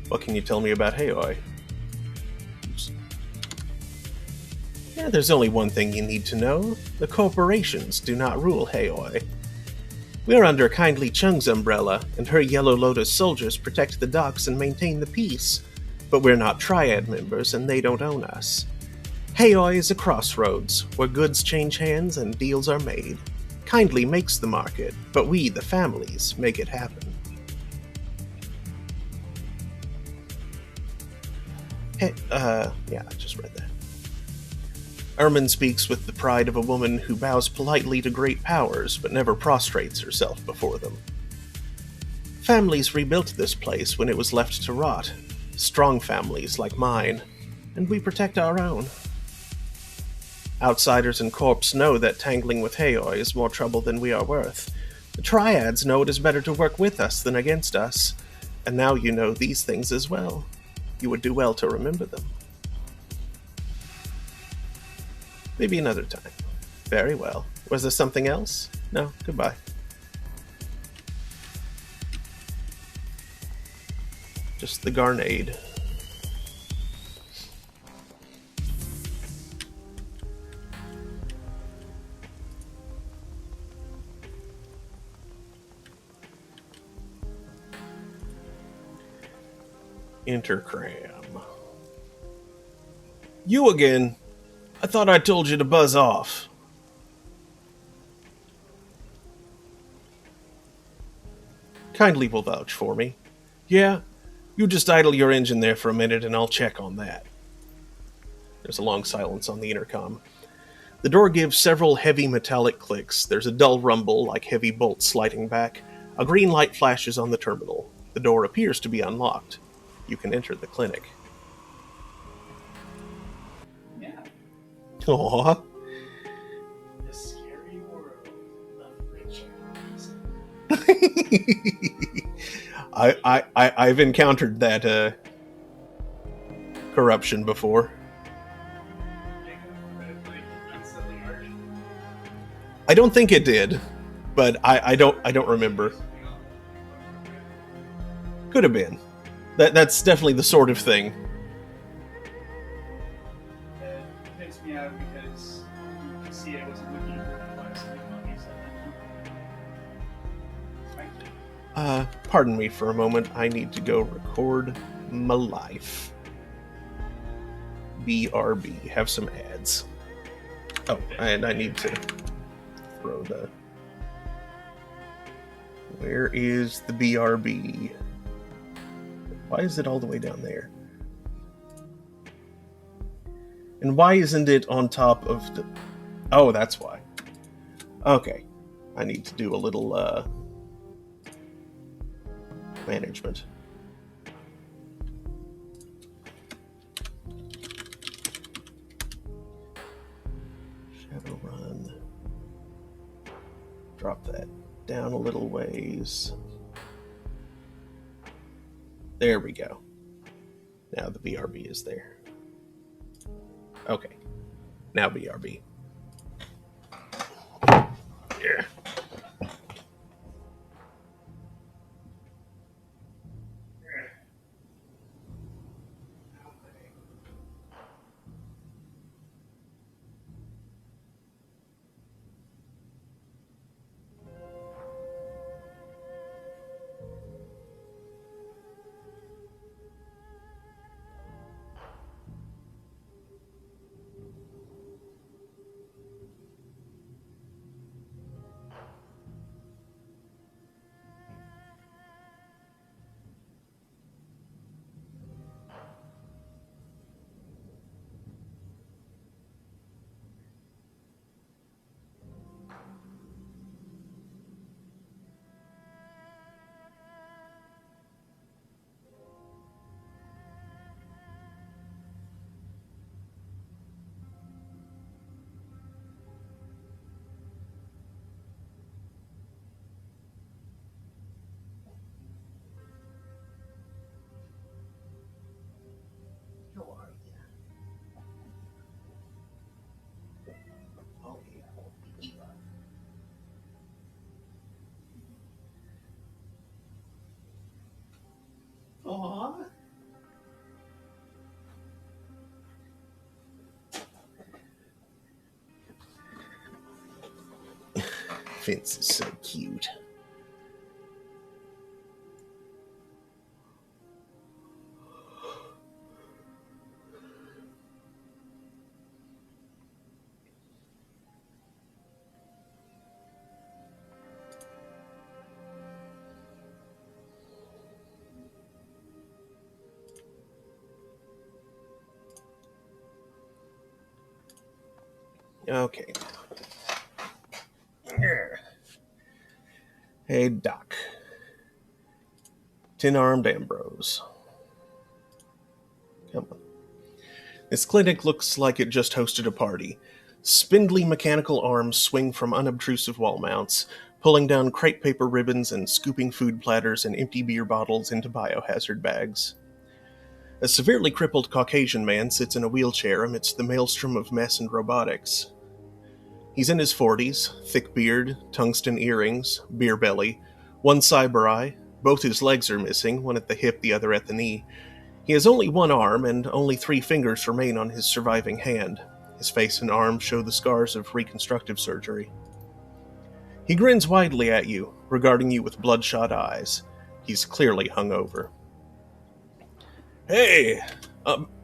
What can you tell me about Hayoi? Yeah, there's only one thing you need to know. The corporations do not rule Hayoi. We're under Kindly Chung's umbrella, and her Yellow Lotus soldiers protect the docks and maintain the peace. But we're not Triad members, and they don't own us. Hayoi is a crossroads, where goods change hands and deals are made. Kindly makes the market, but we, the families, make it happen. Yeah, I just read that. Ermin speaks with the pride of a woman who bows politely to great powers, but never prostrates herself before them. Families rebuilt this place when it was left to rot. Strong families like mine, and we protect our own. Outsiders and corps know that tangling with Hayoi is more trouble than we are worth. The Triads know it is better to work with us than against us, and now you know these things as well. You would do well to remember them. Maybe another time. Very well. Was there something else? No? Goodbye. Just the Garnade. Intercram. You again? I thought I told you to buzz off. Kindly will vouch for me. Yeah, you just idle your engine there for a minute and I'll check on that. There's a long silence on the intercom. The door gives several heavy metallic clicks. There's a dull rumble like heavy bolts sliding back. A green light flashes on the terminal. The door appears to be unlocked. You can enter the clinic. Yeah. Aww. The scary world of Richard. I've encountered that corruption before. I don't think it did, but I don't remember. Could have been. That's definitely the sort of thing. It picks me out because you can see I wasn't looking for what something funny said. Pardon me for a moment. I need to go record my life. BRB. Have some ads. Oh, and I need to throw the... Where is the BRB? Why is it all the way down there? And why isn't it on top of the... Oh, that's why. Okay. I need to do a little, management. Shadowrun. Drop that down a little ways. There we go. Now the BRB is there. Okay. Now BRB. Yeah. fence is so cute. Okay. Hey, Doc. Tin-armed Ambrose. Come on. This clinic looks like it just hosted a party. Spindly mechanical arms swing from unobtrusive wall mounts, pulling down crepe paper ribbons and scooping food platters and empty beer bottles into biohazard bags. A severely crippled Caucasian man sits in a wheelchair amidst the maelstrom of mess and robotics. He's in his 40s, thick beard, tungsten earrings, beer belly, one cyber eye, both his legs are missing, one at the hip, the other at the knee. He has only one arm, and only 3 fingers remain on his surviving hand. His face and arms show the scars of reconstructive surgery. He grins widely at you, regarding you with bloodshot eyes. He's clearly hungover. Hey!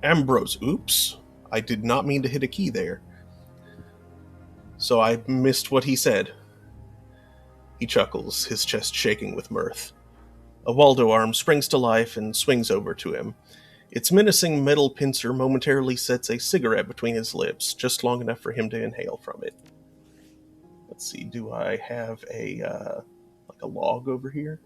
Ambrose, oops. I did not mean to hit a key there. So I missed what he said. He chuckles, his chest shaking with mirth. A Waldo arm springs to life and swings over to him. Its menacing metal pincer momentarily sets a cigarette between his lips, just long enough for him to inhale from it. Let's see, do I have a log over here?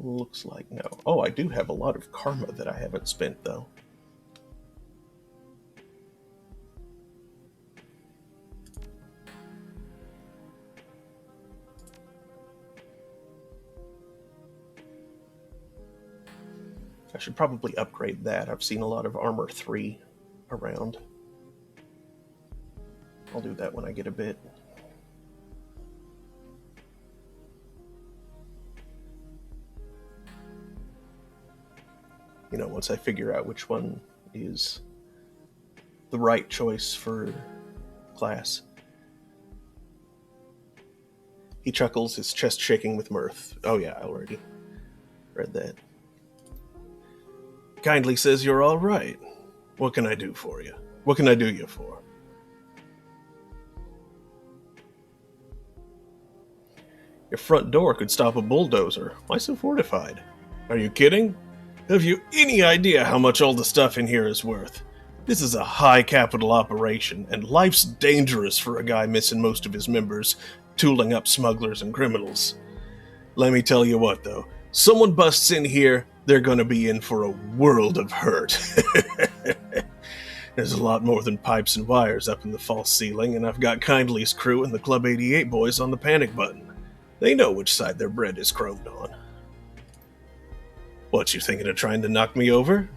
Looks like no. Oh, I do have a lot of karma that I haven't spent, though. I should probably upgrade that. I've seen a lot of Armor 3 around. I'll do that when I get a bit. You know, once I figure out which one is the right choice for class. He chuckles, his chest shaking with mirth. Oh yeah, I already read that. Kindly says you're all right. What can I do for you? What can I do you for? Your front door could stop a bulldozer. Why so fortified? Are you kidding? Have you any idea how much all the stuff in here is worth? This is a high capital operation, and life's dangerous for a guy missing most of his members, tooling up smugglers and criminals. Let me tell you what, though. Someone busts in here, they're gonna be in for a world of hurt. There's a lot more than pipes and wires up in the false ceiling, and I've got Kindly's crew and the Club 88 boys on the panic button. They know which side their bread is chromed on. What, you thinking of trying to knock me over?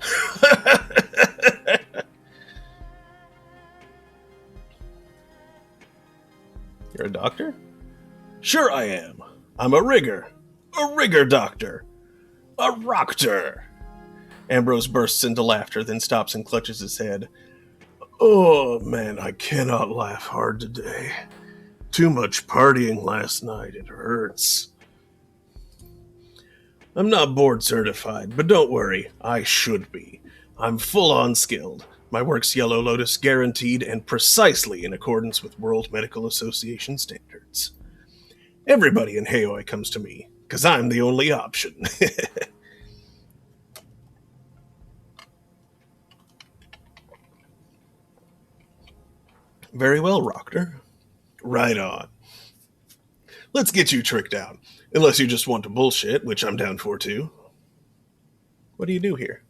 You're a doctor? Sure I am. I'm a rigger. A rigger doctor. A rockter. Ambrose bursts into laughter, then stops and clutches his head. Oh, man, I cannot laugh hard today. Too much partying last night. It hurts. I'm not board certified, but don't worry, I should be. I'm full-on skilled. My work's Yellow Lotus guaranteed and precisely in accordance with World Medical Association standards. Everybody in Haoi comes to me, 'cause I'm the only option. Very well, Rockter. Right on. Let's get you tricked out. Unless you just want to bullshit, which I'm down for too. What do you do here?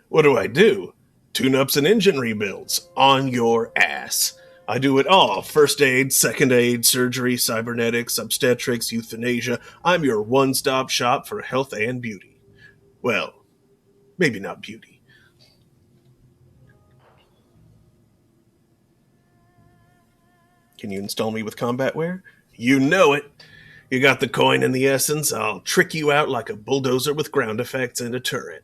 What do I do? Tune-ups and engine rebuilds. On your ass. I do it all. First aid, second aid, surgery, cybernetics, obstetrics, euthanasia. I'm your one-stop shop for health and beauty. Well, maybe not beauty. Can you install me with combat wear? You know it. You got the coin and the essence, I'll trick you out like a bulldozer with ground effects and a turret.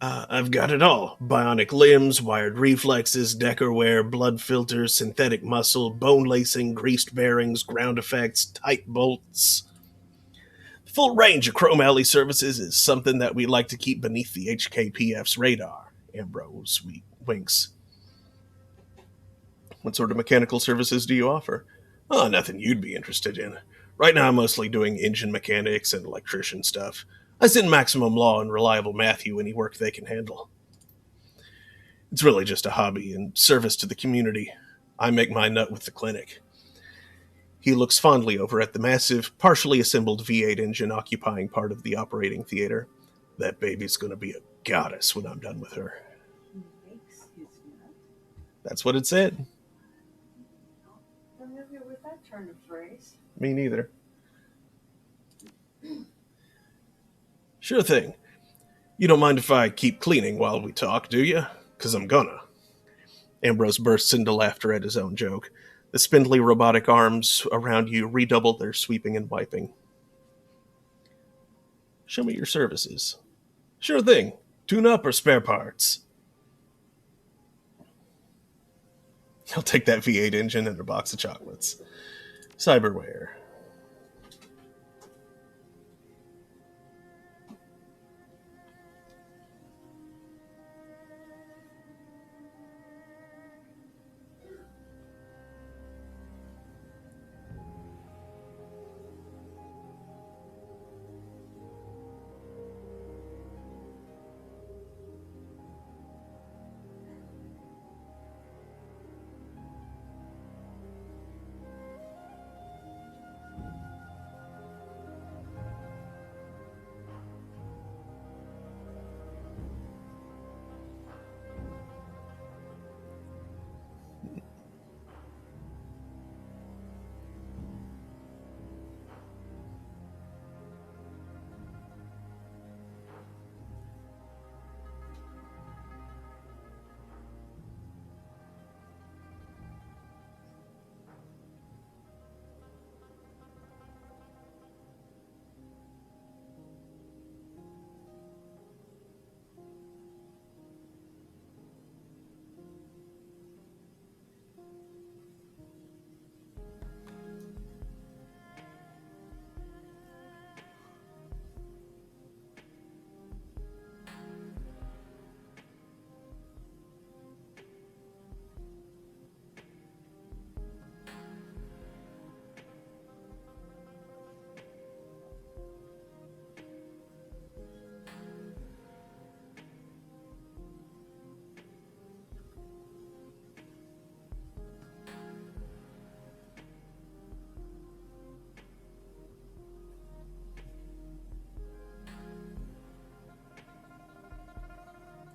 I've got it all. Bionic limbs, wired reflexes, deckerware, blood filters, synthetic muscle, bone lacing, greased bearings, ground effects, tight bolts. The full range of Chrome Alley services is something that we like to keep beneath the HKPF's radar. Ambrose winks. What sort of mechanical services do you offer? Oh, nothing you'd be interested in. Right now I'm mostly doing engine mechanics and electrician stuff. I send Maximum Law and Reliable Matthew any work they can handle. It's really just a hobby and service to the community. I make my nut with the clinic. He looks fondly over at the massive, partially assembled V8 engine occupying part of the operating theater. That baby's going to be a goddess when I'm done with her. Makes his nut. That's what it said. Familiar with that turn of phrase? Me neither. Sure thing. You don't mind if I keep cleaning while we talk, do you? 'Cause I'm gonna. Ambrose bursts into laughter at his own joke. The spindly robotic arms around you redouble their sweeping and wiping. Show me your services. Sure thing. Tune up or spare parts. I'll take that V8 engine and a box of chocolates. Cyberware.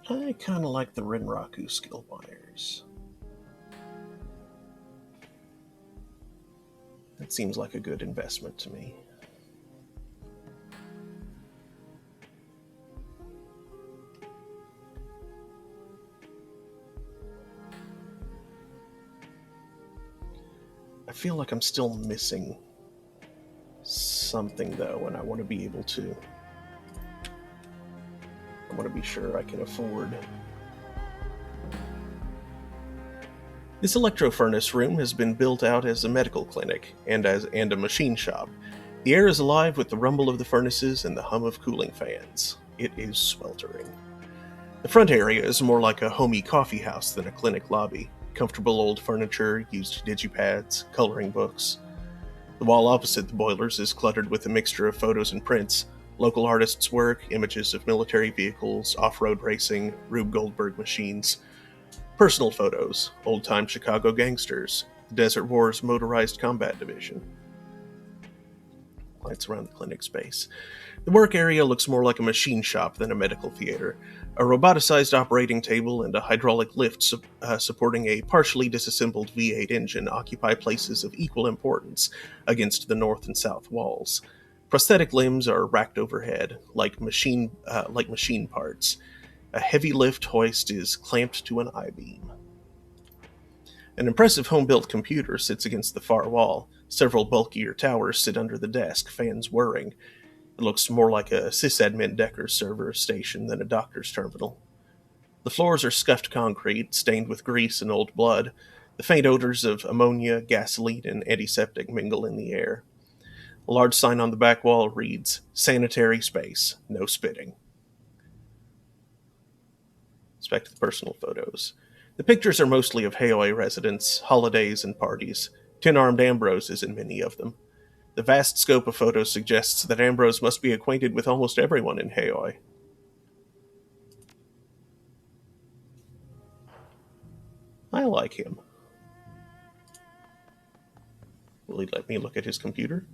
I kind of like the Renraku skill wires. That seems like a good investment to me. I feel like I'm still missing something, though, and I want to be able to... I want to be sure I can afford. This electro-furnace room has been built out as a medical clinic and a machine shop. The air is alive with the rumble of the furnaces and the hum of cooling fans. It is sweltering. The front area is more like a homey coffee house than a clinic lobby. Comfortable old furniture, used digipads, coloring books. The wall opposite the boilers is cluttered with a mixture of photos and prints, local artists' work, images of military vehicles, off-road racing, Rube Goldberg machines, personal photos, old-time Chicago gangsters, the Desert War's motorized combat division. Lights around the clinic space. The work area looks more like a machine shop than a medical theater. A roboticized operating table and a hydraulic lift supporting a partially disassembled V8 engine occupy places of equal importance against the north and south walls. Prosthetic limbs are racked overhead, like machine parts. A heavy lift hoist is clamped to an I-beam. An impressive home-built computer sits against the far wall. Several bulkier towers sit under the desk, fans whirring. It looks more like a sysadmin Decker server station than a doctor's terminal. The floors are scuffed concrete, stained with grease and old blood. The faint odors of ammonia, gasoline, and antiseptic mingle in the air. A large sign on the back wall reads, "Sanitary space, no spitting." Let's back to the personal photos. The pictures are mostly of Haoi residents, holidays, and parties. Tin-armed Ambrose is in many of them. The vast scope of photos suggests that Ambrose must be acquainted with almost everyone in Haoi. I like him. Will he let me look at his computer?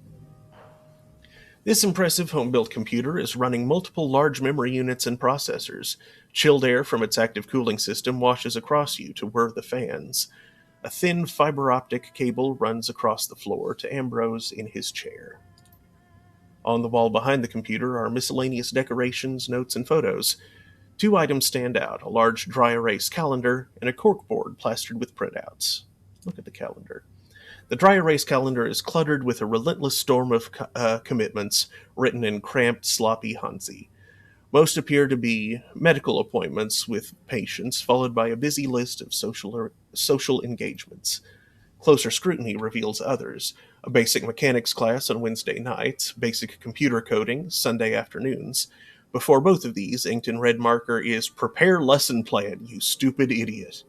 This impressive home-built computer is running multiple large memory units and processors. Chilled air from its active cooling system washes across you to whir the fans. A thin fiber optic cable runs across the floor to Ambrose in his chair. On the wall behind the computer are miscellaneous decorations, notes, and photos. 2 items stand out, a large dry erase calendar and a corkboard plastered with printouts. Look at the calendar. The dry erase calendar is cluttered with a relentless storm of commitments written in cramped, sloppy Hanzi. Most appear to be medical appointments with patients, followed by a busy list of social engagements. Closer scrutiny reveals others: a basic mechanics class on Wednesday nights, basic computer coding Sunday afternoons. Before both of these, inked in red marker, is "Prepare lesson plan, you stupid idiot."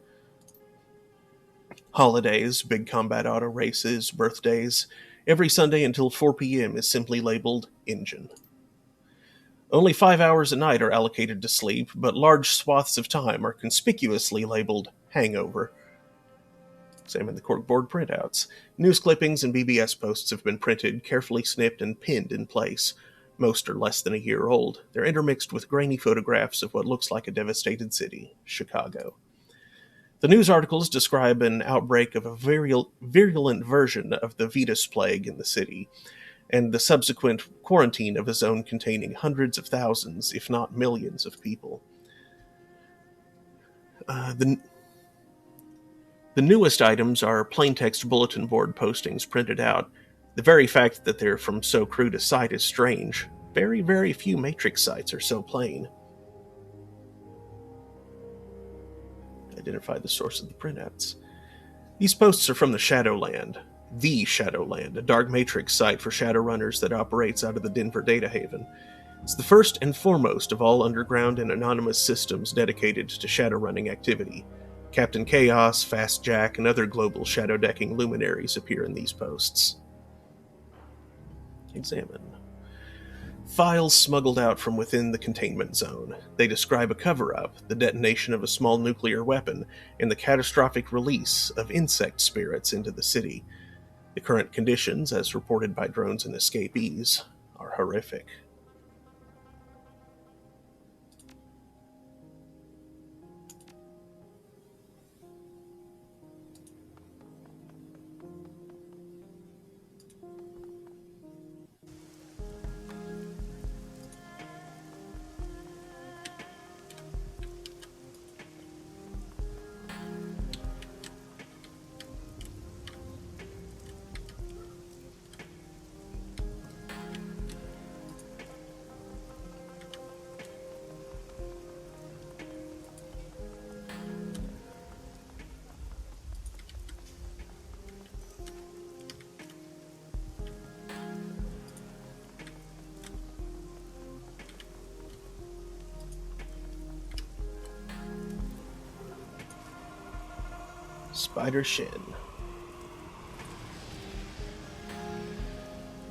Holidays, big combat auto races, birthdays. Every Sunday until 4 p.m. is simply labeled Engine. Only 5 hours a night are allocated to sleep, but large swaths of time are conspicuously labeled Hangover. Examine the corkboard printouts. News clippings and BBS posts have been printed, carefully snipped, and pinned in place. Most are less than a year old. They're intermixed with grainy photographs of what looks like a devastated city, Chicago. The news articles describe an outbreak of a virulent version of the Vetus plague in the city, and the subsequent quarantine of a zone containing hundreds of thousands, if not millions, of people. The newest items are plaintext bulletin board postings printed out. The very fact that they're from so crude a site is strange. Very, very few Matrix sites are so plain. Identify the source of the printouts. These posts are from the Shadowland, a dark Matrix site for Shadowrunners that operates out of the Denver data haven. It's the first and foremost of all underground and anonymous systems dedicated to Shadowrunning activity. Captain Chaos, Fast Jack, and other global shadow-decking luminaries appear in these posts. Examine. Files smuggled out from within the containment zone. They describe a cover-up, the detonation of a small nuclear weapon, and the catastrophic release of insect spirits into the city. The current conditions, as reported by drones and escapees, are horrific. Spider Shin.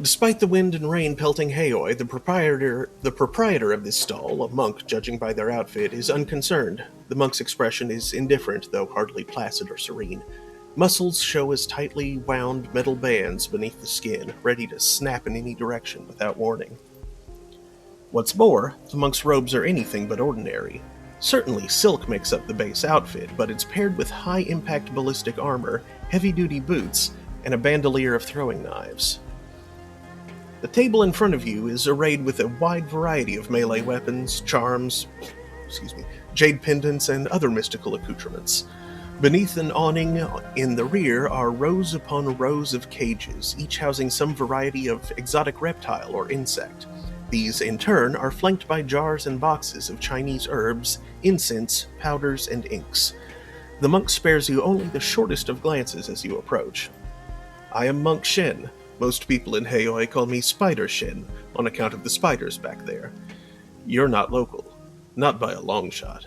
Despite the wind and rain pelting Haoi, the proprietor of this stall, a monk judging by their outfit, is unconcerned. The monk's expression is indifferent, though hardly placid or serene. Muscles show as tightly wound metal bands beneath the skin, ready to snap in any direction without warning. What's more, the monk's robes are anything but ordinary. Certainly silk makes up the base outfit, but it's paired with high-impact ballistic armor, heavy-duty boots, and a bandolier of throwing knives. The table in front of you is arrayed with a wide variety of melee weapons, charms, jade pendants, and other mystical accoutrements. Beneath an awning in the rear are rows upon rows of cages, each housing some variety of exotic reptile or insect. These, in turn, are flanked by jars and boxes of Chinese herbs, incense, powders, and inks. The monk spares you only the shortest of glances as you approach. I am Monk Shin. Most people in Heioi call me Spider Shin, on account of the spiders back there. You're not local. Not by a long shot.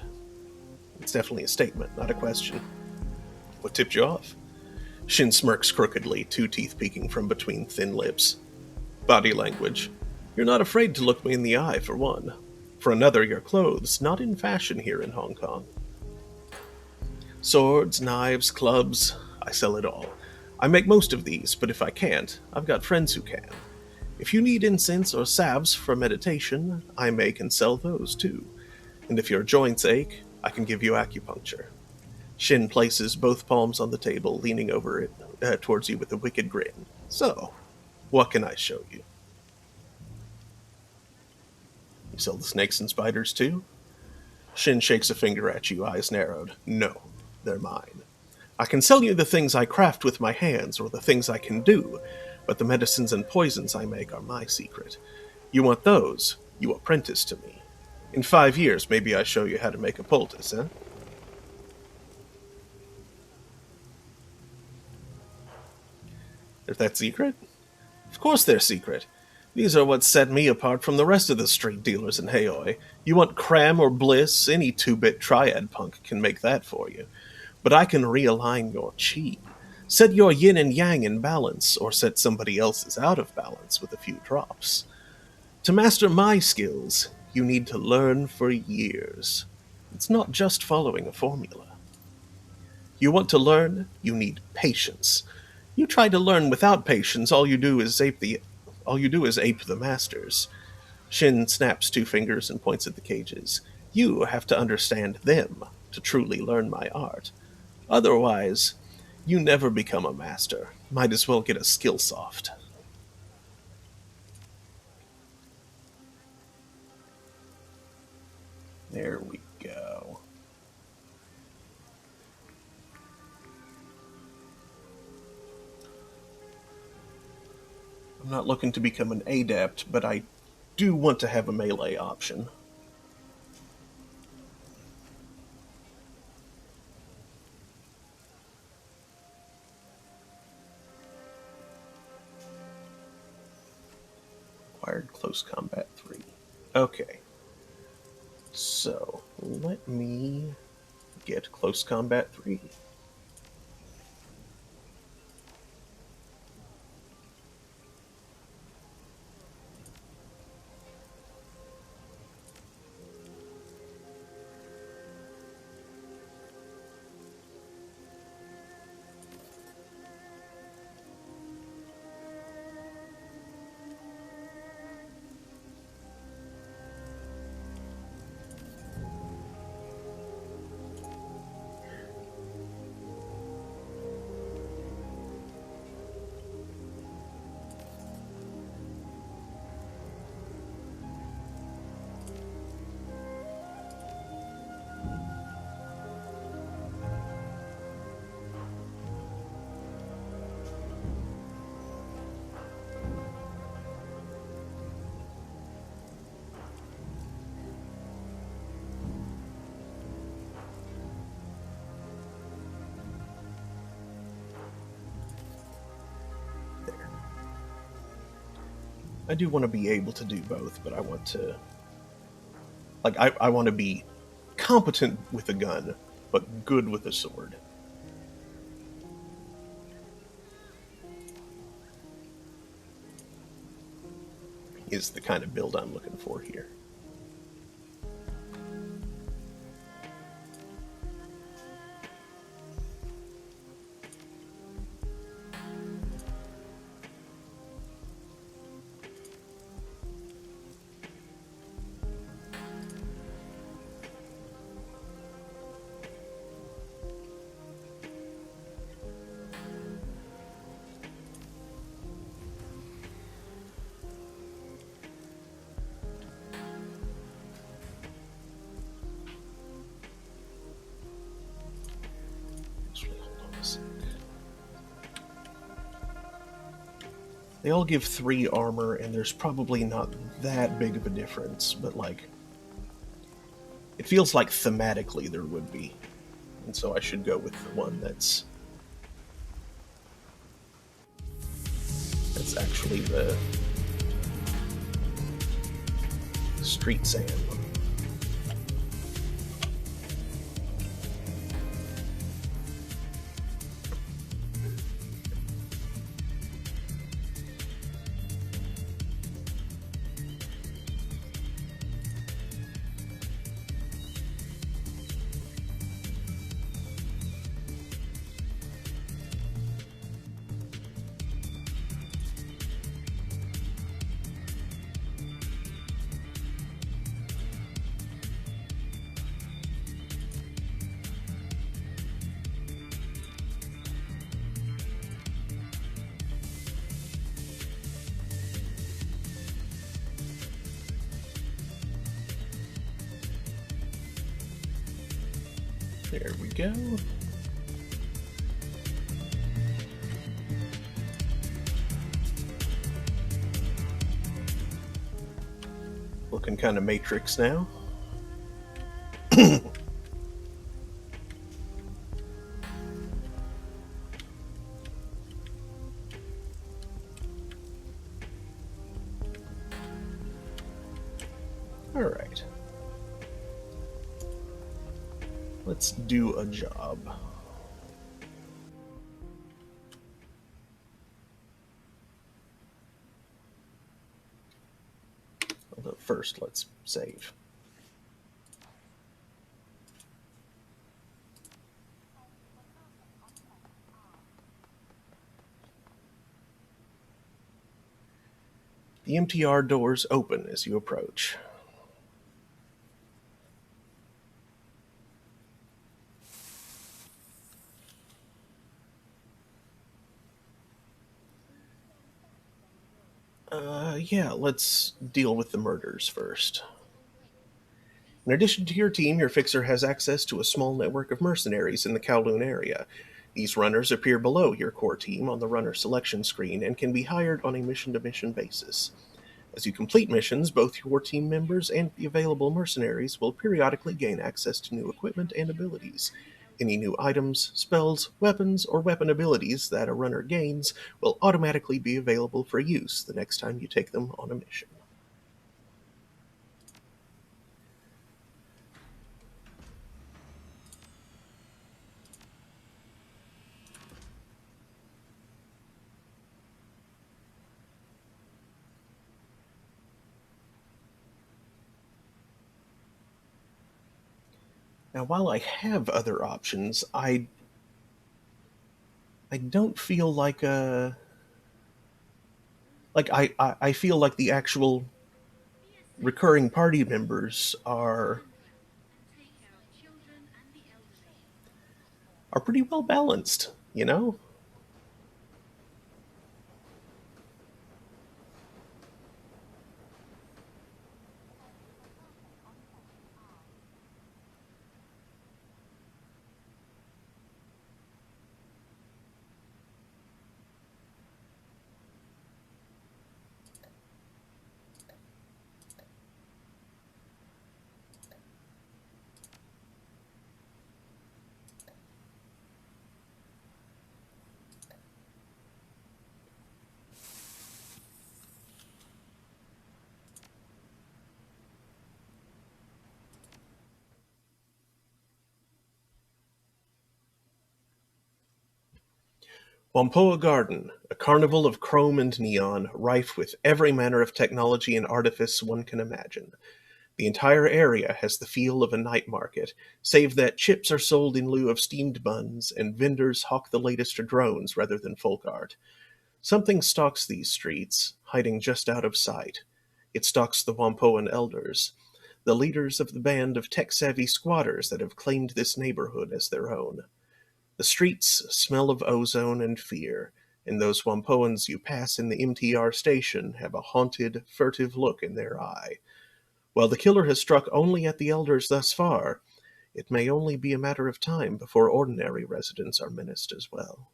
It's definitely a statement, not a question. What tipped you off? Shin smirks crookedly, 2 teeth peeking from between thin lips. Body language. You're not afraid to look me in the eye, for one. For another, your clothes, not in fashion here in Hong Kong. Swords, knives, clubs, I sell it all. I make most of these, but if I can't, I've got friends who can. If you need incense or salves for meditation, I make and sell those too. And if your joints ache, I can give you acupuncture. Shin places both palms on the table, leaning over it towards you with a wicked grin. So, what can I show you? You sell the snakes and spiders too? Shin shakes a finger at you, eyes narrowed. No, they're mine. I can sell you the things I craft with my hands, or the things I can do, but the medicines and poisons I make are my secret. You want those, you apprentice to me. In 5 years, maybe I show you how to make a poultice, eh? Is that secret? Of course they're secret. These are what set me apart from the rest of the street dealers in Heioi. You want cram or bliss, any 2-bit triad punk can make that for you. But I can realign your chi, set your yin and yang in balance, or set somebody else's out of balance with a few drops. To master my skills, you need to learn for years. It's not just following a formula. You want to learn, you need patience. You try to learn without patience, all you do is ape the masters. Shin snaps 2 fingers and points at the cages. You have to understand them to truly learn my art. Otherwise, you never become a master. Might as well get a skill soft. There we go. I'm not looking to become an adept, but I do want to have a melee option. Acquired close combat 3. Okay. So, let me get close combat 3. I do want to be able to do both, but I want to... I want to be competent with a gun, but good with a sword. Is the kind of build I'm looking for here. They all give 3 armor, and there's probably not that big of a difference, but, like, it feels like thematically there would be. And so I should go with the one that's actually the street sand one. There we go. Looking kind of Matrix now. All right. Let's do a job. Although first, let's save. The MTR doors open as you approach. Yeah, let's deal with the murders first. In addition to your team, your fixer has access to a small network of mercenaries in the Kowloon area. These runners appear below your core team on the runner selection screen and can be hired on a mission-to-mission basis. As you complete missions, both your team members and the available mercenaries will periodically gain access to new equipment and abilities. Any new items, spells, weapons, or weapon abilities that a runner gains will automatically be available for use the next time you take them on a mission. Now, while I have other options, I don't feel like I feel like the actual recurring party members are pretty well balanced, you know? Wampoa Garden, a carnival of chrome and neon, rife with every manner of technology and artifice one can imagine. The entire area has the feel of a night market, save that chips are sold in lieu of steamed buns, and vendors hawk the latest drones rather than folk art. Something stalks these streets, hiding just out of sight. It stalks the Wampoan elders, the leaders of the band of tech-savvy squatters that have claimed this neighborhood as their own. The streets smell of ozone and fear, and those Wampoans you pass in the MTR station have a haunted, furtive look in their eye. While the killer has struck only at the elders thus far, it may only be a matter of time before ordinary residents are menaced as well.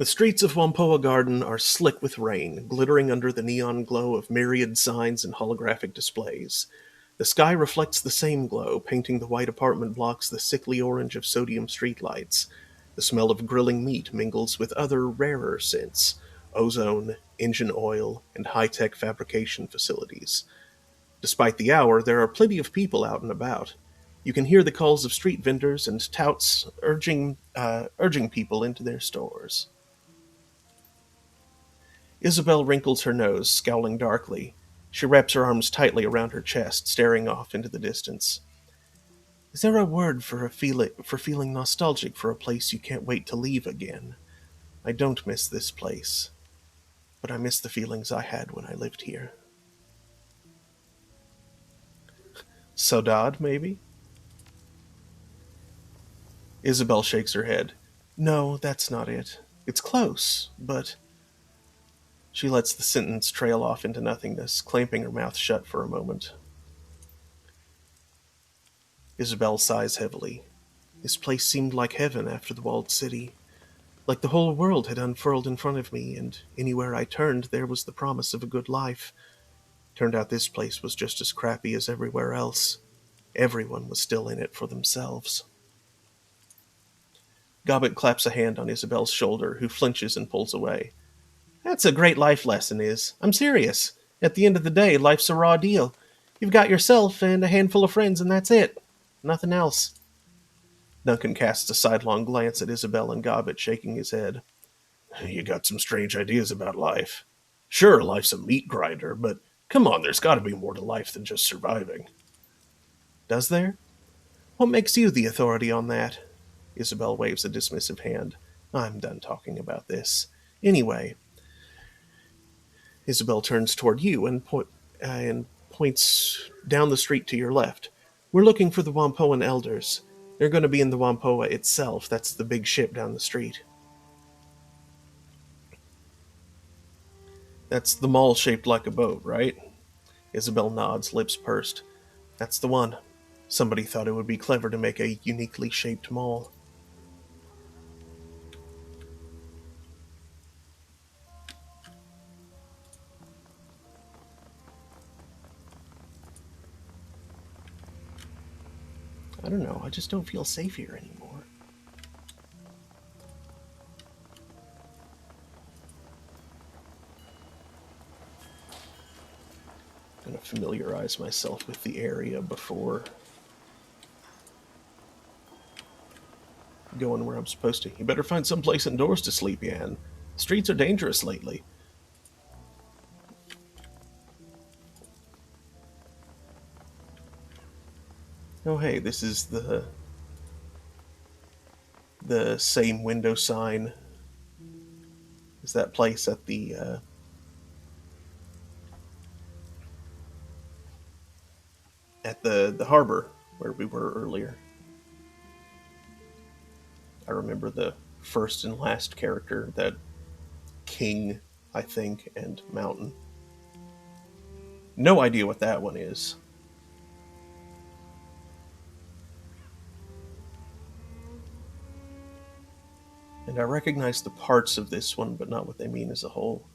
The streets of Whampoa Garden are slick with rain, glittering under the neon glow of myriad signs and holographic displays. The sky reflects the same glow, painting the white apartment blocks the sickly orange of sodium streetlights. The smell of grilling meat mingles with other rarer scents: ozone, engine oil, and high-tech fabrication facilities. Despite the hour, there are plenty of people out and about. You can hear the calls of street vendors and touts urging people into their stores. Isabel wrinkles her nose, scowling darkly. She wraps her arms tightly around her chest, staring off into the distance. Is there a word for feeling nostalgic for a place you can't wait to leave again? I don't miss this place, but I miss the feelings I had when I lived here. Saudade, maybe? Isabel shakes her head. No, that's not it. It's close, but... She lets the sentence trail off into nothingness, clamping her mouth shut for a moment. Isabel sighs heavily. This place seemed like heaven after the walled city. Like the whole world had unfurled in front of me, and anywhere I turned there was the promise of a good life. Turned out this place was just as crappy as everywhere else. Everyone was still in it for themselves. Gobbett claps a hand on Isabel's shoulder, who flinches and pulls away. That's a great life lesson, Is. I'm serious. At the end of the day, life's a raw deal. You've got yourself and a handful of friends, and that's it. Nothing else. Duncan casts a sidelong glance at Isabel and Gobbett, shaking his head. You got some strange ideas about life. Sure, life's a meat grinder, but come on, there's got to be more to life than just surviving. Does there? What makes you the authority on that? Isabel waves a dismissive hand. I'm done talking about this. Anyway, Isabel turns toward you and points down the street to your left. We're looking for the Whampoan elders. They're going to be in the Whampoa itself. That's the big ship down the street. That's the mall shaped like a boat, right? Isabel nods, lips pursed. That's the one. Somebody thought it would be clever to make a uniquely shaped mall. I don't know, I just don't feel safe here anymore. I'm gonna familiarize myself with the area before going where I'm supposed to. You better find some place indoors to sleep, Yan. The streets are dangerous lately. Oh hey, this is the same window sign as that place at the harbor where we were earlier. I remember the first and last character, that King, I think, and Mountain. No idea what that one is. And I recognize the parts of this one, but not what they mean as a whole.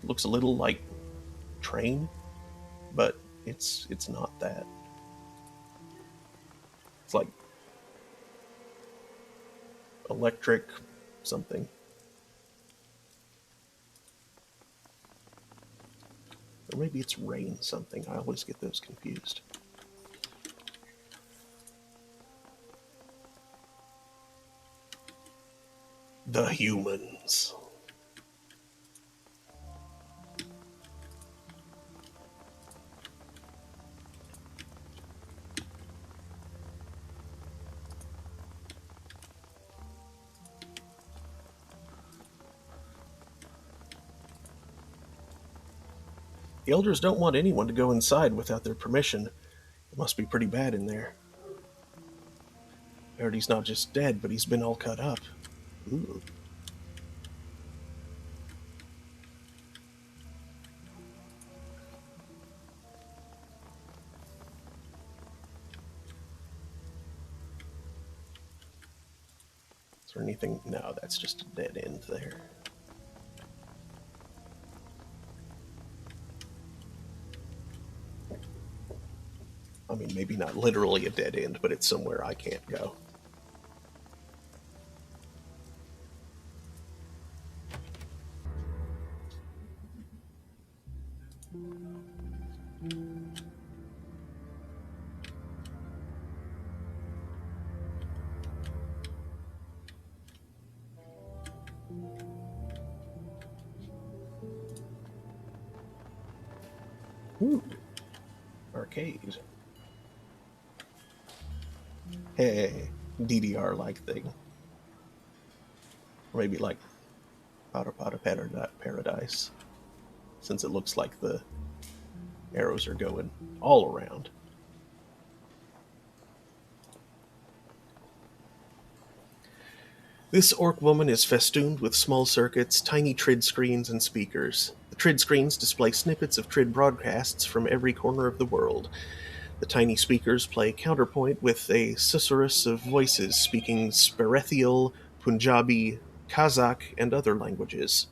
Looks a little like train, but it's not that. It's like electric something. Or maybe it's rain something. I always get those confused. The humans. The elders don't want anyone to go inside without their permission. It must be pretty bad in there. I heard he's not just dead, but he's been all cut up. Ooh. Is there anything? No, that's just a dead end there. I mean, maybe not literally a dead end, but it's somewhere I can't go. Ooh. Arcade. Hey, DDR-like thing. Or maybe like Pada Paradise, since it looks like the arrows are going all around. This orc woman is festooned with small circuits, tiny trid screens, and speakers. The trid screens display snippets of trid broadcasts from every corner of the world. The tiny speakers play counterpoint with a susurrus of voices speaking Sperethial, Punjabi, Kazakh, and other languages.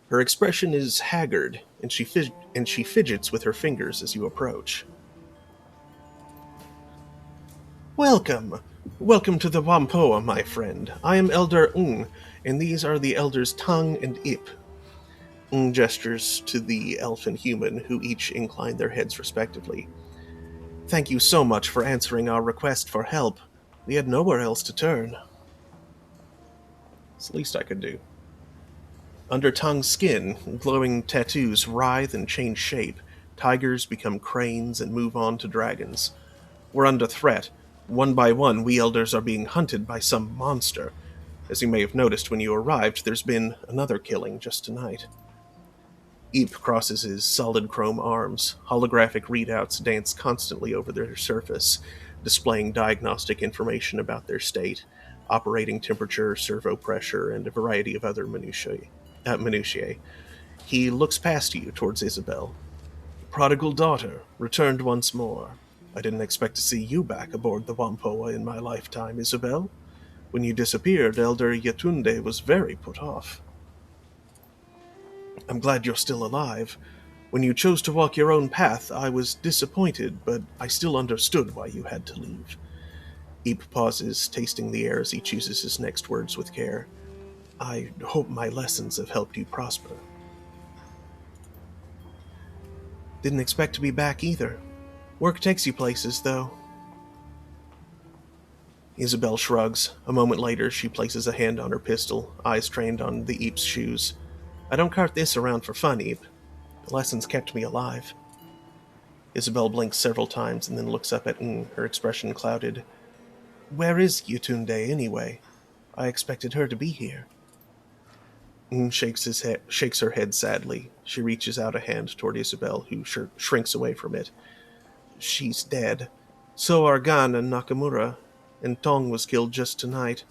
Her expression is haggard, and she fidgets with her fingers as you approach. Welcome! Welcome to the Wampoa, my friend. I am Elder Ng, and these are the elders Tung and Ip. Ng gestures to the elf and human, who each incline their heads respectively. Thank you so much for answering our request for help. We had nowhere else to turn. It's the least I could do. Under Tung's skin, glowing tattoos writhe and change shape. Tigers become cranes and move on to dragons. We're under threat. One by one, we elders are being hunted by some monster. As you may have noticed when you arrived, there's been another killing just tonight. Eep crosses his solid chrome arms. Holographic readouts dance constantly over their surface, displaying diagnostic information about their state, operating temperature, servo pressure, and a variety of other minutiae. He looks past you towards Isabel. Prodigal daughter, returned once more. I didn't expect to see you back aboard the Wampoa in my lifetime, Isabel. When you disappeared, Elder Yetunde was very put off. I'm glad you're still alive. When you chose to walk your own path, I was disappointed, but I still understood why you had to leave. Eep pauses, tasting the air as he chooses his next words with care. I hope my lessons have helped you prosper. Didn't expect to be back either. Work takes you places, though. Isabel shrugs. A moment later, she places a hand on her pistol, eyes trained on the Eep's shoes. I don't cart this around for fun, Eep. The lessons kept me alive. Isabel blinks several times and then looks up at Ng, her expression clouded. Where is Yetunde, anyway? I expected her to be here. Ng shakes her head sadly. She reaches out a hand toward Isabel, who shrinks away from it. She's dead. So are Gan and Nakamura, and Tong was killed just tonight.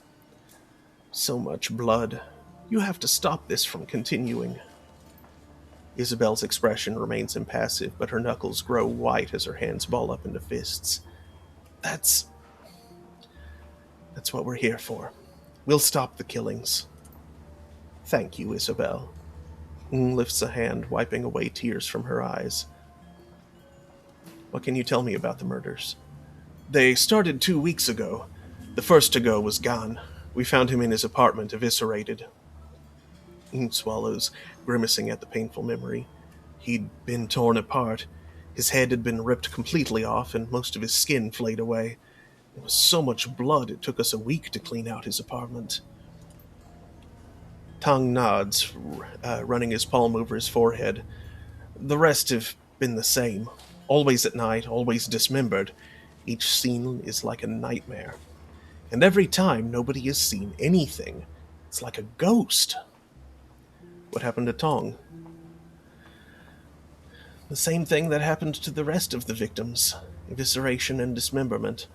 So much blood. You have to stop this from continuing. Isabel's expression remains impassive, but her knuckles grow white as her hands ball up into fists. That's what we're here for. We'll stop the killings. Thank you, Isabel. Ng lifts a hand, wiping away tears from her eyes. What can you tell me about the murders? They started 2 weeks ago. The first to go was Gan. We found him in his apartment, eviscerated. Ng swallows, grimacing at the painful memory. He'd been torn apart. His head had been ripped completely off, and most of his skin flayed away. There was so much blood it took us a week to clean out his apartment. Tong nods, running his palm over his forehead. The rest have been the same. Always at night, always dismembered. Each scene is like a nightmare. And every time, nobody has seen anything. It's like a ghost. What happened to Tong? The same thing that happened to the rest of the victims. Evisceration and dismemberment.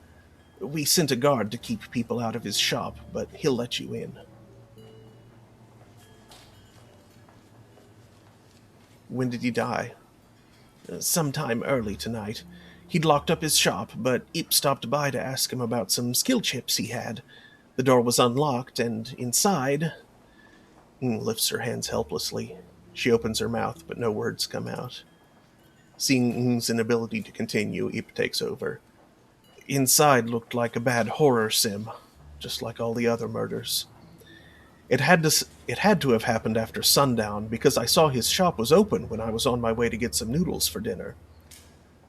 We sent a guard to keep people out of his shop, but he'll let you in. When did he die? Sometime early tonight. He'd locked up his shop, but Ip stopped by to ask him about some skill chips he had. The door was unlocked, and inside... lifts her hands helplessly. She opens her mouth, but no words come out. Seeing Ng's inability to continue, Ip takes over. Inside looked like a bad horror sim, just like all the other murders. It had to have happened after sundown, because I saw his shop was open when I was on my way to get some noodles for dinner.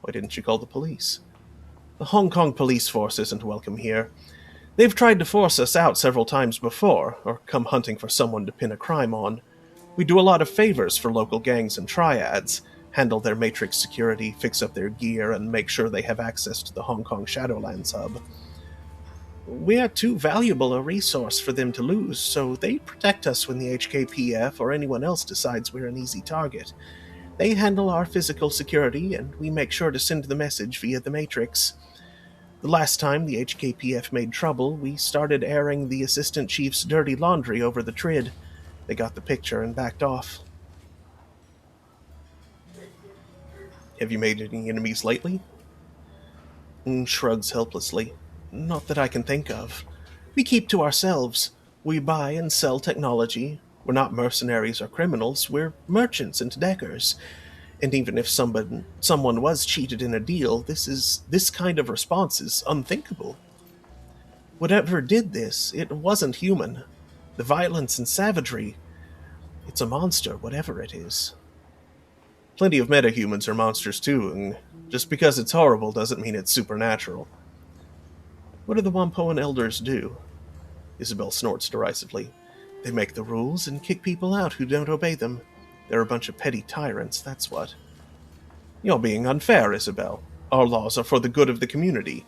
Why didn't you call the police? The Hong Kong police force isn't welcome here. They've tried to force us out several times before, or come hunting for someone to pin a crime on. We do a lot of favors for local gangs and triads, handle their Matrix security, fix up their gear, and make sure they have access to the Hong Kong Shadowlands hub. We are too valuable a resource for them to lose, so they protect us when the HKPF or anyone else decides we're an easy target. They handle our physical security, and we make sure to send the message via the Matrix. The last time the HKPF made trouble, we started airing the Assistant Chief's dirty laundry over the TRID. They got the picture and backed off. Have you made any enemies lately? Shrugs helplessly. Not that I can think of. We keep to ourselves. We buy and sell technology. We're not mercenaries or criminals. We're merchants and deckers. And even if someone was cheated in a deal, this kind of response is unthinkable. Whatever did this, it wasn't human. The violence and savagery, it's a monster, whatever it is. Plenty of metahumans are monsters too, and just because it's horrible doesn't mean it's supernatural. What do the Wampoan elders do? Isabel snorts derisively. They make the rules and kick people out who don't obey them. They're a bunch of petty tyrants, that's what. You're being unfair, Isabel. Our laws are for the good of the community.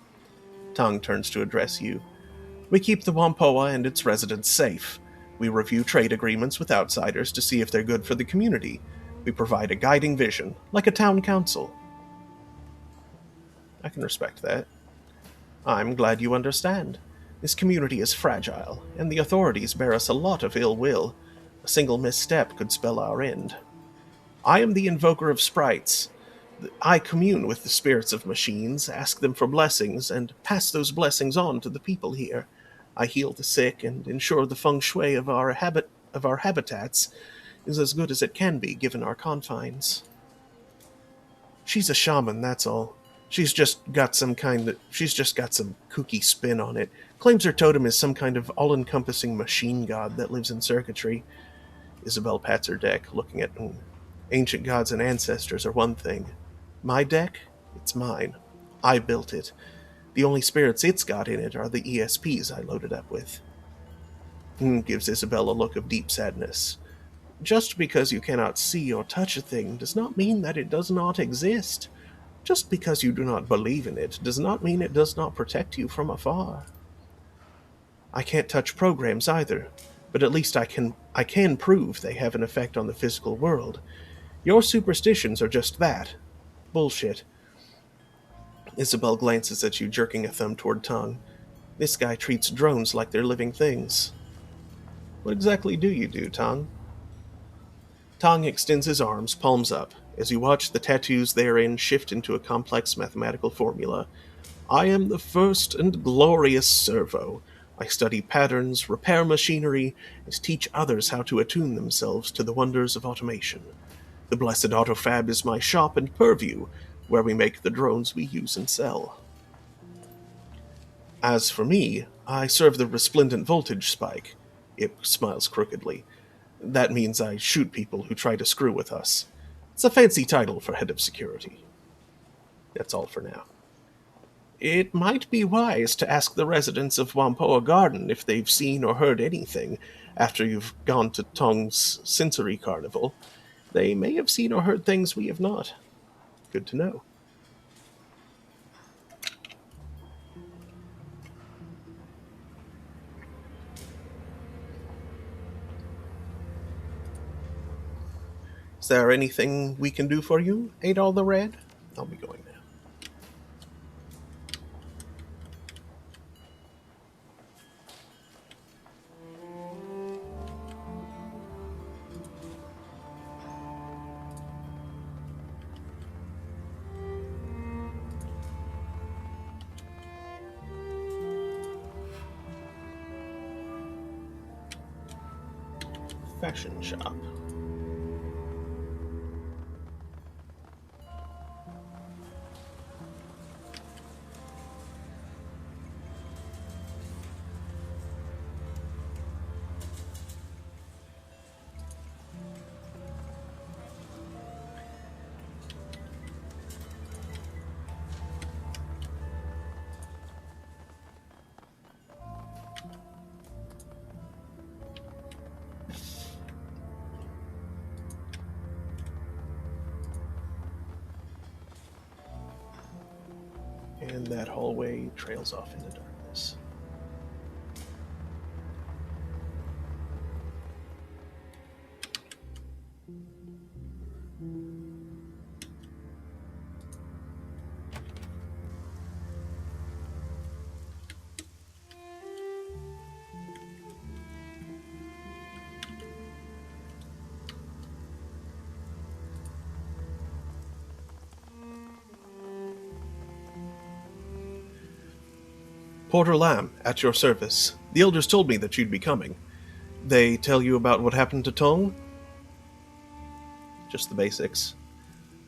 Tong turns to address you. We keep the Wampoa and its residents safe. We review trade agreements with outsiders to see if they're good for the community. We provide a guiding vision, like a town council. I can respect that. I'm glad you understand. This community is fragile, and the authorities bear us a lot of ill will. A single misstep could spell our end. I am the invoker of sprites. I commune with the spirits of machines, ask them for blessings, and pass those blessings on to the people here. I heal the sick and ensure the feng shui of our habitats is as good as it can be given our confines. She's a shaman, that's all. She's just got some kooky spin on it. Claims her totem is some kind of all-encompassing machine god that lives in circuitry. Isabel pats her deck, looking at ancient gods and ancestors are one thing. My deck? It's mine. I built it. The only spirits it's got in it are the ESPs I loaded up with. Gives Isabel a look of deep sadness. Just because you cannot see or touch a thing does not mean that it does not exist. Just because you do not believe in it does not mean it does not protect you from afar. I can't touch programs either, but at least I can prove they have an effect on the physical world. Your superstitions are just that. Bullshit. Isabel glances at you, jerking a thumb toward Tong. This guy treats drones like they're living things. What exactly do you do, Tong? Tong extends his arms, palms up, as you watch the tattoos therein shift into a complex mathematical formula. I am the first and glorious servo. I study patterns, repair machinery, and teach others how to attune themselves to the wonders of automation. The blessed Autofab is my shop and purview, where we make the drones we use and sell. As for me, I serve the resplendent voltage spike. It smiles crookedly. That means I shoot people who try to screw with us. It's a fancy title for head of security. That's all for now. It might be wise to ask the residents of Wampoa Garden if they've seen or heard anything after you've gone to Tong's sensory carnival. They may have seen or heard things we have not. Good to know. Is there anything we can do for you, Ain't All the Red? I'll be going now. fashion shop. And that hallway trails off into darkness. Porter Lamb, at your service. The elders told me that you'd be coming. They tell you about what happened to Tong? Just the basics.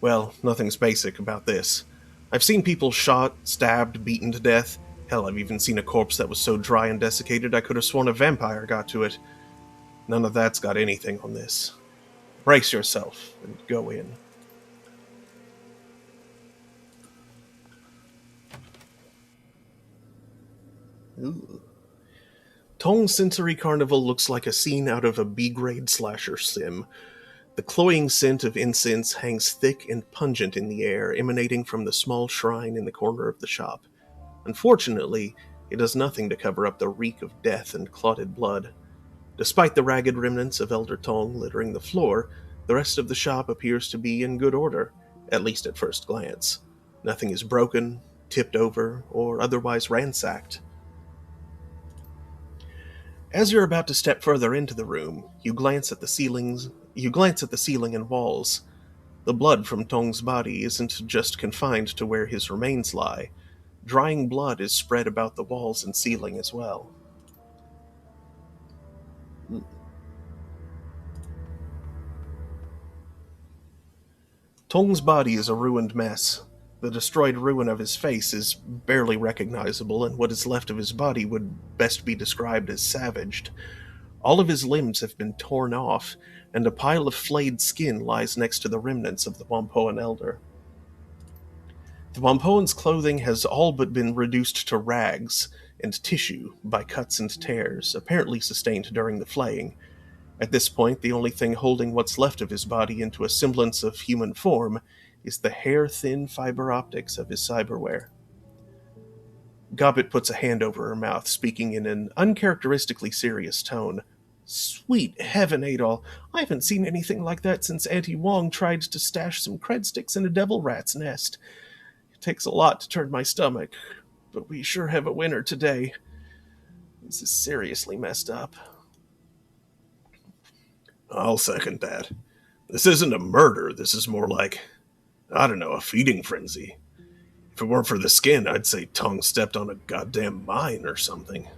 Well, nothing's basic about this. I've seen people shot, stabbed, beaten to death. Hell, I've even seen a corpse that was so dry and desiccated I could have sworn a vampire got to it. None of that's got anything on this. Brace yourself and go in. Ooh. Tong's Sensory Carnival looks like a scene out of a B-grade slasher sim. The cloying scent of incense hangs thick and pungent in the air, emanating from the small shrine in the corner of the shop. Unfortunately, it does nothing to cover up the reek of death and clotted blood. Despite the ragged remnants of Elder Tong littering the floor, the rest of the shop appears to be in good order, at least at first glance. Nothing is broken, tipped over, or otherwise ransacked. As you're about to step further into the room, you glance at the ceiling and walls. The blood from Tong's body isn't just confined to where his remains lie. Drying blood is spread about the walls and ceiling as well. Tong's body is a ruined mess. The destroyed ruin of his face is barely recognizable, and what is left of his body would best be described as savaged. All of his limbs have been torn off, and a pile of flayed skin lies next to the remnants of the Wampoan elder. The Wampoan's clothing has all but been reduced to rags and tissue by cuts and tears, apparently sustained during the flaying. At this point, the only thing holding what's left of his body into a semblance of human form is the hair-thin fiber optics of his cyberware. Gobbet puts a hand over her mouth, speaking in an uncharacteristically serious tone. Sweet heaven, Adol, I haven't seen anything like that since Auntie Wong tried to stash some cred sticks in a devil rat's nest. It takes a lot to turn my stomach, but we sure have a winner today. This is seriously messed up. I'll second that. This isn't a murder, this is more like, I don't know, a feeding frenzy. If it weren't for the skin, I'd say Tong stepped on a goddamn mine or something.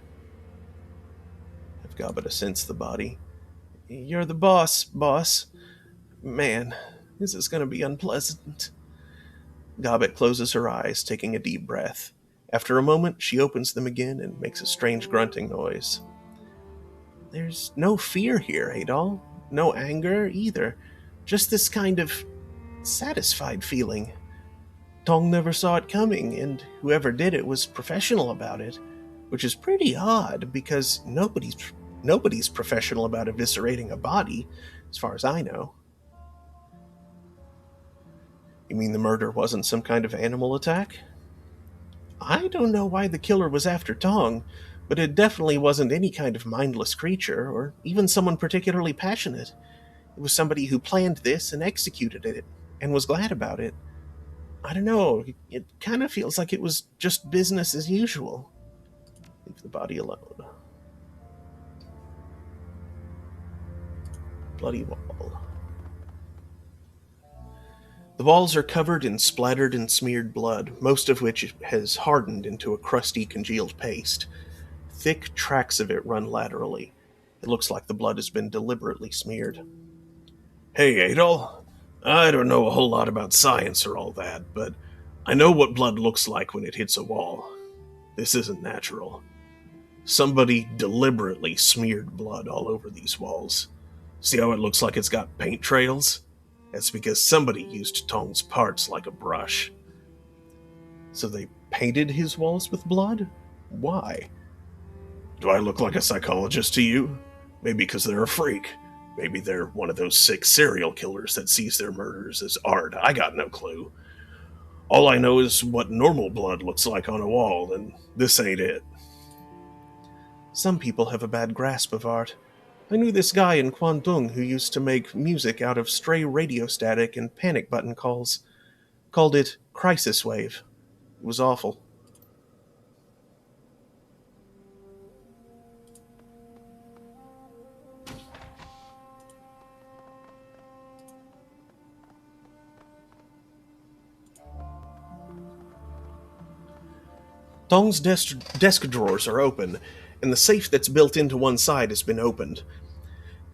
I've got but to sense the body. You're the boss. Man, this is going to be unpleasant. Gobbet closes her eyes, taking a deep breath. After a moment, she opens them again and makes a strange grunting noise. There's no fear here, Adol. No anger, either. Just this kind of satisfied feeling. Tong never saw it coming, and whoever did it was professional about it, which is pretty odd, because nobody's professional about eviscerating a body, as far as I know. You mean the murder wasn't some kind of animal attack? I don't know why the killer was after Tong, but it definitely wasn't any kind of mindless creature, or even someone particularly passionate. It was somebody who planned this and executed it, and was glad about it. I don't know, it kind of feels like it was just business as usual. Leave the body alone. Bloody wall. The walls are covered in splattered and smeared blood, most of which has hardened into a crusty, congealed paste. Thick tracks of it run laterally. It looks like the blood has been deliberately smeared. Hey, Adol. I don't know a whole lot about science or all that, but I know what blood looks like when it hits a wall. This isn't natural. Somebody deliberately smeared blood all over these walls. See how it looks like it's got paint trails? That's because somebody used Tong's parts like a brush. So they painted his walls with blood? Why? Do I look like a psychologist to you? Maybe because they're a freak. Maybe they're one of those sick serial killers that sees their murders as art. I got no clue. All I know is what normal blood looks like on a wall, and this ain't it. Some people have a bad grasp of art. I knew this guy in Kwandong who used to make music out of stray radio static and panic button calls. Called it Crisis Wave. It was awful. Tong's desk drawers are open, and the safe that's built into one side has been opened.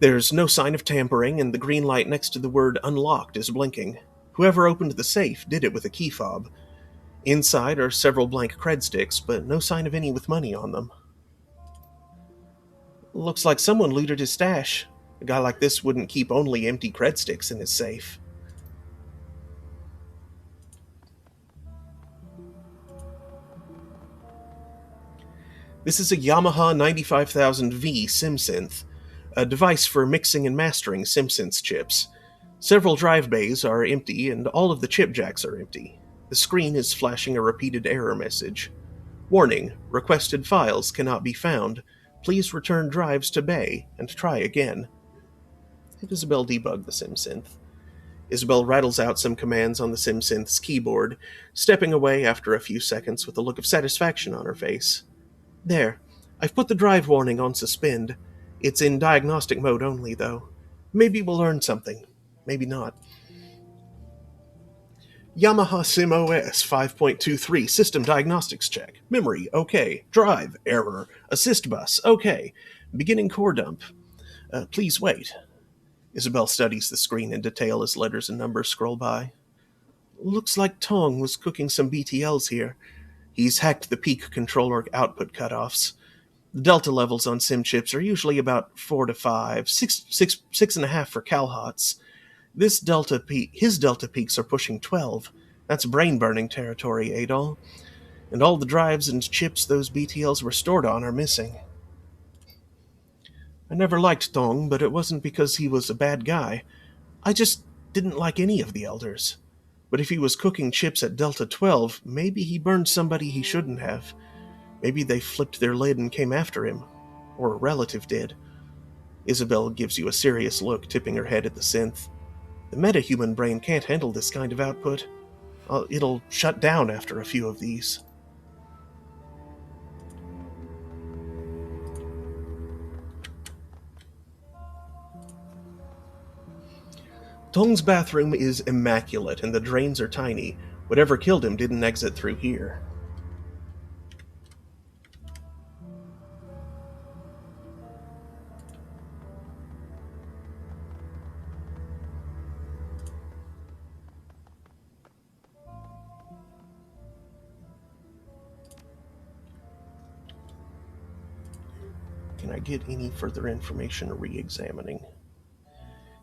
There's no sign of tampering, and the green light next to the word unlocked is blinking. Whoever opened the safe did it with a key fob. Inside are several blank cred sticks, but no sign of any with money on them. Looks like someone looted his stash. A guy like this wouldn't keep only empty cred sticks in his safe. This is a Yamaha 95000V SimSynth, a device for mixing and mastering SimSynth chips. Several drive bays are empty, and all of the chip jacks are empty. The screen is flashing a repeated error message. Warning, requested files cannot be found. Please return drives to bay and try again. Isabel debugged the SimSynth. Isabel rattles out some commands on the SimSynth's keyboard, stepping away after a few seconds with a look of satisfaction on her face. There, I've put the drive warning on suspend. It's in diagnostic mode only, though. Maybe we'll learn something. Maybe not. Yamaha SimOS 5.23 System Diagnostics Check. Memory, OK. Drive, error. Assist bus, OK. Beginning core dump. Please wait. Isabel studies the screen in detail as letters and numbers scroll by. Looks like Tong was cooking some BTLs here. He's hacked the peak controller output cutoffs. The delta levels on sim chips are usually about 4 to 5, 6.5 for CalHots. His delta peaks are pushing 12. That's brain-burning territory, Adol. And all the drives and chips those BTLs were stored on are missing. I never liked Tong, but it wasn't because he was a bad guy. I just didn't like any of the elders. But if he was cooking chips at Delta 12, maybe he burned somebody he shouldn't have. Maybe they flipped their lid and came after him. Or a relative did. Isabel gives you a serious look, tipping her head at the synth. The metahuman brain can't handle this kind of output. It'll shut down after a few of these. Tong's bathroom is immaculate, and the drains are tiny. Whatever killed him didn't exit through here. Can I get any further information re-examining?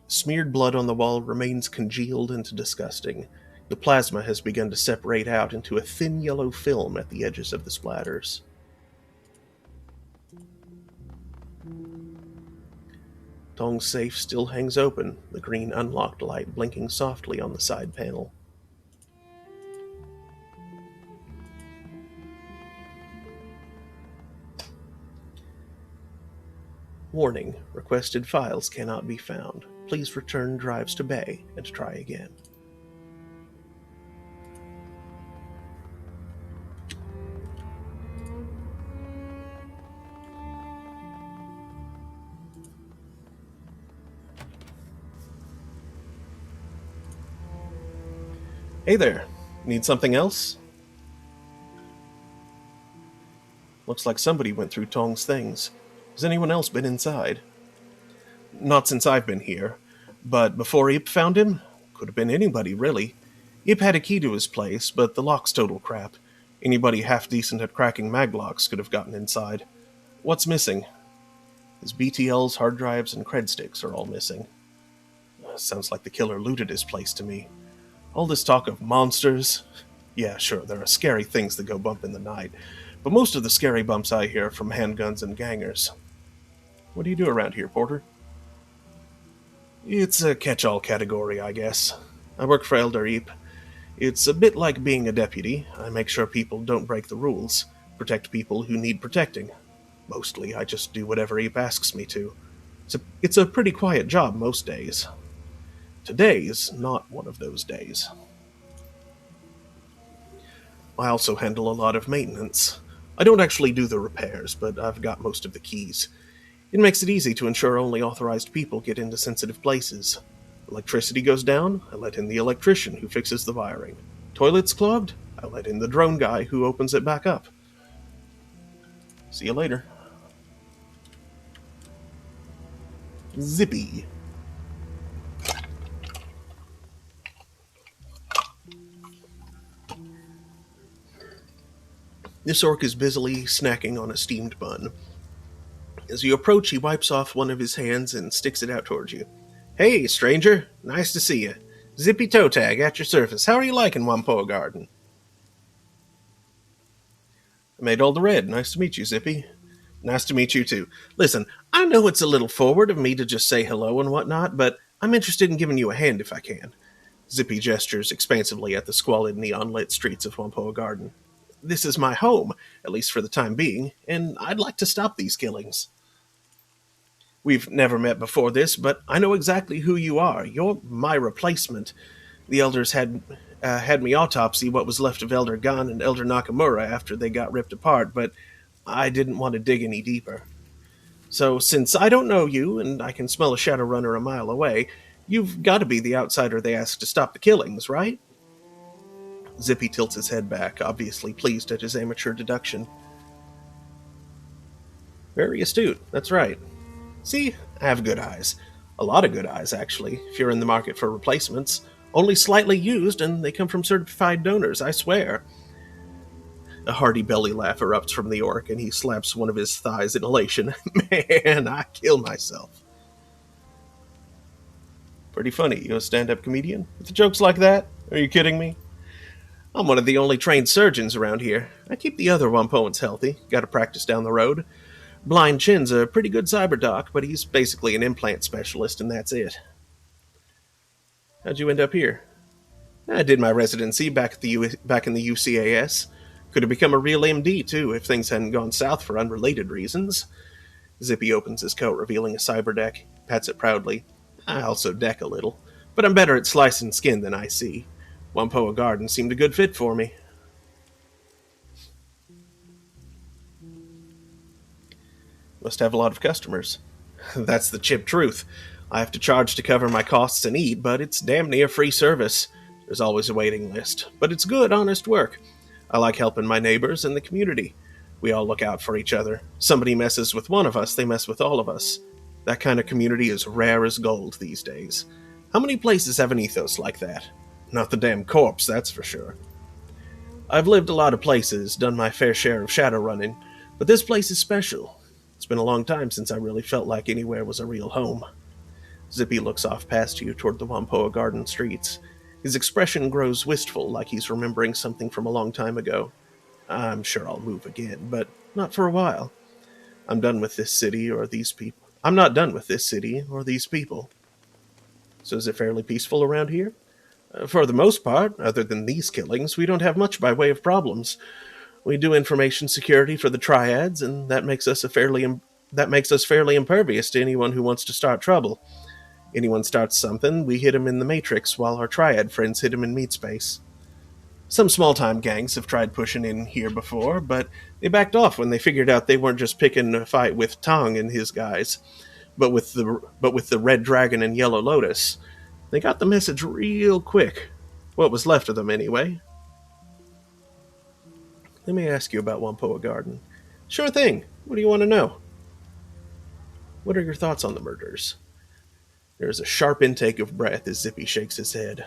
Smeared blood on the wall remains congealed and disgusting. The plasma has begun to separate out into a thin yellow film at the edges of the splatters. Tong's safe still hangs open, the green unlocked light blinking softly on the side panel. Warning, requested files cannot be found. Please return drives to bay and try again. Hey there, need something else? Looks like somebody went through Tong's things. Has anyone else been inside? Not since I've been here. But before Eep found him, could have been anybody, really. Eep had a key to his place, but the lock's total crap. Anybody half decent at cracking maglocks could have gotten inside. What's missing? His BTLs, hard drives, and cred sticks are all missing. Sounds like the killer looted his place to me. All this talk of monsters. Yeah, sure, there are scary things that go bump in the night, but most of the scary bumps I hear are from handguns and gangers. What do you do around here, Porter? It's a catch-all category, I guess. I work for Elder Eep. It's a bit like being a deputy. I make sure people don't break the rules, protect people who need protecting. Mostly, I just do whatever Eep asks me to. It's a pretty quiet job most days. Today's not one of those days. I also handle a lot of maintenance. I don't actually do the repairs, but I've got most of the keys. It makes it easy to ensure only authorized people get into sensitive places. Electricity goes down, I let in the electrician who fixes the wiring. Toilets clogged, I let in the drone guy who opens it back up. See you later. Zippy. This orc is busily snacking on a steamed bun. As you approach, he wipes off one of his hands and sticks it out towards you. Hey, stranger. Nice to see you. Zippy Toe Tag at your service. How are you liking Wampoa Garden? I made all the red. Nice to meet you, Zippy. Nice to meet you, too. Listen, I know it's a little forward of me to just say hello and whatnot, but I'm interested in giving you a hand if I can. Zippy gestures expansively at the squalid neon-lit streets of Wampoa Garden. This is my home, at least for the time being, and I'd like to stop these killings. We've never met before this, but I know exactly who you are. You're my replacement. The elders had me autopsy what was left of Elder Gun and Elder Nakamura after they got ripped apart, but I didn't want to dig any deeper. So, since I don't know you, and I can smell a Shadowrunner a mile away, you've got to be the outsider they asked to stop the killings, right? Zippy tilts his head back, obviously pleased at his amateur deduction. Very astute, that's right. See, I have good eyes. A lot of good eyes, actually, if you're in the market for replacements. Only slightly used, and they come from certified donors, I swear. A hearty belly laugh erupts from the orc, and he slaps one of his thighs in elation. Man, I kill myself. Pretty funny, you a stand-up comedian? With jokes like that? Are you kidding me? I'm one of the only trained surgeons around here. I keep the other Wampoans healthy. Gotta practice down the road. Blind Chin's a pretty good cyber doc, but he's basically an implant specialist, and that's it. How'd you end up here? I did my residency back in the UCAS. Could have become a real MD, too, if things hadn't gone south for unrelated reasons. Zippy opens his coat, revealing a cyber deck, pats it proudly. I also deck a little, but I'm better at slicing skin than I see. Wampoa Garden seemed a good fit for me. Must have a lot of customers. That's the chip truth. I have to charge to cover my costs and eat, but it's damn near free service. There's always a waiting list, but it's good, honest work. I like helping my neighbors and the community. We all look out for each other. Somebody messes with one of us, they mess with all of us. That kind of community is rare as gold these days. How many places have an ethos like that? Not the damn corpse, that's for sure. I've lived a lot of places, done my fair share of Shadowrunning, but this place is special. It's been a long time since I really felt like anywhere was a real home. Zippy looks off past you toward the Wampoa Garden streets. His expression grows wistful, like he's remembering something from a long time ago. I'm sure I'll move again, but not for a while. I'm done with this city or these people. I'm not done with this city or these people. So is it fairly peaceful around here? For the most part, other than these killings, we don't have much by way of problems. We do information security for the triads, and that makes us fairly impervious to anyone who wants to start trouble. Anyone starts something, we hit him in the Matrix, while our triad friends hit him in meat space. Some small-time gangs have tried pushing in here before, but they backed off when they figured out they weren't just picking a fight with Tong and his guys, but with the Red Dragon and Yellow Lotus. They got the message real quick. What was left of them, anyway. Let me ask you about Wampoa Garden. Sure thing. What do you want to know? What are your thoughts on the murders? There's a sharp intake of breath as Zippy shakes his head.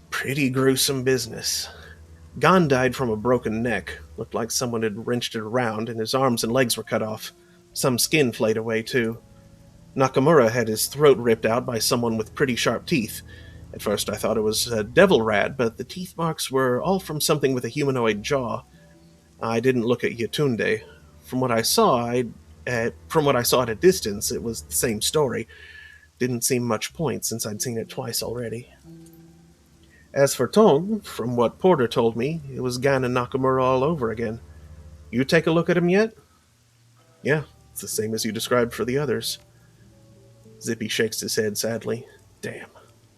Pretty gruesome business. Gon died from a broken neck. Looked like someone had wrenched it around, and his arms and legs were cut off. Some skin flayed away, too. Nakamura had his throat ripped out by someone with pretty sharp teeth. At first I thought it was a devil rat, but the teeth marks were all from something with a humanoid jaw. I didn't look at Yatunde. From what I saw at a distance, it was the same story. Didn't seem much point since I'd seen it twice already. As for Tong, from what Porter told me, it was Gan and Nakamura all over again. You take a look at him yet? Yeah, it's the same as you described for the others. Zippy shakes his head sadly. Damn,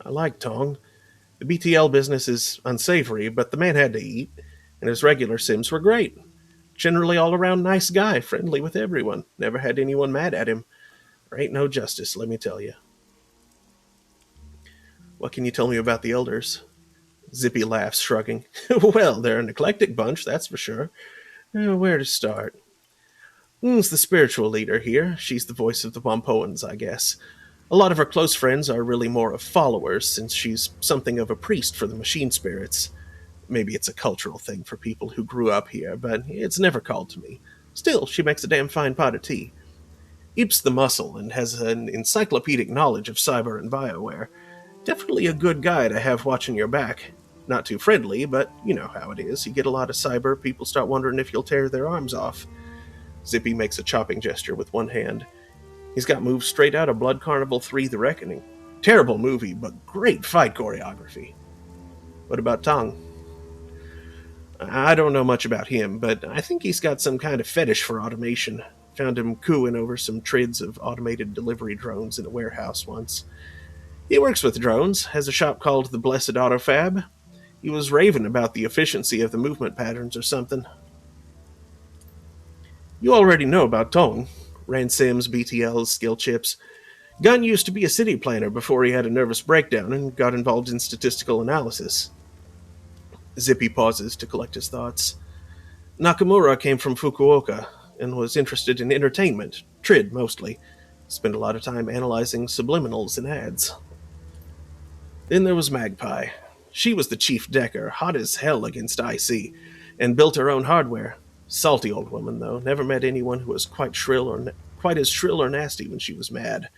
I like Tong. The BTL business is unsavory, but the man had to eat, and his regular Sims were great. Generally all-around nice guy, friendly with everyone. Never had anyone mad at him. There ain't no justice, let me tell you. What can you tell me about the elders? Zippy laughs, shrugging. Well, they're an eclectic bunch, that's for sure. Where to start? It's the spiritual leader here. She's the voice of the Wampoans, I guess. A lot of her close friends are really more of followers, since she's something of a priest for the machine spirits. Maybe it's a cultural thing for people who grew up here, but it's never called to me. Still, she makes a damn fine pot of tea. Eeps the muscle and has an encyclopedic knowledge of cyber and BioWare. Definitely a good guy to have watching your back. Not too friendly, but you know how it is. You get a lot of cyber, people start wondering if you'll tear their arms off. Zippy makes a chopping gesture with one hand. He's got moves straight out of Blood Carnival 3 The Reckoning. Terrible movie, but great fight choreography. What about Tong? I don't know much about him, but I think he's got some kind of fetish for automation. Found him cooing over some trids of automated delivery drones in a warehouse once. He works with drones, has a shop called the Blessed Autofab. He was raving about the efficiency of the movement patterns or something. You already know about Tong. Ran Sims, BTLs, skill chips. Gunn used to be a city planner before he had a nervous breakdown and got involved in statistical analysis. Zippy pauses to collect his thoughts. Nakamura came from Fukuoka and was interested in entertainment, trid mostly. Spent a lot of time analyzing subliminals and ads. Then there was Magpie. She was the chief decker, hot as hell against IC, and built her own hardware. Salty old woman, though. Never met anyone who was quite as shrill or nasty when she was mad.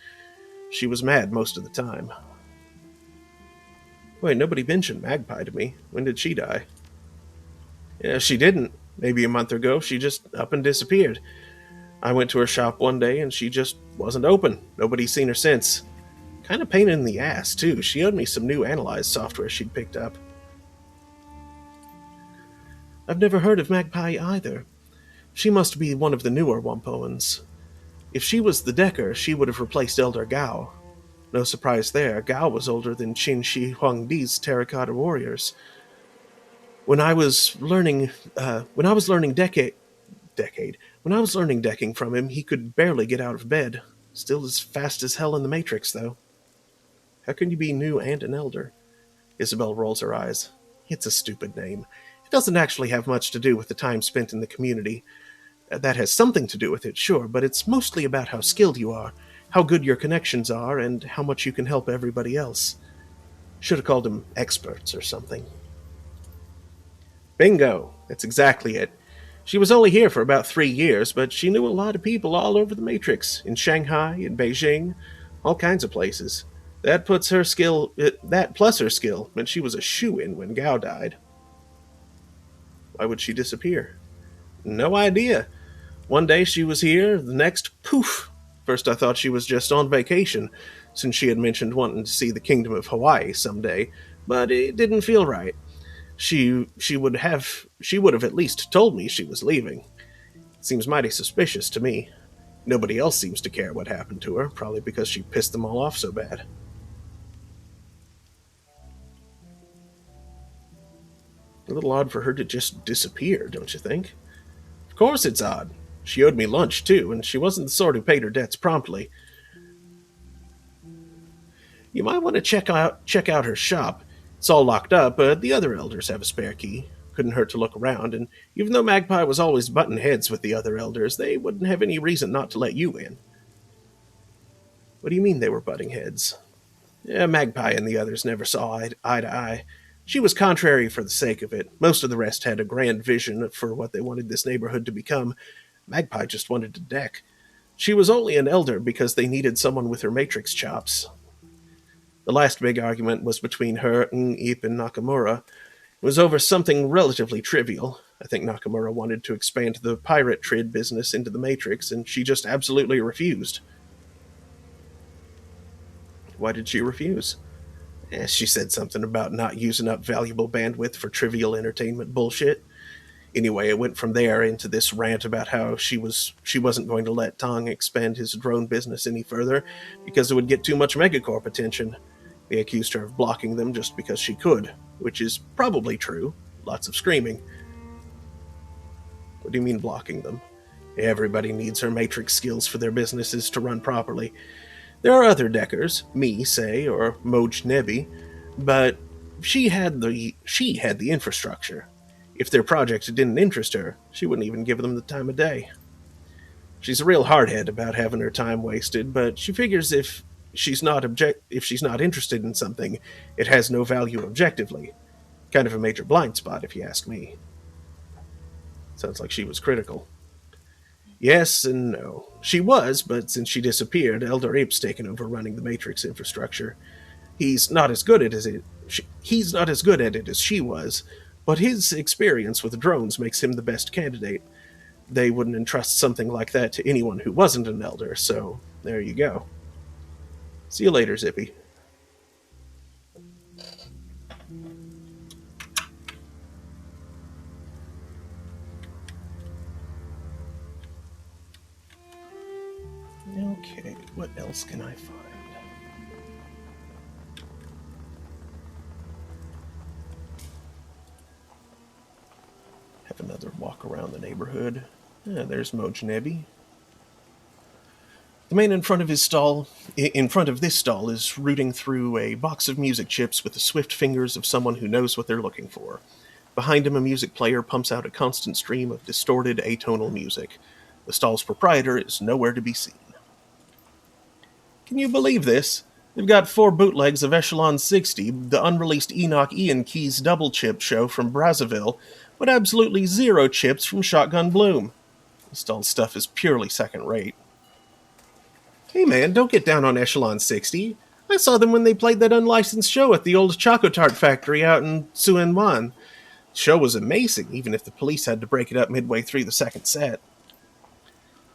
She was mad most of the time. Wait, nobody mentioned Magpie to me. When did she die? Yeah, she didn't. Maybe a month ago, she just up and disappeared. I went to her shop one day and she just wasn't open. Nobody's seen her since. Kind of pain in the ass, too. She owed me some new Analyze software she'd picked up. I've never heard of Magpie either. She must be one of the newer Wampoans. If she was the Decker, she would have replaced Elder Gao. No surprise there, Gao was older than Qin Shi Huangdi's Terracotta Warriors. When I was learning decking from him, he could barely get out of bed. Still as fast as hell in the Matrix, though. How can you be new and an elder? Isabel rolls her eyes. It's a stupid name. It doesn't actually have much to do with the time spent in the community. That has something to do with it, sure, but it's mostly about how skilled you are, how good your connections are, and how much you can help everybody else. Should have called them experts or something. Bingo! That's exactly it. She was only here for about 3 years, but she knew a lot of people all over the Matrix, in Shanghai, in Beijing, all kinds of places. That plus her skill, meant she was a shoo-in when Gao died. Why would she disappear? No idea. One day she was here, the next, poof! First I thought she was just on vacation, since she had mentioned wanting to see the Kingdom of Hawaii someday, but it didn't feel right. She would have at least told me she was leaving. Seems mighty suspicious to me. Nobody else seems to care what happened to her, probably because she pissed them all off so bad. A little odd for her to just disappear, don't you think? Of course it's odd. She owed me lunch, too, and she wasn't the sort who paid her debts promptly. You might want to check out her shop. It's all locked up, but the other elders have a spare key. Couldn't hurt to look around, and even though Magpie was always butting heads with the other elders, they wouldn't have any reason not to let you in. What do you mean they were butting heads? Yeah, Magpie and the others never saw eye to eye. She was contrary for the sake of it. Most of the rest had a grand vision for what they wanted this neighborhood to become. Magpie just wanted to deck. She was only an elder because they needed someone with her matrix chops. The last big argument was between her, Ip, and Nakamura. It was over something relatively trivial. I think Nakamura wanted to expand the pirate trade business into the Matrix, and she just absolutely refused. Why did she refuse? She said something about not using up valuable bandwidth for trivial entertainment bullshit. Anyway, it went from there into this rant about how she wasn't going to let Tong expand his drone business any further because it would get too much Megacorp attention. They accused her of blocking them just because she could, which is probably true. Lots of screaming. What do you mean blocking them? Everybody needs her matrix skills for their businesses to run properly. There are other deckers, me, say, or Moj Nebi, but she had the infrastructure. If their project didn't interest her, she wouldn't even give them the time of day. She's a real hardhead about having her time wasted, but she figures if she's not interested in something, it has no value objectively. Kind of a major blind spot, if you ask me. Sounds like she was critical. Yes and no. She was, but since she disappeared, Elder Ape's taken over running the Matrix infrastructure. He's not as good at it as she was, but his experience with drones makes him the best candidate. They wouldn't entrust something like that to anyone who wasn't an elder, so there you go. See you later, Zippy. Okay, what else can I find? Have another walk around the neighborhood. There's Moj Nebi. The man in front of this stall is rooting through a box of music chips with the swift fingers of someone who knows what they're looking for. Behind him, a music player pumps out a constant stream of distorted atonal music. The stall's proprietor is nowhere to be seen. Can you believe this? They've got 4 bootlegs of Echelon 60, the unreleased Enoch Ian Keys double chip show from Brazzaville, but absolutely 0 chips from Shotgun Bloom. The stall's stuff is purely second-rate. Hey man, don't get down on Echelon 60. I saw them when they played that unlicensed show at the old Choco Tart factory out in Suanwan. The show was amazing, even if the police had to break it up midway through the second set.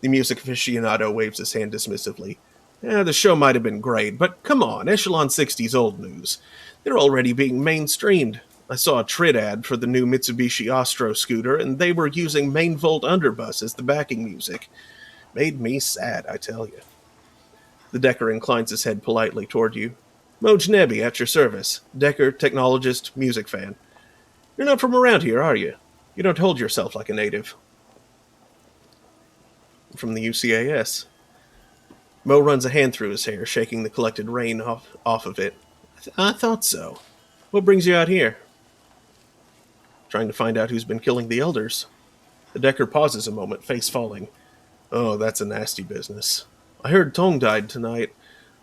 The music aficionado waves his hand dismissively. The show might have been great, but come on, Echelon 60's old news. They're already being mainstreamed. I saw a Trid ad for the new Mitsubishi Astro scooter, and they were using Main Volt Underbus as the backing music. Made me sad, I tell you. The Decker inclines his head politely toward you. Moj Nebi, at your service. Decker, technologist, music fan. You're not from around here, are you? You don't hold yourself like a native. From the UCAS. Mo runs a hand through his hair, shaking the collected rain off of it. I thought so. What brings you out here? Trying to find out who's been killing the elders. The Decker pauses a moment, face falling. Oh, that's a nasty business. I heard Tong died tonight.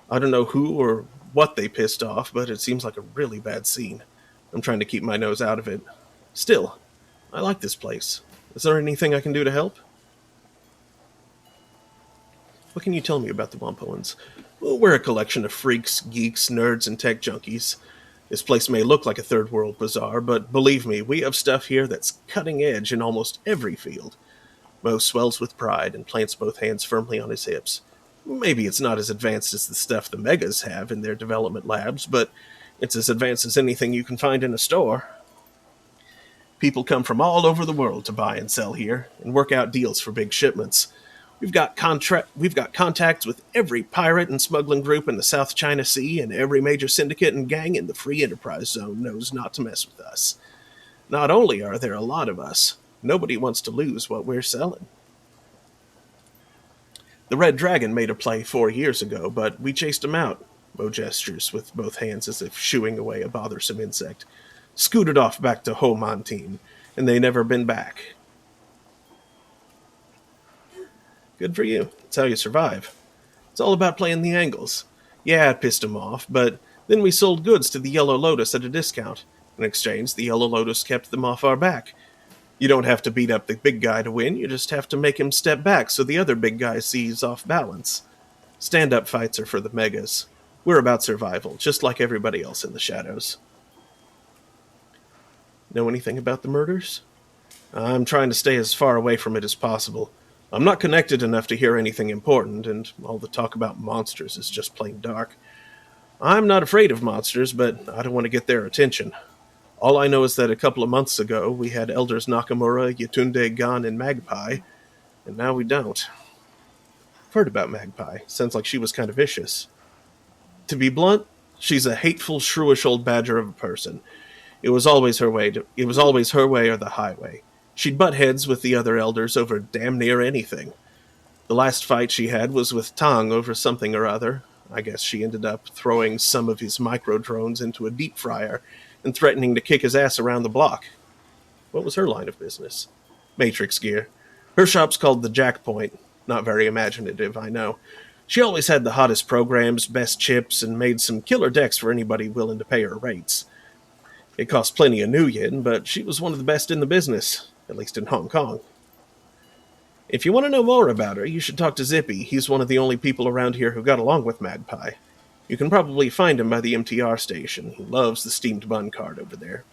I don't know who or what they pissed off, but it seems like a really bad scene. I'm trying to keep my nose out of it. Still, I like this place. Is there anything I can do to help? What can you tell me about the Wampoans? Well, we're a collection of freaks, geeks, nerds, and tech junkies. This place may look like a third world bazaar, but believe me, we have stuff here that's cutting edge in almost every field. Mo swells with pride and plants both hands firmly on his hips. Maybe it's not as advanced as the stuff the Megas have in their development labs, but it's as advanced as anything you can find in a store. People come from all over the world to buy and sell here, and work out deals for big shipments. We've got contacts with every pirate and smuggling group in the South China Sea, and every major syndicate and gang in the Free Enterprise Zone knows not to mess with us. Not only are there a lot of us, nobody wants to lose what we're selling. The Red Dragon made a play 4 years ago, but we chased him out. Mo gestures with both hands as if shooing away a bothersome insect. Scooted off back to Ho Man Team, and they never been back. Good for you. It's how you survive. It's all about playing the angles. Yeah, it pissed him off, but then we sold goods to the Yellow Lotus at a discount. In exchange, the Yellow Lotus kept them off our back. You don't have to beat up the big guy to win, you just have to make him step back so the other big guy sees off balance. Stand-up fights are for the megas. We're about survival, just like everybody else in the shadows. Know anything about the murders? I'm trying to stay as far away from it as possible. I'm not connected enough to hear anything important, and all the talk about monsters is just plain dark. I'm not afraid of monsters, but I don't want to get their attention. All I know is that a couple of months ago, we had Elders Nakamura, Yatunde Gan, and Magpie, and now we don't. I've heard about Magpie. Sounds like she was kind of vicious. To be blunt, she's a hateful, shrewish old badger of a person. It was always her way or the highway. She'd butt heads with the other elders over damn near anything. The last fight she had was with Tang over something or other. I guess she ended up throwing some of his micro-drones into a deep fryer and threatening to kick his ass around the block. What was her line of business? Matrix gear. Her shop's called the Jack Point. Not very imaginative, I know. She always had the hottest programs, best chips, and made some killer decks for anybody willing to pay her rates. It cost plenty of new yen, but she was one of the best in the business, at least in Hong Kong. If you want to know more about her, you should talk to Zippy. He's one of the only people around here who got along with Magpie. You can probably find him by the MTR station. He loves the steamed bun card over there.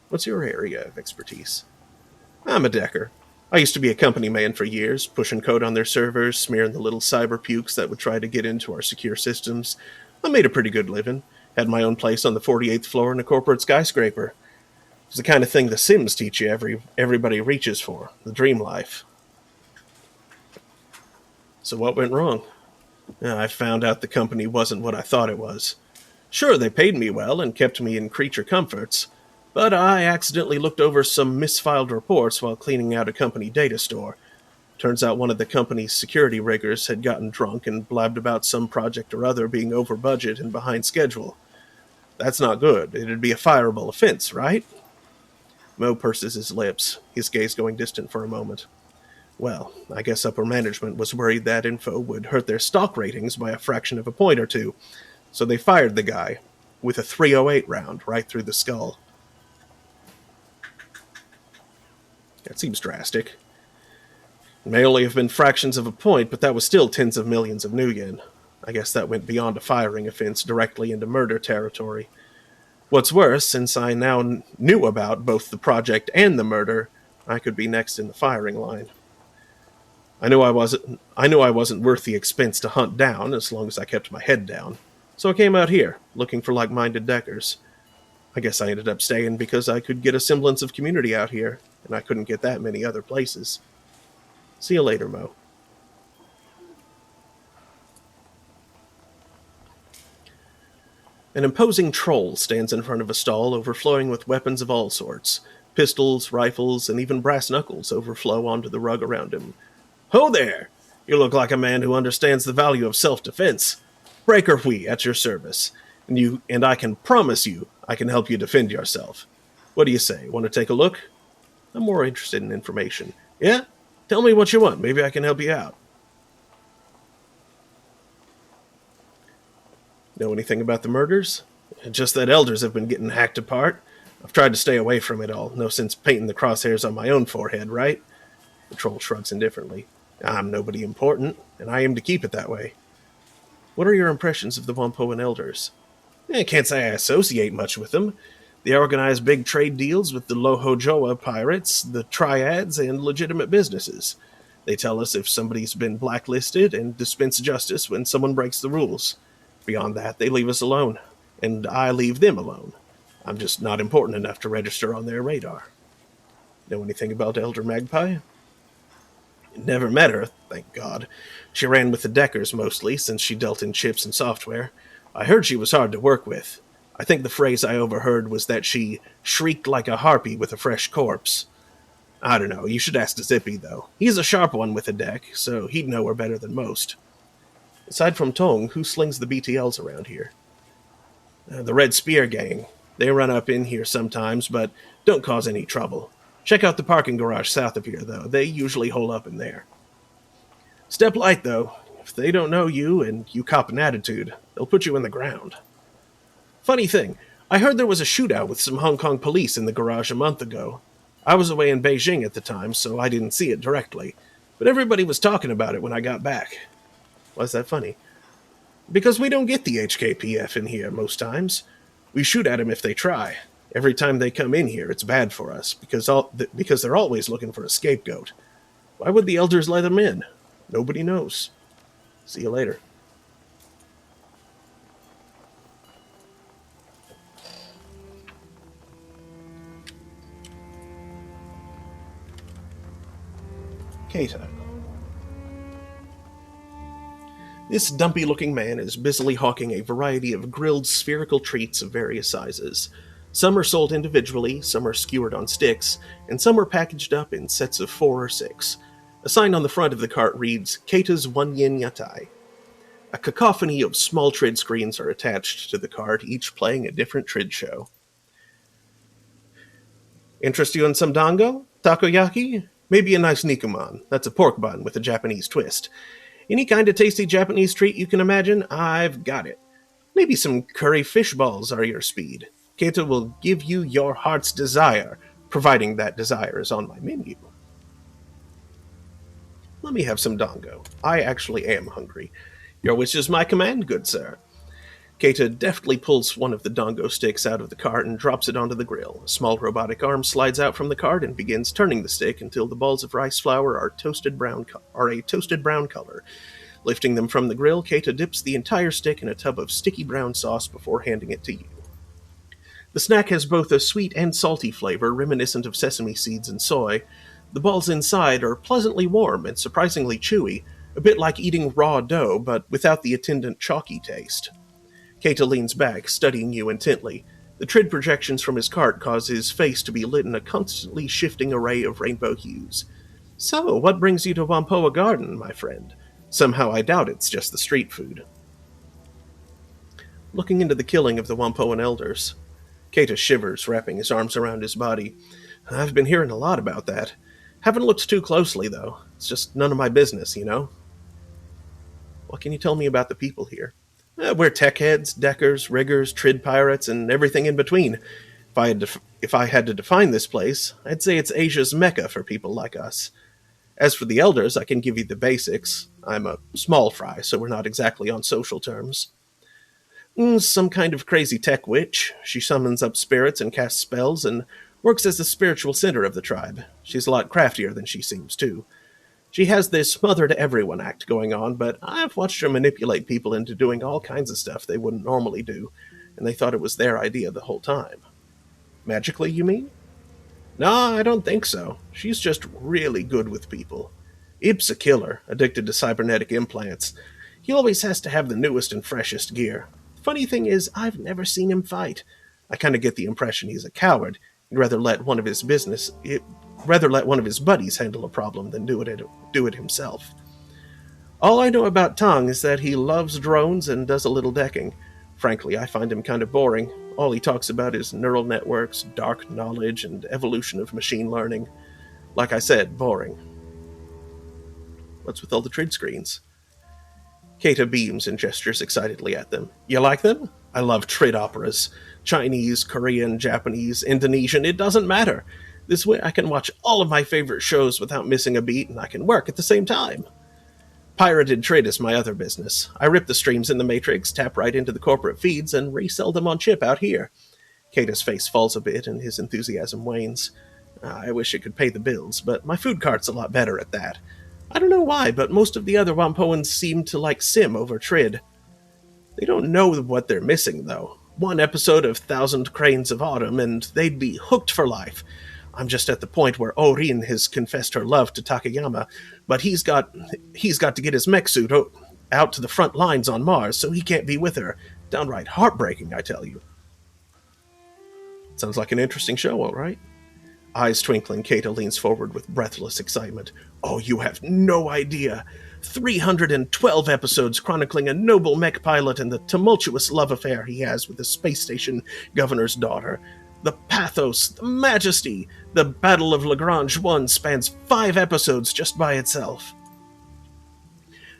What's your area of expertise? I'm a decker. I used to be a company man for years, pushing code on their servers, smearing the little cyber pukes that would try to get into our secure systems. I made a pretty good living. Had my own place on the 48th floor in a corporate skyscraper. It's the kind of thing the Sims teach you everybody reaches for, the dream life. So what went wrong? I found out the company wasn't what I thought it was. Sure, they paid me well and kept me in creature comforts, but I accidentally looked over some misfiled reports while cleaning out a company data store. Turns out one of the company's security riggers had gotten drunk and blabbed about some project or other being over budget and behind schedule. That's not good. It'd be a fireable offense, right? Mo purses his lips, his gaze going distant for a moment. Well, I guess upper management was worried that info would hurt their stock ratings by a fraction of a point or two, so they fired the guy, with a .308 round right through the skull. That seems drastic. It may only have been fractions of a point, but that was still tens of millions of new yen. I guess that went beyond a firing offense directly into murder territory. What's worse, since I now knew about both the project and the murder, I could be next in the firing line. I knew I wasn't worth the expense to hunt down as long as I kept my head down. So I came out here, looking for like-minded deckers. I guess I ended up staying because I could get a semblance of community out here, and I couldn't get that many other places. See you later, Mo. An imposing troll stands in front of a stall overflowing with weapons of all sorts. Pistols, rifles, and even brass knuckles overflow onto the rug around him. Ho there! You look like a man who understands the value of self-defense. Breaker Hui at your service. And I can promise you I can help you defend yourself. What do you say? Want to take a look? I'm more interested in information. Yeah? Tell me what you want. Maybe I can help you out. Know anything about the murders? Just that elders have been getting hacked apart. I've tried to stay away from it all. No sense painting the crosshairs on my own forehead, right? The troll shrugs indifferently. I'm nobody important, and I aim to keep it that way. What are your impressions of the Wampoan elders? I can't say I associate much with them. They organize big trade deals with the Lohojoa pirates, the triads, and legitimate businesses. They tell us if somebody's been blacklisted and dispense justice when someone breaks the rules. Beyond that, they leave us alone, and I leave them alone. I'm just not important enough to register on their radar. Know anything about Elder Magpie? Never met her, thank God. She ran with the Deckers mostly, since she dealt in chips and software. I heard she was hard to work with. I think the phrase I overheard was that she shrieked like a harpy with a fresh corpse. I don't know, you should ask Zippy, though. He's a sharp one with a deck, so he'd know her better than most. Aside from Tong, who slings the BTLs around here? The Red Spear Gang. They run up in here sometimes, but don't cause any trouble. Check out the parking garage south of here, though. They usually hole up in there. Step light, though. If they don't know you and you cop an attitude, they'll put you in the ground. Funny thing, I heard there was a shootout with some Hong Kong police in the garage a month ago. I was away in Beijing at the time, so I didn't see it directly, but everybody was talking about it when I got back. Why's that funny? Because we don't get the HKPF in here most times. We shoot at them if they try. Every time they come in here, it's bad for us, because they're always looking for a scapegoat. Why would the elders let them in? Nobody knows. See you later. Keita. This dumpy-looking man is busily hawking a variety of grilled spherical treats of various sizes. Some are sold individually, some are skewered on sticks, and some are packaged up in sets of 4 or 6. A sign on the front of the cart reads, Keita's 1 yen yatai. A cacophony of small trid screens are attached to the cart, each playing a different trid show. Interest you in some dango? Takoyaki? Maybe a nice nikuman. That's a pork bun with a Japanese twist. Any kind of tasty Japanese treat you can imagine, I've got it. Maybe some curry fish balls are your speed. Keita will give you your heart's desire, providing that desire is on my menu. Let me have some dango. I actually am hungry. Your wish is my command, good sir. Keita deftly pulls one of the dango sticks out of the cart and drops it onto the grill. A small robotic arm slides out from the cart and begins turning the stick until the balls of rice flour are a toasted brown color. Lifting them from the grill, Keita dips the entire stick in a tub of sticky brown sauce before handing it to you. The snack has both a sweet and salty flavor, reminiscent of sesame seeds and soy. The balls inside are pleasantly warm and surprisingly chewy, a bit like eating raw dough, but without the attendant chalky taste. Keita leans back, studying you intently. The trid projections from his cart cause his face to be lit in a constantly shifting array of rainbow hues. So, what brings you to Whampoa Garden, my friend? Somehow I doubt it's just the street food. Looking into the killing of the Whampoan elders, Keita shivers, wrapping his arms around his body. I've been hearing a lot about that. Haven't looked too closely, though. It's just none of my business, you know? What can you tell me about the people here? We're tech heads, deckers, riggers, trid pirates, and everything in between. If I had to define this place, I'd say it's Asia's mecca for people like us. As for the elders, I can give you the basics. I'm a small fry, so we're not exactly on social terms. Some kind of crazy tech witch. She summons up spirits and casts spells, and works as the spiritual center of the tribe. She's a lot craftier than she seems, too. She has this mother-to-everyone act going on, but I've watched her manipulate people into doing all kinds of stuff they wouldn't normally do, and they thought it was their idea the whole time. Magically, you mean? No, I don't think so. She's just really good with people. Ip's a killer, addicted to cybernetic implants. He always has to have the newest and freshest gear. Funny thing is, I've never seen him fight. I kind of get the impression he's a coward. He'd rather let one of his buddies handle a problem than do it himself. All I know about Tong is that he loves drones and does a little decking. Frankly, I find him kind of boring. All he talks about is neural networks, dark knowledge, and evolution of machine learning. Like I said, boring. What's with all the trid screens? Keita beams and gestures excitedly at them. You like them? I love trid operas. Chinese, Korean, Japanese, Indonesian, it doesn't matter. This way I can watch all of my favorite shows without missing a beat, and I can work at the same time. Pirated trid is my other business. I rip the streams in the Matrix, tap right into the corporate feeds, and resell them on chip out here. Keita's face falls a bit, and his enthusiasm wanes. I wish it could pay the bills, but my food cart's a lot better at that. I don't know why, but most of the other Whampoans seem to like Sim over trid. They don't know what they're missing, though. One episode of 1,000 Cranes of Autumn, and they'd be hooked for life. I'm just at the point where Orin has confessed her love to Takayama, but he's got to get his mech suit out to the front lines on Mars, so he can't be with her. Downright heartbreaking, I tell you. Sounds like an interesting show, all right? Eyes twinkling, Keita leans forward with breathless excitement. Oh, you have no idea. 312 episodes chronicling a noble mech pilot and the tumultuous love affair he has with the space station governor's daughter. The pathos, the majesty. The Battle of Lagrange 1 spans 5 episodes just by itself.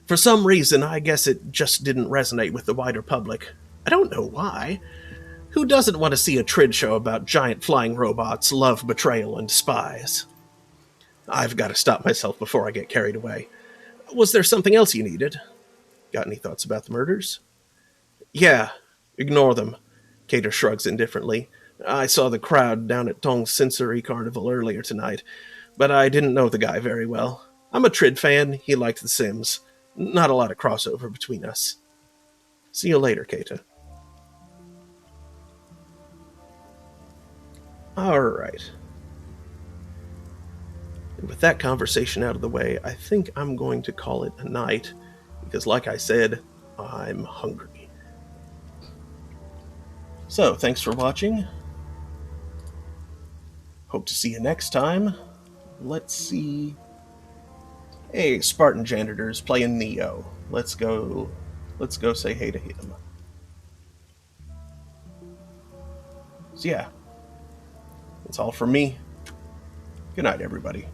For some reason, I guess it just didn't resonate with the wider public. I don't know why. Who doesn't want to see a trid show about giant flying robots, love, betrayal, and spies? I've got to stop myself before I get carried away. Was there something else you needed? Got any thoughts about the murders? Yeah, ignore them. Cater shrugs indifferently. I saw the crowd down at Tong's Sensory Carnival earlier tonight, but I didn't know the guy very well. I'm a Trid fan, he liked The Sims. Not a lot of crossover between us. See you later, Keita. Alright. With that conversation out of the way, I think I'm going to call it a night, because like I said, I'm hungry. So, thanks for watching. Hope to see you next time. Let's see. Hey, Spartan Janitor's playing Neo. Let's go say hey to him. So yeah, that's all from me. Good night, everybody.